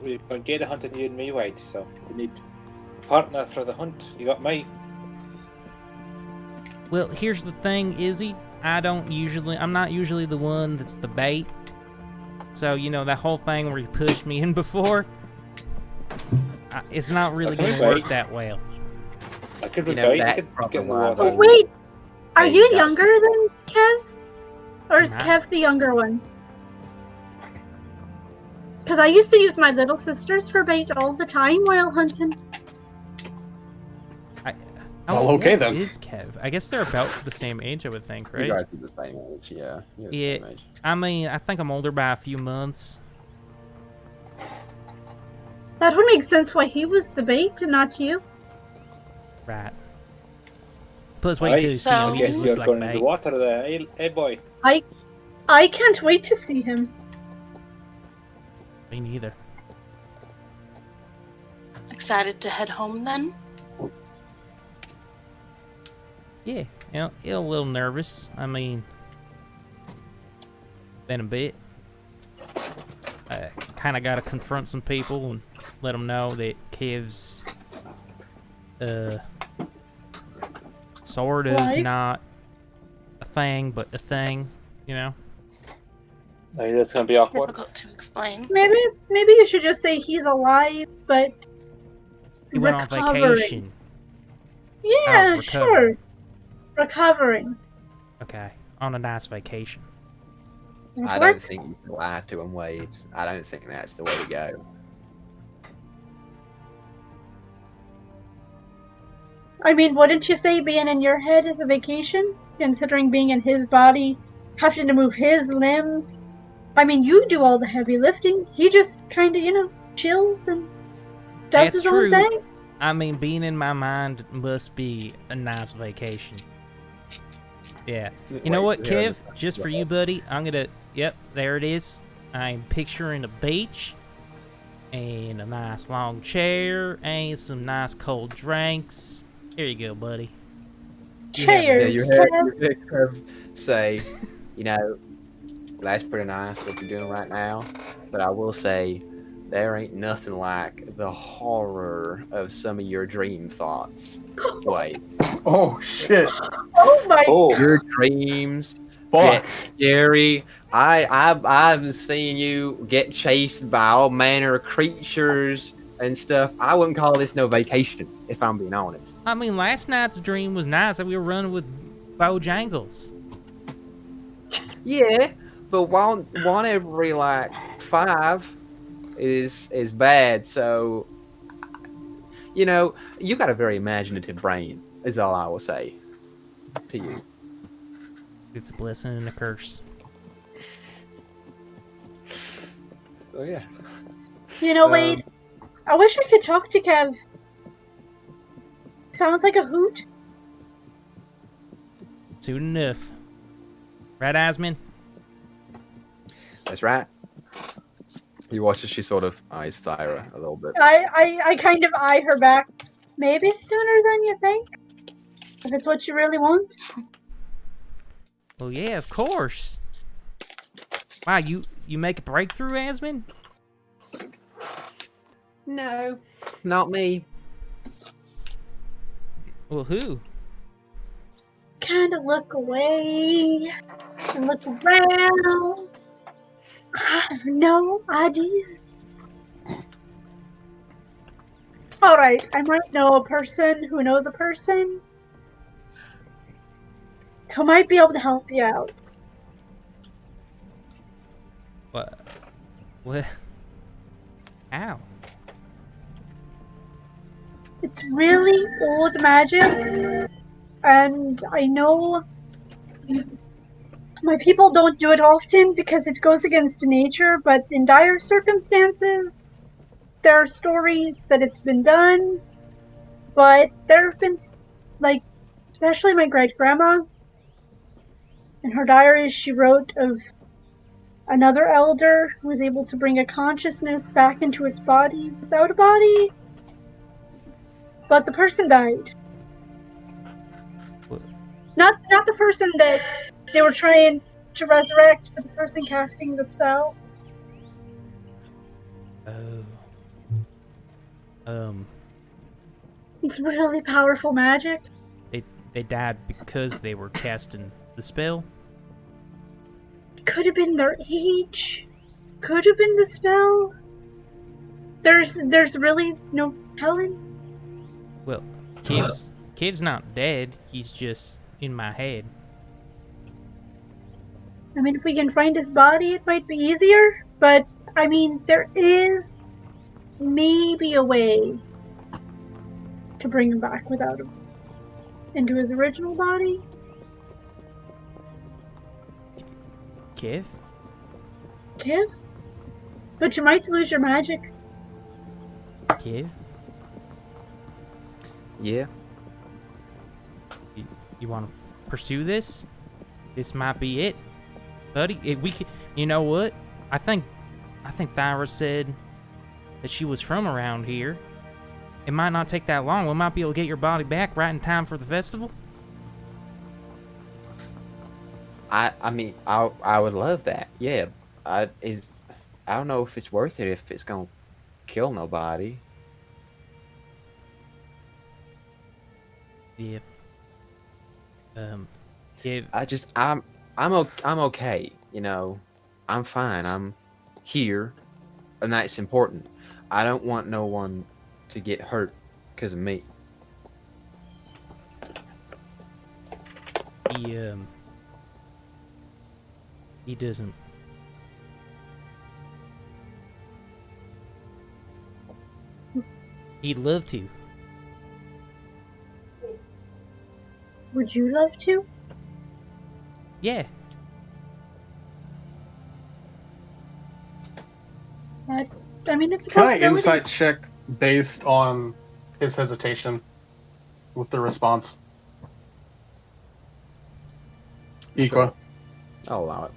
we're going to get a hunting you and me, White. So we need a partner for the hunt. You got me. Well, here's the thing, Izzy. I'm not usually the one that's the bait. So, that whole thing where you pushed me in before, it's not really going to work that well. I could be You know, bait. I that's could probably get in the why water. Oh, wait, are Hey, you guys. younger than Kev? Or is Nah. Kev the younger one? Because I used to use my little sisters for bait all the time while hunting. How Well, okay old then. is Kev? I guess they're about the same age, I would think, right? You guys are the same age, yeah. You're the Yeah. same age. I mean, I think I'm older by a few months. That would make sense why he was the bait and not you. Right. Plus, Aye. wait till you see So- him. He Guess just you're looks like going in the bait. water there, hey boy. I can't wait to see him. Me neither. Excited to head home then? Yeah, a little nervous. I mean, been a bit. I kind of got to confront some people and let them know that Kev's, sort of Alive? not a thing, but a thing, you know? I mean, that's gonna be awkward. Difficult to explain. Maybe you should just say he's alive, but He went on recovering. vacation. Yeah, Oh, sure. recovering. Recovering. Okay, on a nice vacation. I don't think you can lie to him, Wade. I don't think that's the way to go. I mean, wouldn't you say being in your head is a vacation? Considering being in his body, having to move his limbs. I mean, you do all the heavy lifting. He just kind of, chills and does That's his true. own thing. I mean, being in my mind must be a nice vacation. Yeah. You know what, Kev? Just for you, buddy, I'm gonna... Yep, there it is. I'm picturing a beach and a nice long chair and some nice cold drinks. Here you go, buddy. You have Yeah, Cheers. you heard Kev say, that's pretty nice what you're doing right now, but I will say, there ain't nothing like the horror of some of your dream thoughts. Wait, Oh shit! Oh my Oh, your dreams Fuck! get scary. I've seen you get chased by all manner of creatures and stuff. I wouldn't call this no vacation, if I'm being honest. I mean, last night's dream was nice that we were running with Bojangles. Yeah, but one every like 5 is bad. So you got a very imaginative brain. Is all I will say to you. It's a blessing and a curse. So yeah. Wade, I wish I could talk to Kev. Sounds like a hoot. Soon enough. Right, Asmin? That's right. You watch as she sort of eyes Thyra a little bit. I kind of eye her back. Maybe sooner than you think. If it's what you really want. Well, yeah, of course. Wow, you make a breakthrough, Asmin? No, not me. Well, who? Kind of look away and look around. I have no idea. Alright, I might know a person who knows a person who might be able to help you out. What? What? Ow. It's really old magic, and I know my people don't do it often because it goes against nature, but in dire circumstances, there are stories that it's been done, but there have been, especially my great-grandma, in her diaries she wrote of another elder who was able to bring a consciousness back into its body without a body, but the person died. What? Not the person that they were trying to resurrect, but the person casting the spell. Oh. It's really powerful magic. They died because they were casting the spell? Could have been their age. Could have been the spell. There's really no telling. Well, Kev's not dead. He's just in my head. I mean, if we can find his body, it might be easier. But, I mean, there is maybe a way to bring him back without him. into his original body? Kev? Kev? But you might lose your magic. Kev? Yeah. You want to pursue this? This might be it, buddy. You know what? I think Thyra said that she was from around here. It might not take that long. We might be able to get your body back right in time for the festival. I mean, I would love that. Yeah. I don't know if it's worth it if it's gonna kill nobody. Yeah. Kev. I'm okay. You know, I'm fine. I'm here, and that's important. I don't want no one to get hurt because of me. He doesn't. He'd love to. Would you love to? Yeah. I mean, it's a Can I possibility. insight check based on his hesitation with the response? Equa. Sure. I'll allow it.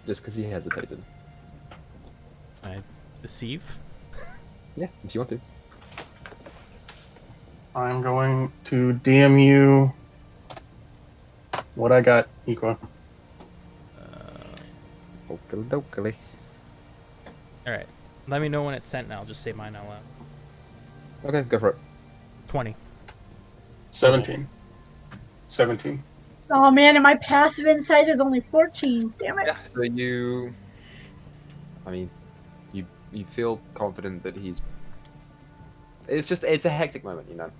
Just because he hesitated. I deceive. Yeah, if you want to. I'm going to DM you what I got, Equa. Oakley dokley. Alright. Let me know when it's sent and I'll just say mine out loud. Okay, go for it. 20. 17. 17. Oh man, and my passive insight is only 14. Damn it. Yeah, so you... I mean, you feel confident that he's... It's a hectic moment, you know.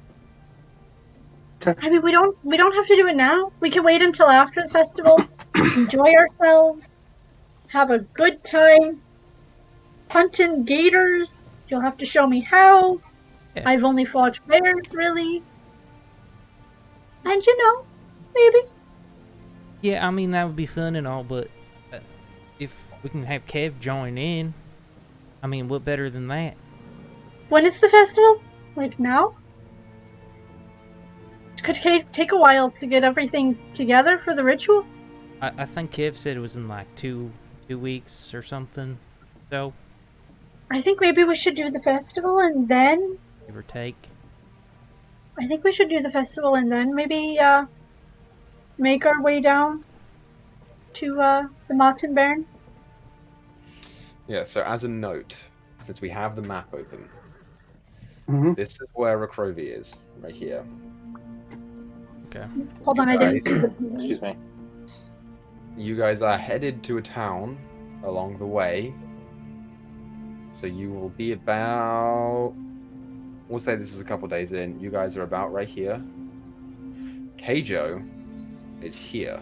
I mean, we don't have to do it now. We can wait until after the festival, enjoy ourselves, have a good time, hunting gators. You'll have to show me how. Yeah. I've only fought bears, really. And maybe. Yeah, I mean, that would be fun and all, but if we can have Kev join in, I mean, what better than that? When is the festival? Like now? Could take a while to get everything together for the ritual. I think Kev said it was in like two weeks or something. So, I think maybe we should do the festival and then... give or take. I think we should do the festival and then maybe make our way down to the Mountain Baron. Yeah, so as a note, since we have the map open, Mm-hmm. this is where Rakrovi is, right here. Okay. Hold on, I didn't see the... Excuse me. You guys are headed to a town along the way. So you will be about... We'll say this is a couple days in. You guys are about right here. Keijo is here.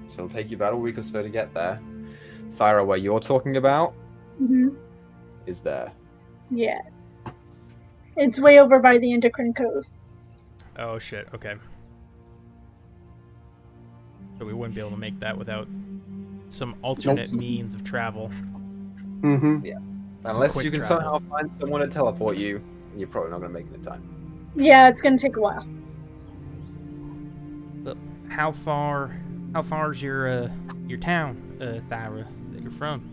So it'll take you about a week or so to get there. Thyra, where you're talking about, is there. Yeah. It's way over by the Endocrine Coast. Oh shit, okay. So we wouldn't be able to make that without some alternate means of travel. Mm-hmm. Yeah. Unless quick you can travel. somehow find someone to teleport you, you're probably not going to make it in time. Yeah, it's gonna take a while. But how far is your town, Thyra, that you're from?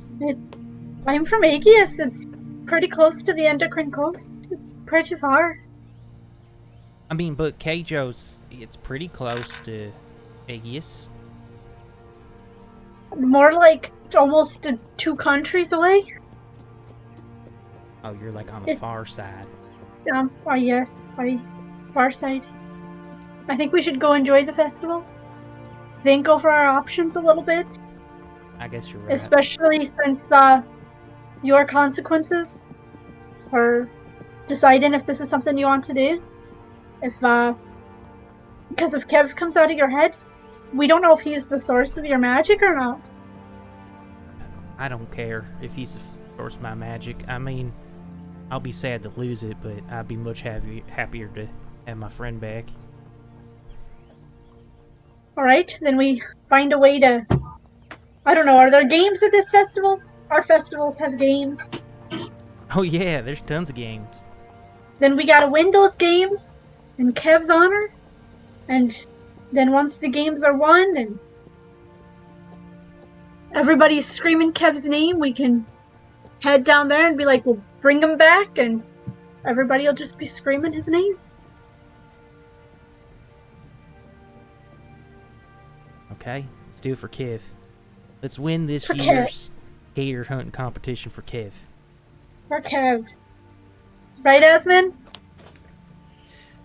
I'm from Aegius. It's pretty close to the Endocrine Coast. It's pretty far. I mean, but Keijo's, it's pretty close to Aegius. More like almost 2 countries away. Oh, you're like on the far side. Yes, by far side. I think we should go enjoy the festival. Think over our options a little bit. I guess you're right. Especially since your consequences for deciding if this is something you want to do. Because if Kev comes out of your head, we don't know if he's the source of your magic or not. I don't care if he's the source of my magic. I mean, I'll be sad to lose it, but I'd be much happier to have my friend back. Alright, then we find a way to... I don't know, are there games at this festival? Our festivals have games. Oh yeah, there's tons of games. Then we gotta win those games in Kev's honor. And then once the games are won and everybody's screaming Kev's name, we can head down there and be like, we'll bring him back, and everybody will just be screaming his name. Okay, let's do it for Kev. Let's win this For Kev. year's gator hunting competition for Kev. For Kev. Right, Asmin?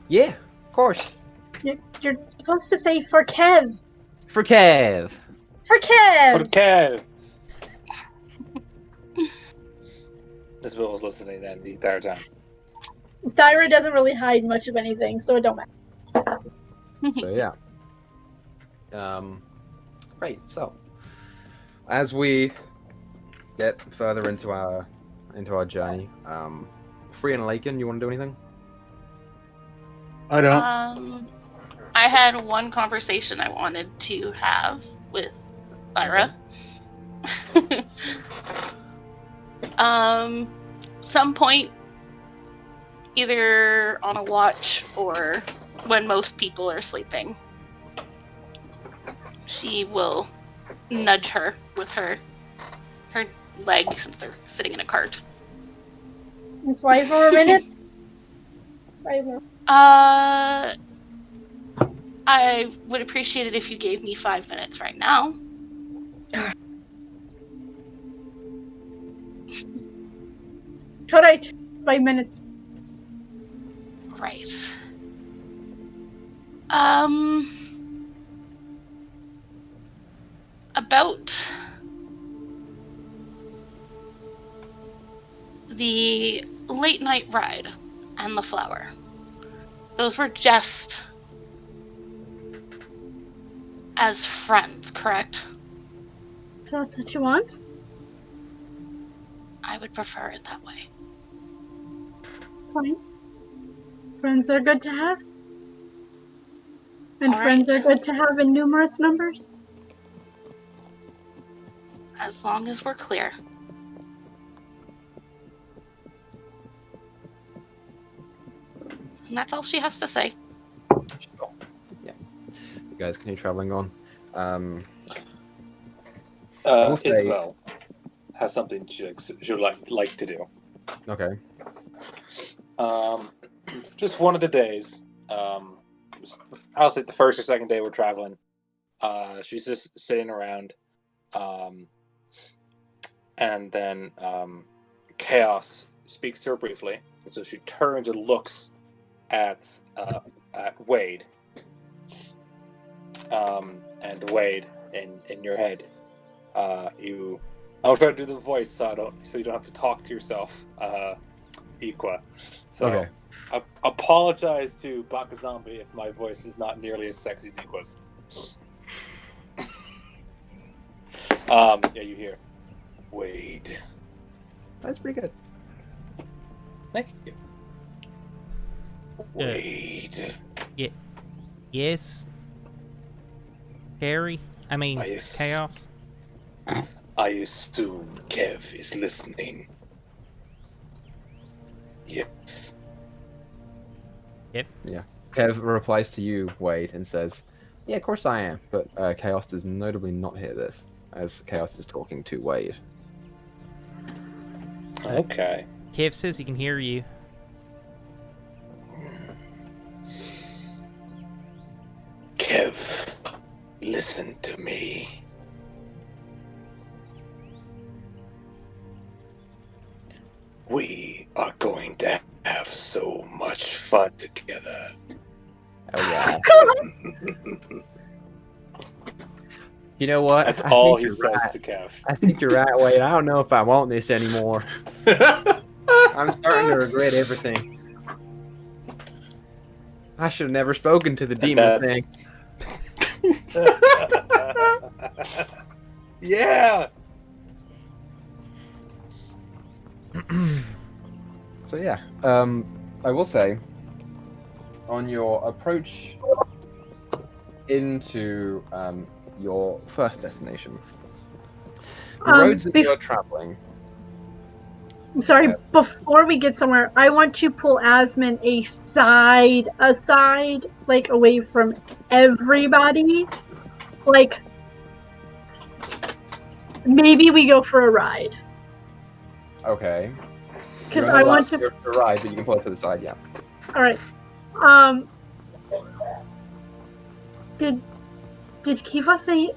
Yeah, of course. You're supposed to say for Kev. For Kev. For Kev! For the cow. This Will was listening then the entire time. Thyra doesn't really hide much of anything, so it don't matter. So yeah. Great. So, as we get further into our journey, Free and Lakin, you want to do anything? I don't. I had one conversation I wanted to have with Thyra. Some point, either on a watch or when most people are sleeping, she will nudge her with her leg since they're sitting in a cart. In 5 more minutes? 5 more. I would appreciate it if you gave me 5 minutes right now. Alright, 5 minutes. Right. About the late night ride and the flower. Those were just as friends, correct? So that's what you want? I would prefer it that way. Fine. Friends are good to have. And All friends right. are good to have in numerous numbers. As long as we're clear. And that's all she has to say. Sure. Yeah. You guys continue traveling on. will say- Isabel has something she would like to do. Okay. Just one of the days. I'll say the first or second day we're traveling. She's just sitting around, and then Chaos speaks to her briefly, and so she turns and looks at Wade. And Wade, in your head, I'll try to do the voice so you don't have to talk to yourself, Equa. So. Okay. Apologize to Baka Zombie if my voice is not nearly as sexy as Equa's. Yeah, you hear. Wade. That's pretty good. Thank you. Wade. Yes. Harry? Yes. Chaos? I assume Kev is listening. Yes. Yep. Yeah. Kev replies to you, Wade, and says, "Yeah, of course I am." But Chaos does notably not hear this, as Chaos is talking to Wade. Okay. Kev says he can hear you. Kev, listen to me. We are going to have so much fun together. Oh yeah. You know what? That's I all think he you're says right. to Kev. I think you're right, Wade. I don't know if I want this anymore. I'm starting to regret everything. I should have never spoken to the demon thing. Yeah. So yeah, I will say, on your approach into your first destination, the roads that you are traveling. I'm sorry, before we get somewhere, I want to pull Asmund aside, like away from everybody. Like, maybe we go for a ride. Okay. Because I want to ride, but you can pull it to the side. Yeah. All right. Did Kiva say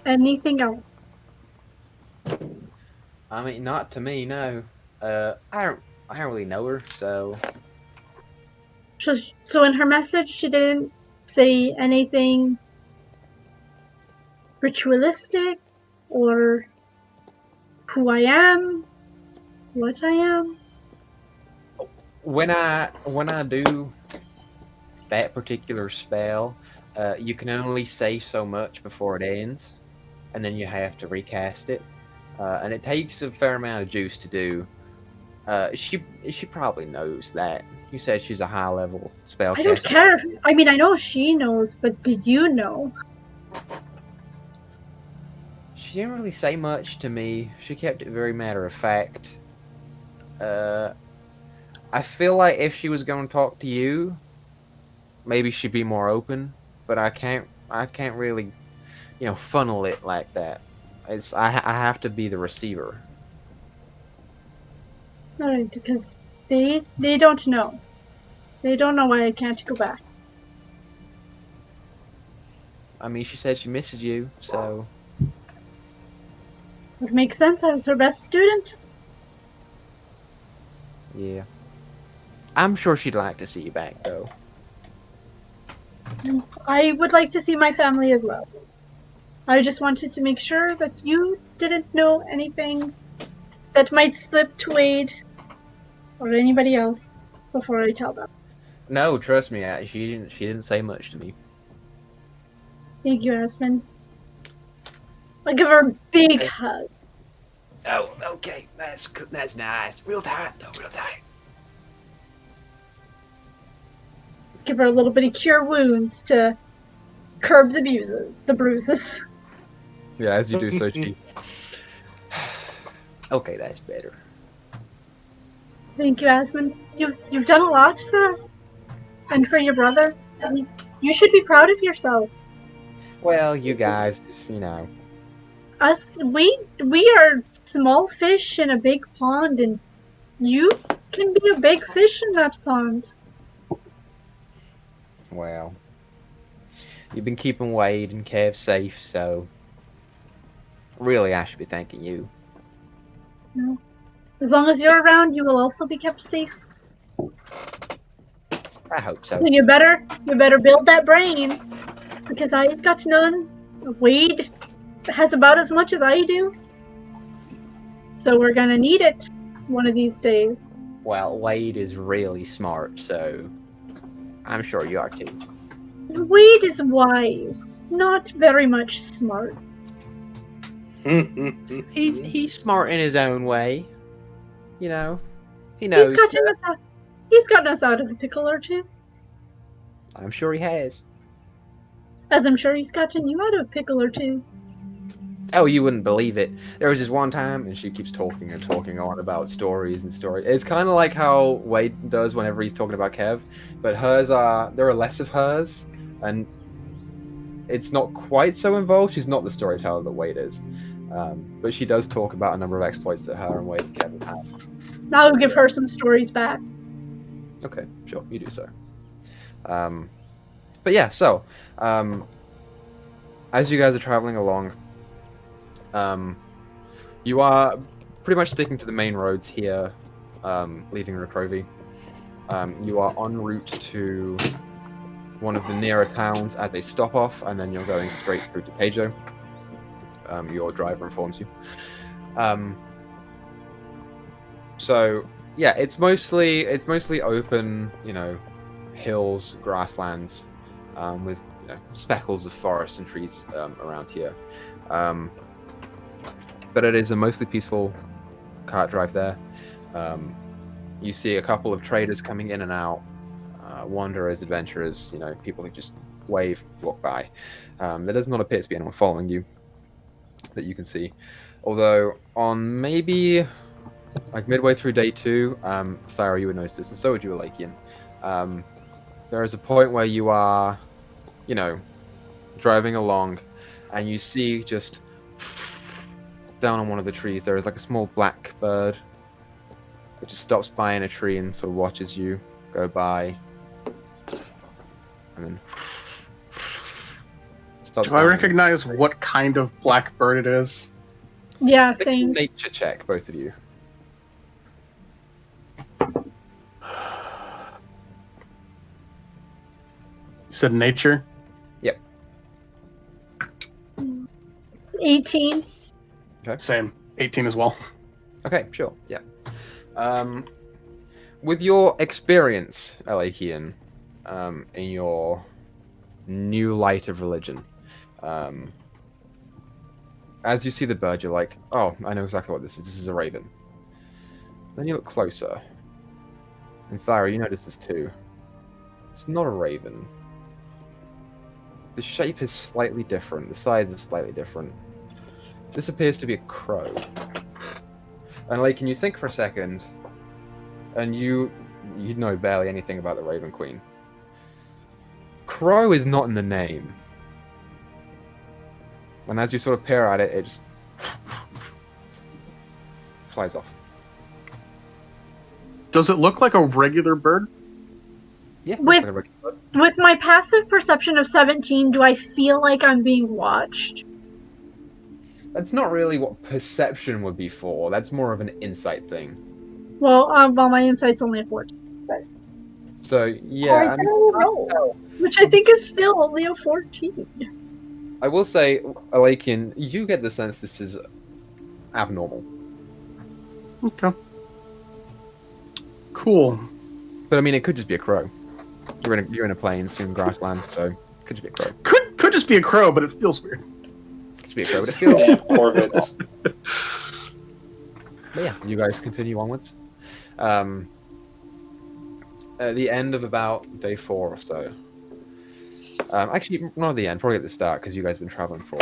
anything else? I mean, not to me, no. I don't really know her, so. So in her message, she didn't say anything ritualistic, or who I am, what I am. When I do that particular spell, you can only say so much before it ends, and then you have to recast it, and it takes a fair amount of juice to do. She probably knows that. You said she's a high level spellcaster. I don't care. I mean, I know she knows, but did you know? She didn't really say much to me. She kept it very matter of fact. I feel like if she was going to talk to you, maybe she'd be more open. But I can't really, funnel it like that. I have to be the receiver. Alright, because they don't know. They don't know why I can't go back. I mean, she said she misses you, so. Would make sense. I was her best student. Yeah. I'm sure she'd like to see you back, though. I would like to see my family as well. I just wanted to make sure that you didn't know anything that might slip to Wade or anybody else before I tell them. No, trust me, she didn't say much to me. Thank you, Asmund. I'll give her a big hug. Oh, okay, that's nice. Real tight, though, real tight. Give her a little bit of cure wounds to curb the bruises. Yeah, as you do so, she. Okay, that's better. Thank you, Asmund. You've done a lot for us, and for your brother. You should be proud of yourself. Well, you guys, Us, we are small fish in a big pond, and you can be a big fish in that pond. Well, you've been keeping Wade and Kev safe, so really I should be thanking you. No. As long as you're around, you will also be kept safe. I hope so. So you better build that brain, because I've got none. Wade has about as much as I do. So we're gonna need it one of these days. Well, Wade is really smart, so I'm sure you are too. Wade is wise, not very much smart. He's smart in his own way. He knows. He's gotten us out of a pickle or two. I'm sure he has. As I'm sure he's gotten you out of a pickle or two. Oh, you wouldn't believe it. There was this one time, and she keeps talking and talking on about stories and stories. It's kind of like how Wade does whenever he's talking about Kev, but there are less of hers, and it's not quite so involved. She's not the storyteller that Wade is. But she does talk about a number of exploits that her and Wade and Kev have had. Now I'll give her some stories back. Okay, sure, you do so. But yeah, so as you guys are traveling along, you are pretty much sticking to the main roads here, leaving Recrovy. You are en route to one of the nearer towns as a stop off, and then you're going straight through to Pejo. Your driver informs you. So yeah, it's mostly open, hills, grasslands, with speckles of forest and trees around here. But it is a mostly peaceful cart drive there. You see a couple of traders coming in and out. wanderers, adventurers, people who just wave, walk by. There does not appear to be anyone following you that you can see. Although on maybe like midway through day 2, Thyra, you would notice this, and so would you, Alakian. There is a point where you are, driving along, and you see just down on one of the trees there is like a small black bird that just stops by in a tree and sort of watches you go by, and then stops. Do I recognize what kind of black bird it is? Yeah, Make a same. nature check, both of you. You said nature? Yep. 18. Same. 18 as well. Okay, sure. Yeah. With your experience, Alakian, in your new light of religion, as you see the bird, you're like, oh, I know exactly what this is. This is a raven. Then you look closer, and Thyra, you notice this too. It's not a raven. The shape is slightly different. The size is slightly different. This appears to be a crow. And like, can you think for a second? And you know barely anything about the Raven Queen. Crow is not in the name. And as you sort of peer at it, it just flies off. Does it look like a regular bird? Yeah. With- like a regular bird. With my passive perception of 17, do I feel like I'm being watched? That's not really what perception would be for. That's more of an insight thing. Well, my insight's only a 14. So yeah, Or I don't know, which I think is still only a 14. I will say, Alakian, you get the sense this is abnormal. Okay. Cool. But I mean, it could just be a crow. You're in a plains, you're in grassland, so it could just be a crow. Could just be a crow, but it feels weird. Could just be a crow, but it feels. Damn Corvettes. But yeah, you guys continue onwards. At the end of about day 4 or so. Actually, not at the end, probably at the start, because you guys have been traveling for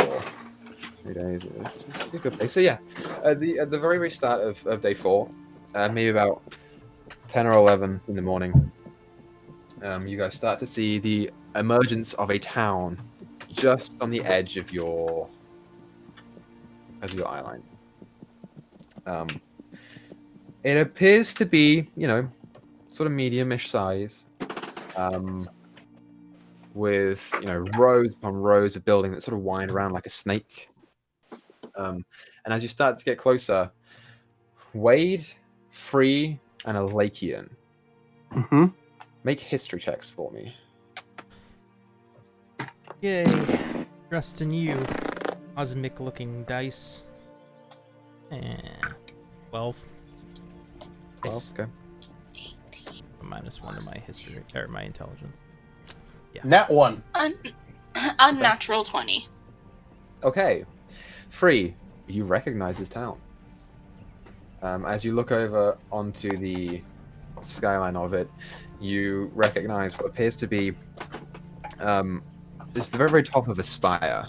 3 days. It's a good place. So yeah, at the very, very start of day 4, maybe about 10 or 11 in the morning, you guys start to see the emergence of a town just on the edge of your eye line. It appears to be, sort of medium-ish size, with rows upon rows of building that sort of wind around like a snake. And as you start to get closer, Wade, Free, and Alakian, Mm-hmm. make history checks for me. Yay. Trust in you. Cosmic-looking dice. 12. 12, okay. -1 to my history, or my intelligence. Nat 1. Unnatural 20. Okay. Free, you recognize this town. As you look over onto the skyline of it, you recognize what appears to be just the very, very top of a spire.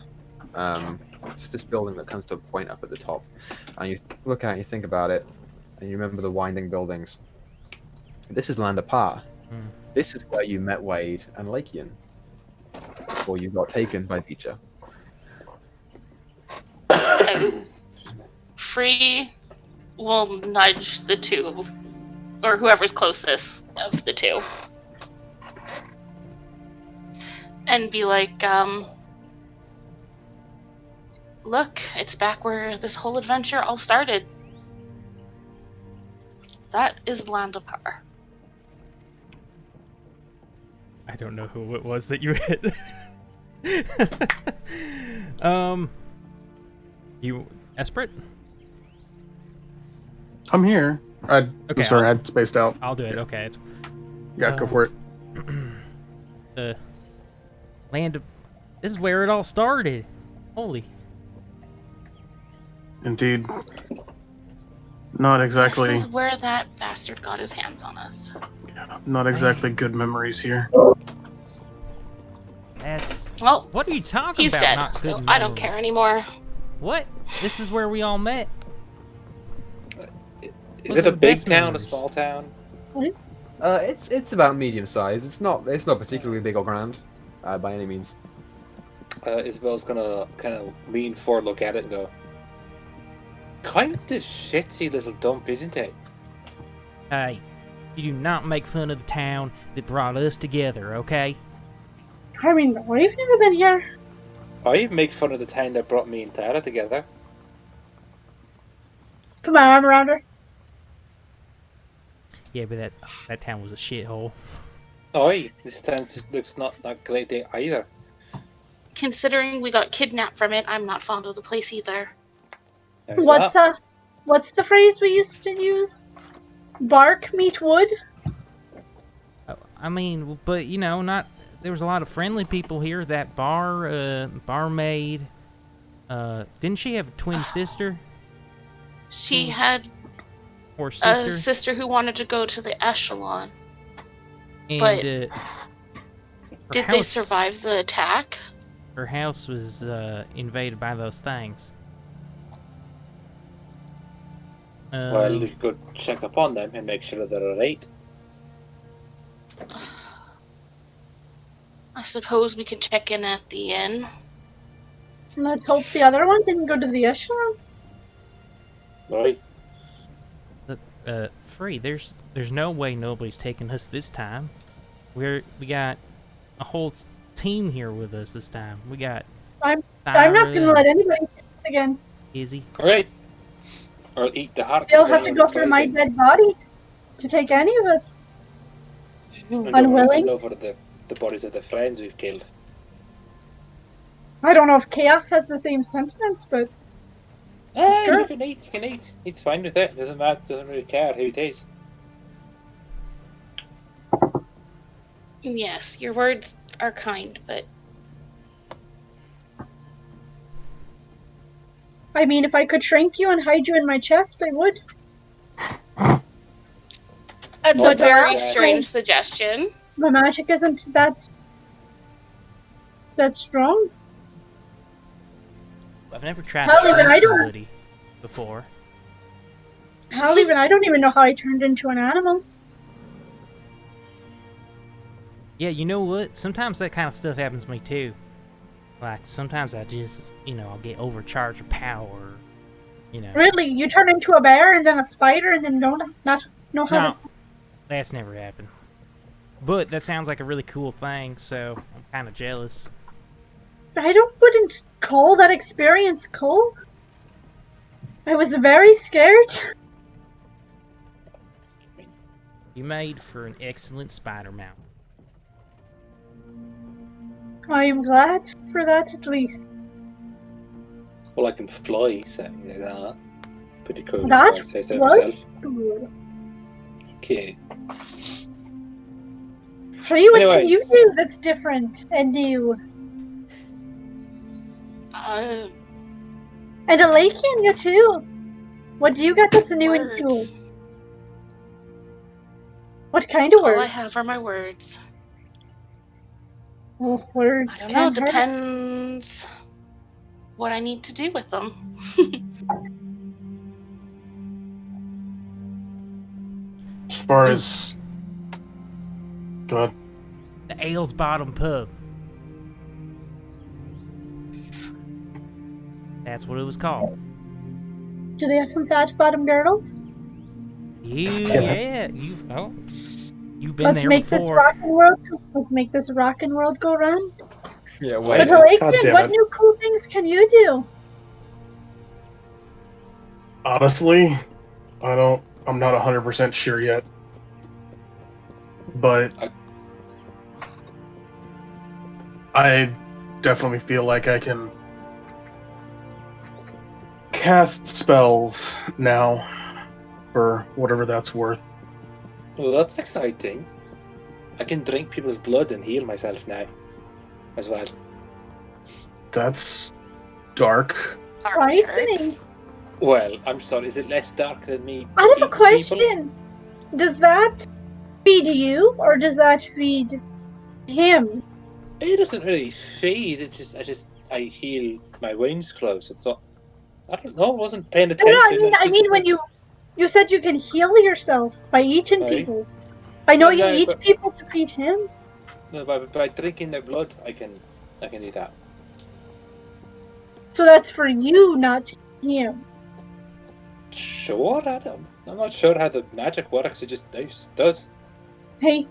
Just this building that comes to a point up at the top. And you look at it and you think about it, and you remember the winding buildings. This is Land Apar. This is where you met Wade and Lakian before you got taken by Beecher. Free will nudge the two, or whoever's closest of the two, and be like, look, it's back where this whole adventure all started. That is Land Apar. I don't know who it was that you hit. You, Esprit? I'm here. I'm sorry, I I'll- had spaced out. I'll do it. Okay, it's Yeah, go for it. the land of. This is where it all started. Holy. Indeed. Not exactly. This is where that bastard got his hands on us. Not exactly good memories here. That's. Well, What are you talking he's about? dead, Not good so I don't care memories? anymore. What? This is where we all met. Is Those it are a the big best town, a memories. small town? It's about medium size. It's not particularly big or grand, by any means. Isabel's gonna kind of lean forward, look at it, and go, "Kind of shitty little dump, isn't it?" Hey, you do not make fun of the town that brought us together, okay? I mean, we've never been here. I make fun of the town that brought me and Tara together. Put my arm around her. Yeah, but that town was a shithole. Oi, this town just looks not that great day either. Considering we got kidnapped from it, I'm not fond of the place either. There's What's that. what's the phrase we used to use? Bark meet wood. I mean, but you know, not there was a lot of friendly people here. That barmaid. Didn't she have a twin sister She had or a sister? sister who wanted to go to the echelon. And but her Did they house- survive the attack? Her house was invaded by those things. Well, you could check up on them and make sure they're alright. I suppose we can check in at the inn. Let's hope the other one didn't go to the echelon. Right? Look, Free. There's no way nobody's taking us this time. We got a whole team here with us this time. We got. I'm not gonna let anybody take us again. Izzy. Alright. Or eat the hearts. They'll of have to anyone go through my poison. dead body to take any of us. And Unwilling? over the bodies of the friends we've killed. I don't know if Chaos has the same sentiments, but Sure. You can eat. He's fine with it. Doesn't matter, doesn't really care who it is. Yes, your words are kind, but I mean, if I could shrink you and hide you in my chest, I would. it's a But very that's- strange suggestion. My magic isn't that strong. I've never tried Hell, to even I shoot don't- somebody before. Hell, I don't even know how I turned into an animal. Yeah, you know what? Sometimes that kind of stuff happens to me too. Like sometimes I just, I'll get overcharged with power. Really, you turn into a bear and then a spider and then not know how No. to. That's never happened. But that sounds like a really cool thing, so I'm kind of jealous. I wouldn't call that experience cool. I was very scared. You made for an excellent spider mount. I am glad for that at least. Well, I can fly, so that. Pretty cool. That if I say so was myself. good. Okay. Free, what can you Anyways. do that's different and new? Uh, And a Lakian, you too. What do you got that's new and cool? words. What kind of All I words? have are my words. Oh, words I don't know. can hurt. Depends what I need to do with them. As far as... Go ahead. The Ale's Bottom Pub. That's what it was called. Do they have some fat bottom girdles? You've been Let's there make this before. rockin' world. Let's make this rockin' world go round. Yeah, Wait. But God Lakian, damn what it. new cool things can you do? Honestly, I'm not 100% sure yet. But I definitely feel like I can cast spells now for whatever that's worth. Well, that's exciting. I can drink people's blood and heal myself now, as well. That's dark. Frightening. Well, I'm sorry. Is it less dark than me? I have a eating question. people? Does that feed you, or does that feed him? It doesn't really feed. I heal my wounds close. It's all. I don't know. I wasn't paying No, attention. I mean when you said you can heal yourself by eating Right. people. I know No, you eat but- people to feed him. No, by drinking their blood, I can do that. So that's for you, not him. Sure, I'm not sure how the magic works. It just does. Hey,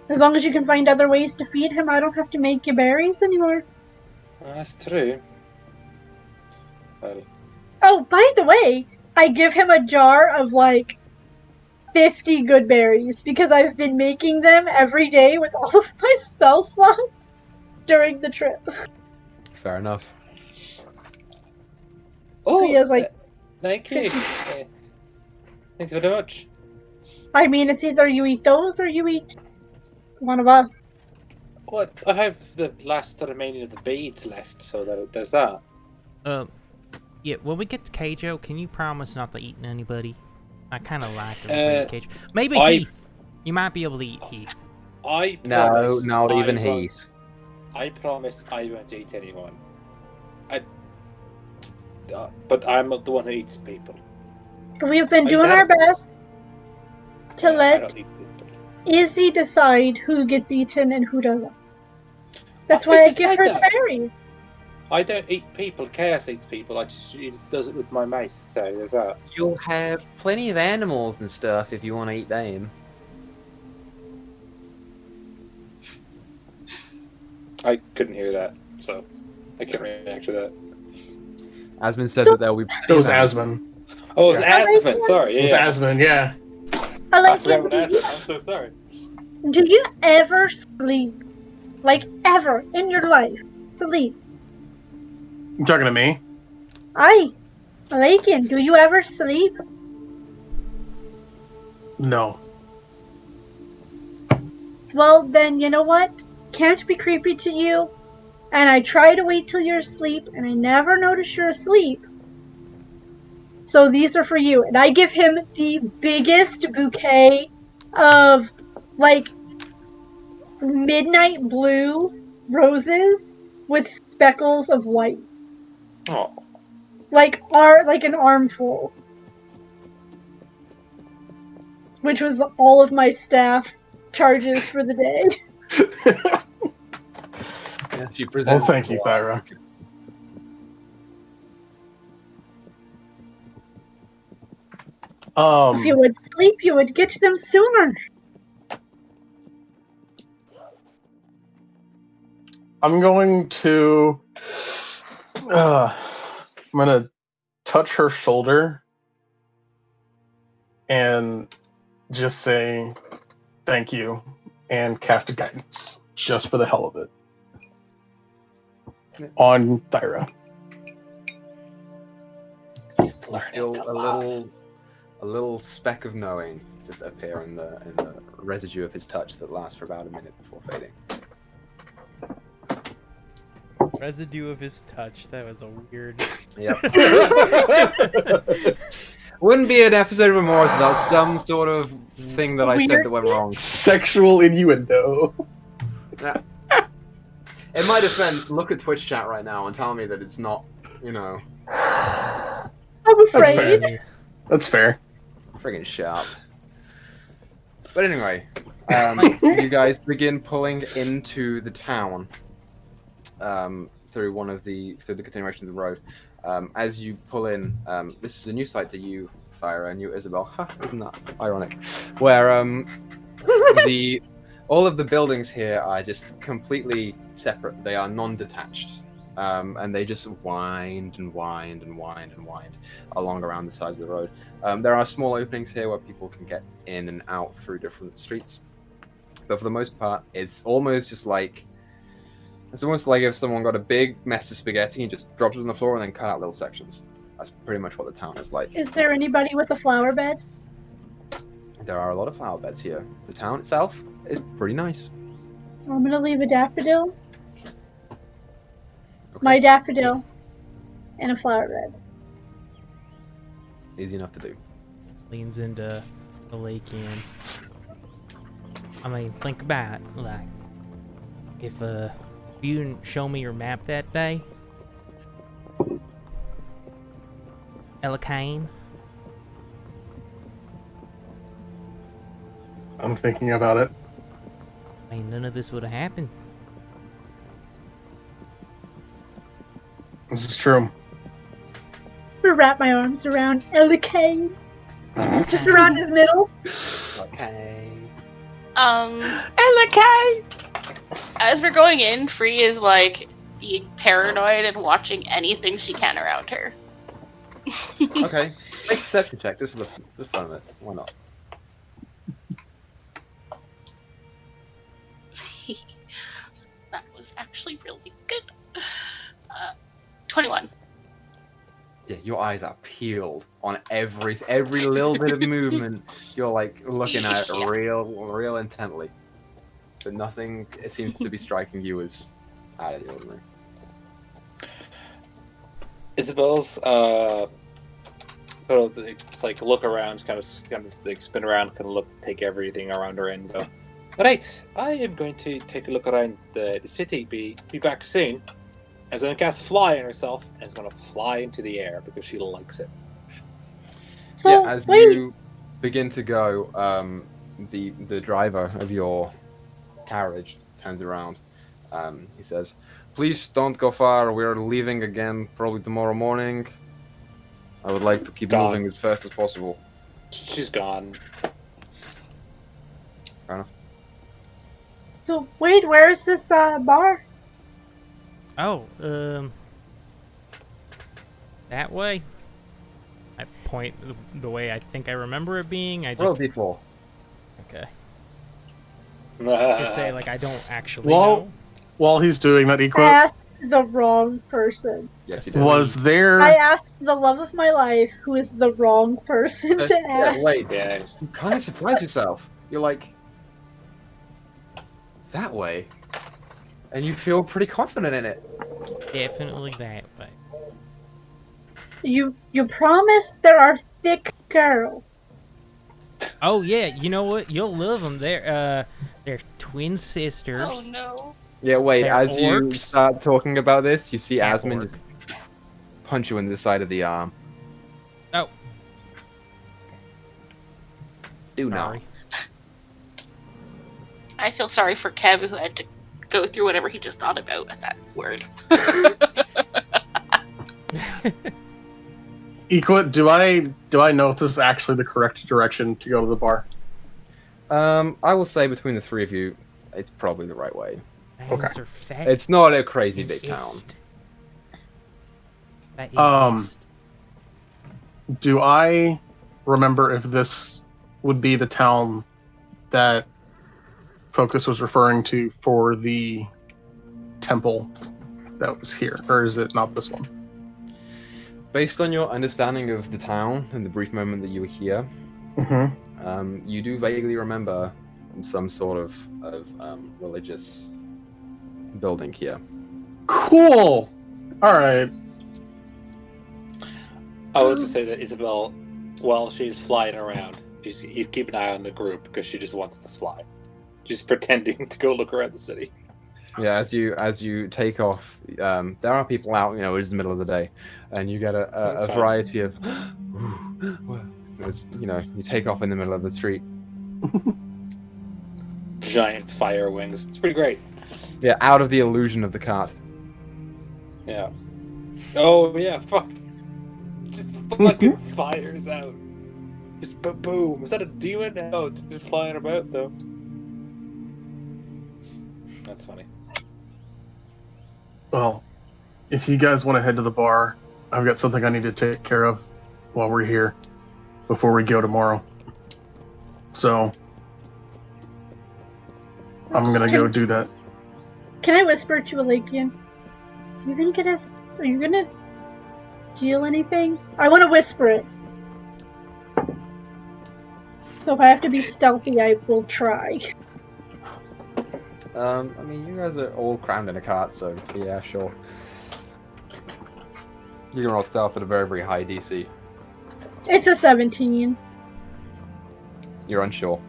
as long as you can find other ways to feed him, I don't have to make you berries anymore. That's true. Well, Oh, by the way, I give him a jar of 50 good berries because I've been making them every day with all of my spell slots during the trip. Fair enough. So he has thank you. 50. Thank you very much. I mean, it's either you eat those or you eat one of us. What? I have the last remaining of the beads left, so there's that. Yeah, when we get to Keijo, can you promise not to eat anybody? I kind of like everybody in Keijo. Maybe Heath. You might be able to eat Heath. I promise No, not even I Heath. I promise I won't eat anyone. But I'm not the one who eats people. We've been doing our best to I let don't eat people. Izzy decide who gets eaten and who doesn't. That's I why I just give said her that. the berries. I don't eat people. Chaos eats people. She just does it with my mouth. So there's that. You'll have plenty of animals and stuff if you want to eat them. I couldn't hear that, so I can't react to that. Asmin said that there will be. It was Asmin. Oh, it was Yeah. Asmin. Sorry, It was yeah. Asmin, yeah. I I like forgot it. about Asmin. I'm so sorry. Do you ever sleep? Like, ever in your life? Sleep. You talking to me? Aye. Lakin, do you ever sleep? No. Well, then, you know what? Can't be creepy to you. And I try to wait till you're asleep, and I never notice you're asleep. So these are for you. And I give him the biggest bouquet of, midnight blue roses with speckles of white. Oh, Like an armful. Which was all of my staff charges for the day. Yeah, she Well, presents. thank you, Thyra. If you would sleep, you would get them sooner. I'm going to touch her shoulder and just say thank you and cast a guidance just for the hell of it on Thyra. You feel a little speck of knowing just appear in the residue of his touch that lasts for about a minute before fading. Residue of his touch. That was a weird. Yep. Wouldn't be an episode of Emoris without some sort of thing that I said that went wrong. Sexual innuendo. In my defense, look at Twitch chat right now and tell me that it's not, I'm That's afraid. fair. That's fair. friggin' sharp. But anyway, you guys begin pulling into the town through the continuation of the road. As you pull in, this is a new sight to you, Thyra, and you, Isabel. Ha, isn't that ironic? Where all of the buildings here are just completely separate. They are non-detached, and they just wind and wind and wind and wind along around the sides of the road. There are small openings here where people can get in and out through different streets, but for the most part, it's almost like if someone got a big mess of spaghetti and just dropped it on the floor and then cut out little sections. That's pretty much what the town is like. Is there anybody with a flower bed? There are a lot of flower beds here. The town itself is pretty nice. I'm gonna leave a daffodil. Okay. My daffodil. And a flower bed. Easy enough to do. Leans into the lake in. I mean, think about it. Like, if you didn't show me your map that day, Elicane, I'm thinking about it. I mean, none of this would have happened. This is true. I'm gonna wrap my arms around Elicane. Just around his middle. Okay. Elicane! As we're going in, Free is like being paranoid and watching anything she can around her. Okay. Make a perception check, just for the fun of it. Why not? That was actually really good. 21. Yeah, your eyes are peeled on every little bit of movement. You're like looking at it Yeah. real intently, but nothing seems to be striking you as out of the ordinary. Isabel's it's like look around, kind of like spin around, kind of look, take everything around her and go. All right, I am going to take a look around the city. Be back soon. And going to cast fly on herself, and is going to fly into the air because she likes it. So, Yeah, as wait. you begin to go, the driver of your carriage turns around. He says, "Please don't go far. We're leaving again probably tomorrow morning. I would like to keep Gone. moving as fast as possible." She's gone. Fair enough. So, wait, where is this bar? Oh, that way? I point the way I think I remember it being. I Roll just... D4. Okay. Just say, like, I don't actually Well, know. while he's doing that, I Equa, asked the wrong person. Yes, you did. was there... I asked the love of my life, who is the wrong person to Yeah, ask. wait. Yeah. You kind of surprised yourself. You're like, that way? And you feel pretty confident in it. Definitely that way. You promised there are thick girls. Oh, yeah, you know what? You'll love them. They're twin sisters. Oh no. Yeah, wait, They're as you orcs. start talking about this, you see Asmund Half-orc. just punch you in the side of the arm. Oh, Do not. sorry. I feel sorry for Kev who had to go through whatever he just thought about at that word. Equa, do I know if this is actually the correct direction to go to the bar? I will say between the three of you, it's probably the right way. Okay. Hands are fat It's not a crazy and big town. ist. Fat and ist. Do I remember if this would be the town that Focus was referring to for the temple that was here, or is it not this one? Based on your understanding of the town and the brief moment that you were here, Mm-hmm. you do vaguely remember some sort of religious building here. Cool. All right. I would just say that Isabel, while she's flying around, you keep an eye on the group because she just wants to fly. She's pretending to go look around the city. Yeah, as you take off, there are people out. It is the middle of the day, and you get a That's fine. variety of. It's, you take off in the middle of the street. Giant fire wings. It's pretty great. Yeah, out of the illusion of the cart. Yeah. Oh yeah, fuck. Just fucking fires out. Just boom. Is that a demon? No, it's just flying about though. That's funny. Well, if you guys want to head to the bar, I've got something I need to take care of while we're here before we go tomorrow. So I'm gonna go do that. Can I whisper to Elakian? You gonna get us? Are you gonna deal anything? I want to whisper it. So if I have to be stealthy, I will try. You guys are all crammed in a cart, so yeah, sure. You can roll stealth at a very, very high DC. It's a 17. You're unsure.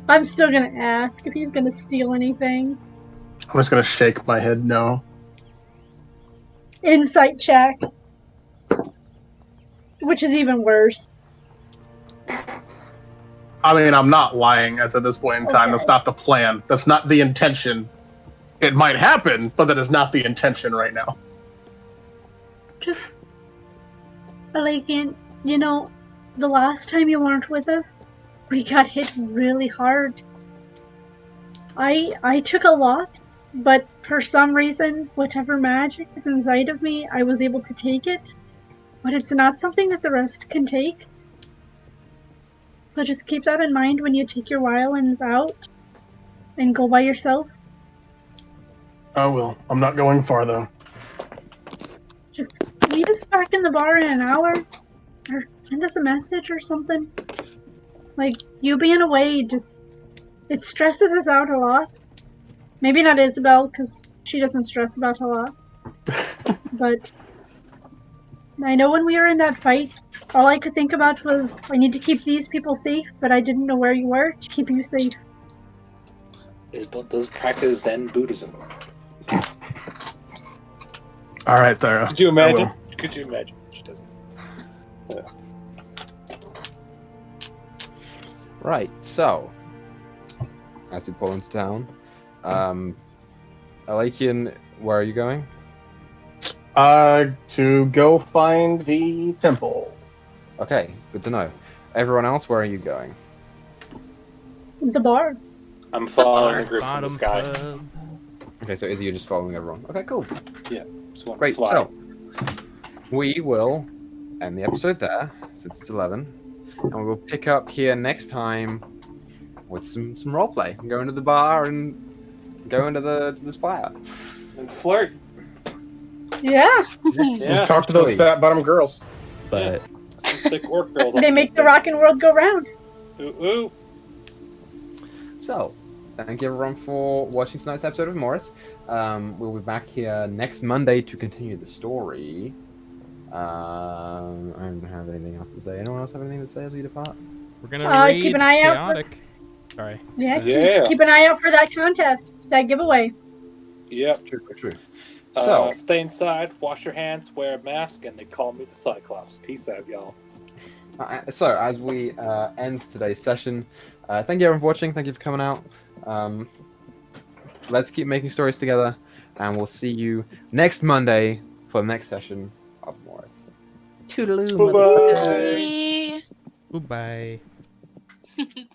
I'm still gonna ask if he's gonna steal anything. I'm just gonna shake my head no. Insight check. Which is even worse. I mean, I'm not lying as at this point in time. Okay. That's not the plan. That's not the intention. It might happen, but that is not the intention right now. Just, like, you know, the last time you weren't with us, we got hit really hard. I took a lot, but for some reason, whatever magic is inside of me, I was able to take it. But it's not something that the rest can take. So just keep that in mind when you take your violins out and go by yourself. I will. I'm not going far though. Just meet us back in the bar in an hour, or send us a message or something. Like, you being away, it stresses us out a lot. Maybe not Isabel, because she doesn't stress about a lot. But I know when we were in that fight, all I could think about was, I need to keep these people safe, but I didn't know where you were to keep you safe. Isabel does practice Zen Buddhism. All right, Thera. Could you imagine? Could you imagine? She doesn't. Yeah. Right, so as we pull into town, Alakian, where are you going? To go find the temple. Okay, good to know. Everyone else, where are you going? The bar. I'm following the group from Bottom the sky. pub. Okay, so Izzy, you're just following everyone. Okay, cool. Just want to Great, fly. so we will end the episode there, since it's 11, and we will pick up here next time with some roleplay. Go into the bar and go into the spire. And flirt. Yeah. Yeah. Talk to those fat bottom girls. But Some thick orc girls. They make the rockin' world go round. Ooh, ooh. so, thank you everyone for watching tonight's episode of Emoris. We'll be back here next Monday to continue the story. I don't have anything else to say. Anyone else have anything to say as we depart? We're gonna read keep an eye out for- Chaotic. Sorry. Yeah, Yeah. Keep an eye out for that contest, that giveaway. Yep. True. So, Stay inside, wash your hands, wear a mask, and they call me the Cyclops. Peace out, y'all. so as we end today's session, thank you everyone for watching. Thank you for coming out. Let's keep making stories together, and we'll see you next Monday for the next session of Morris. Toodaloo, Bye-bye. motherfucker. Bye. Goodbye.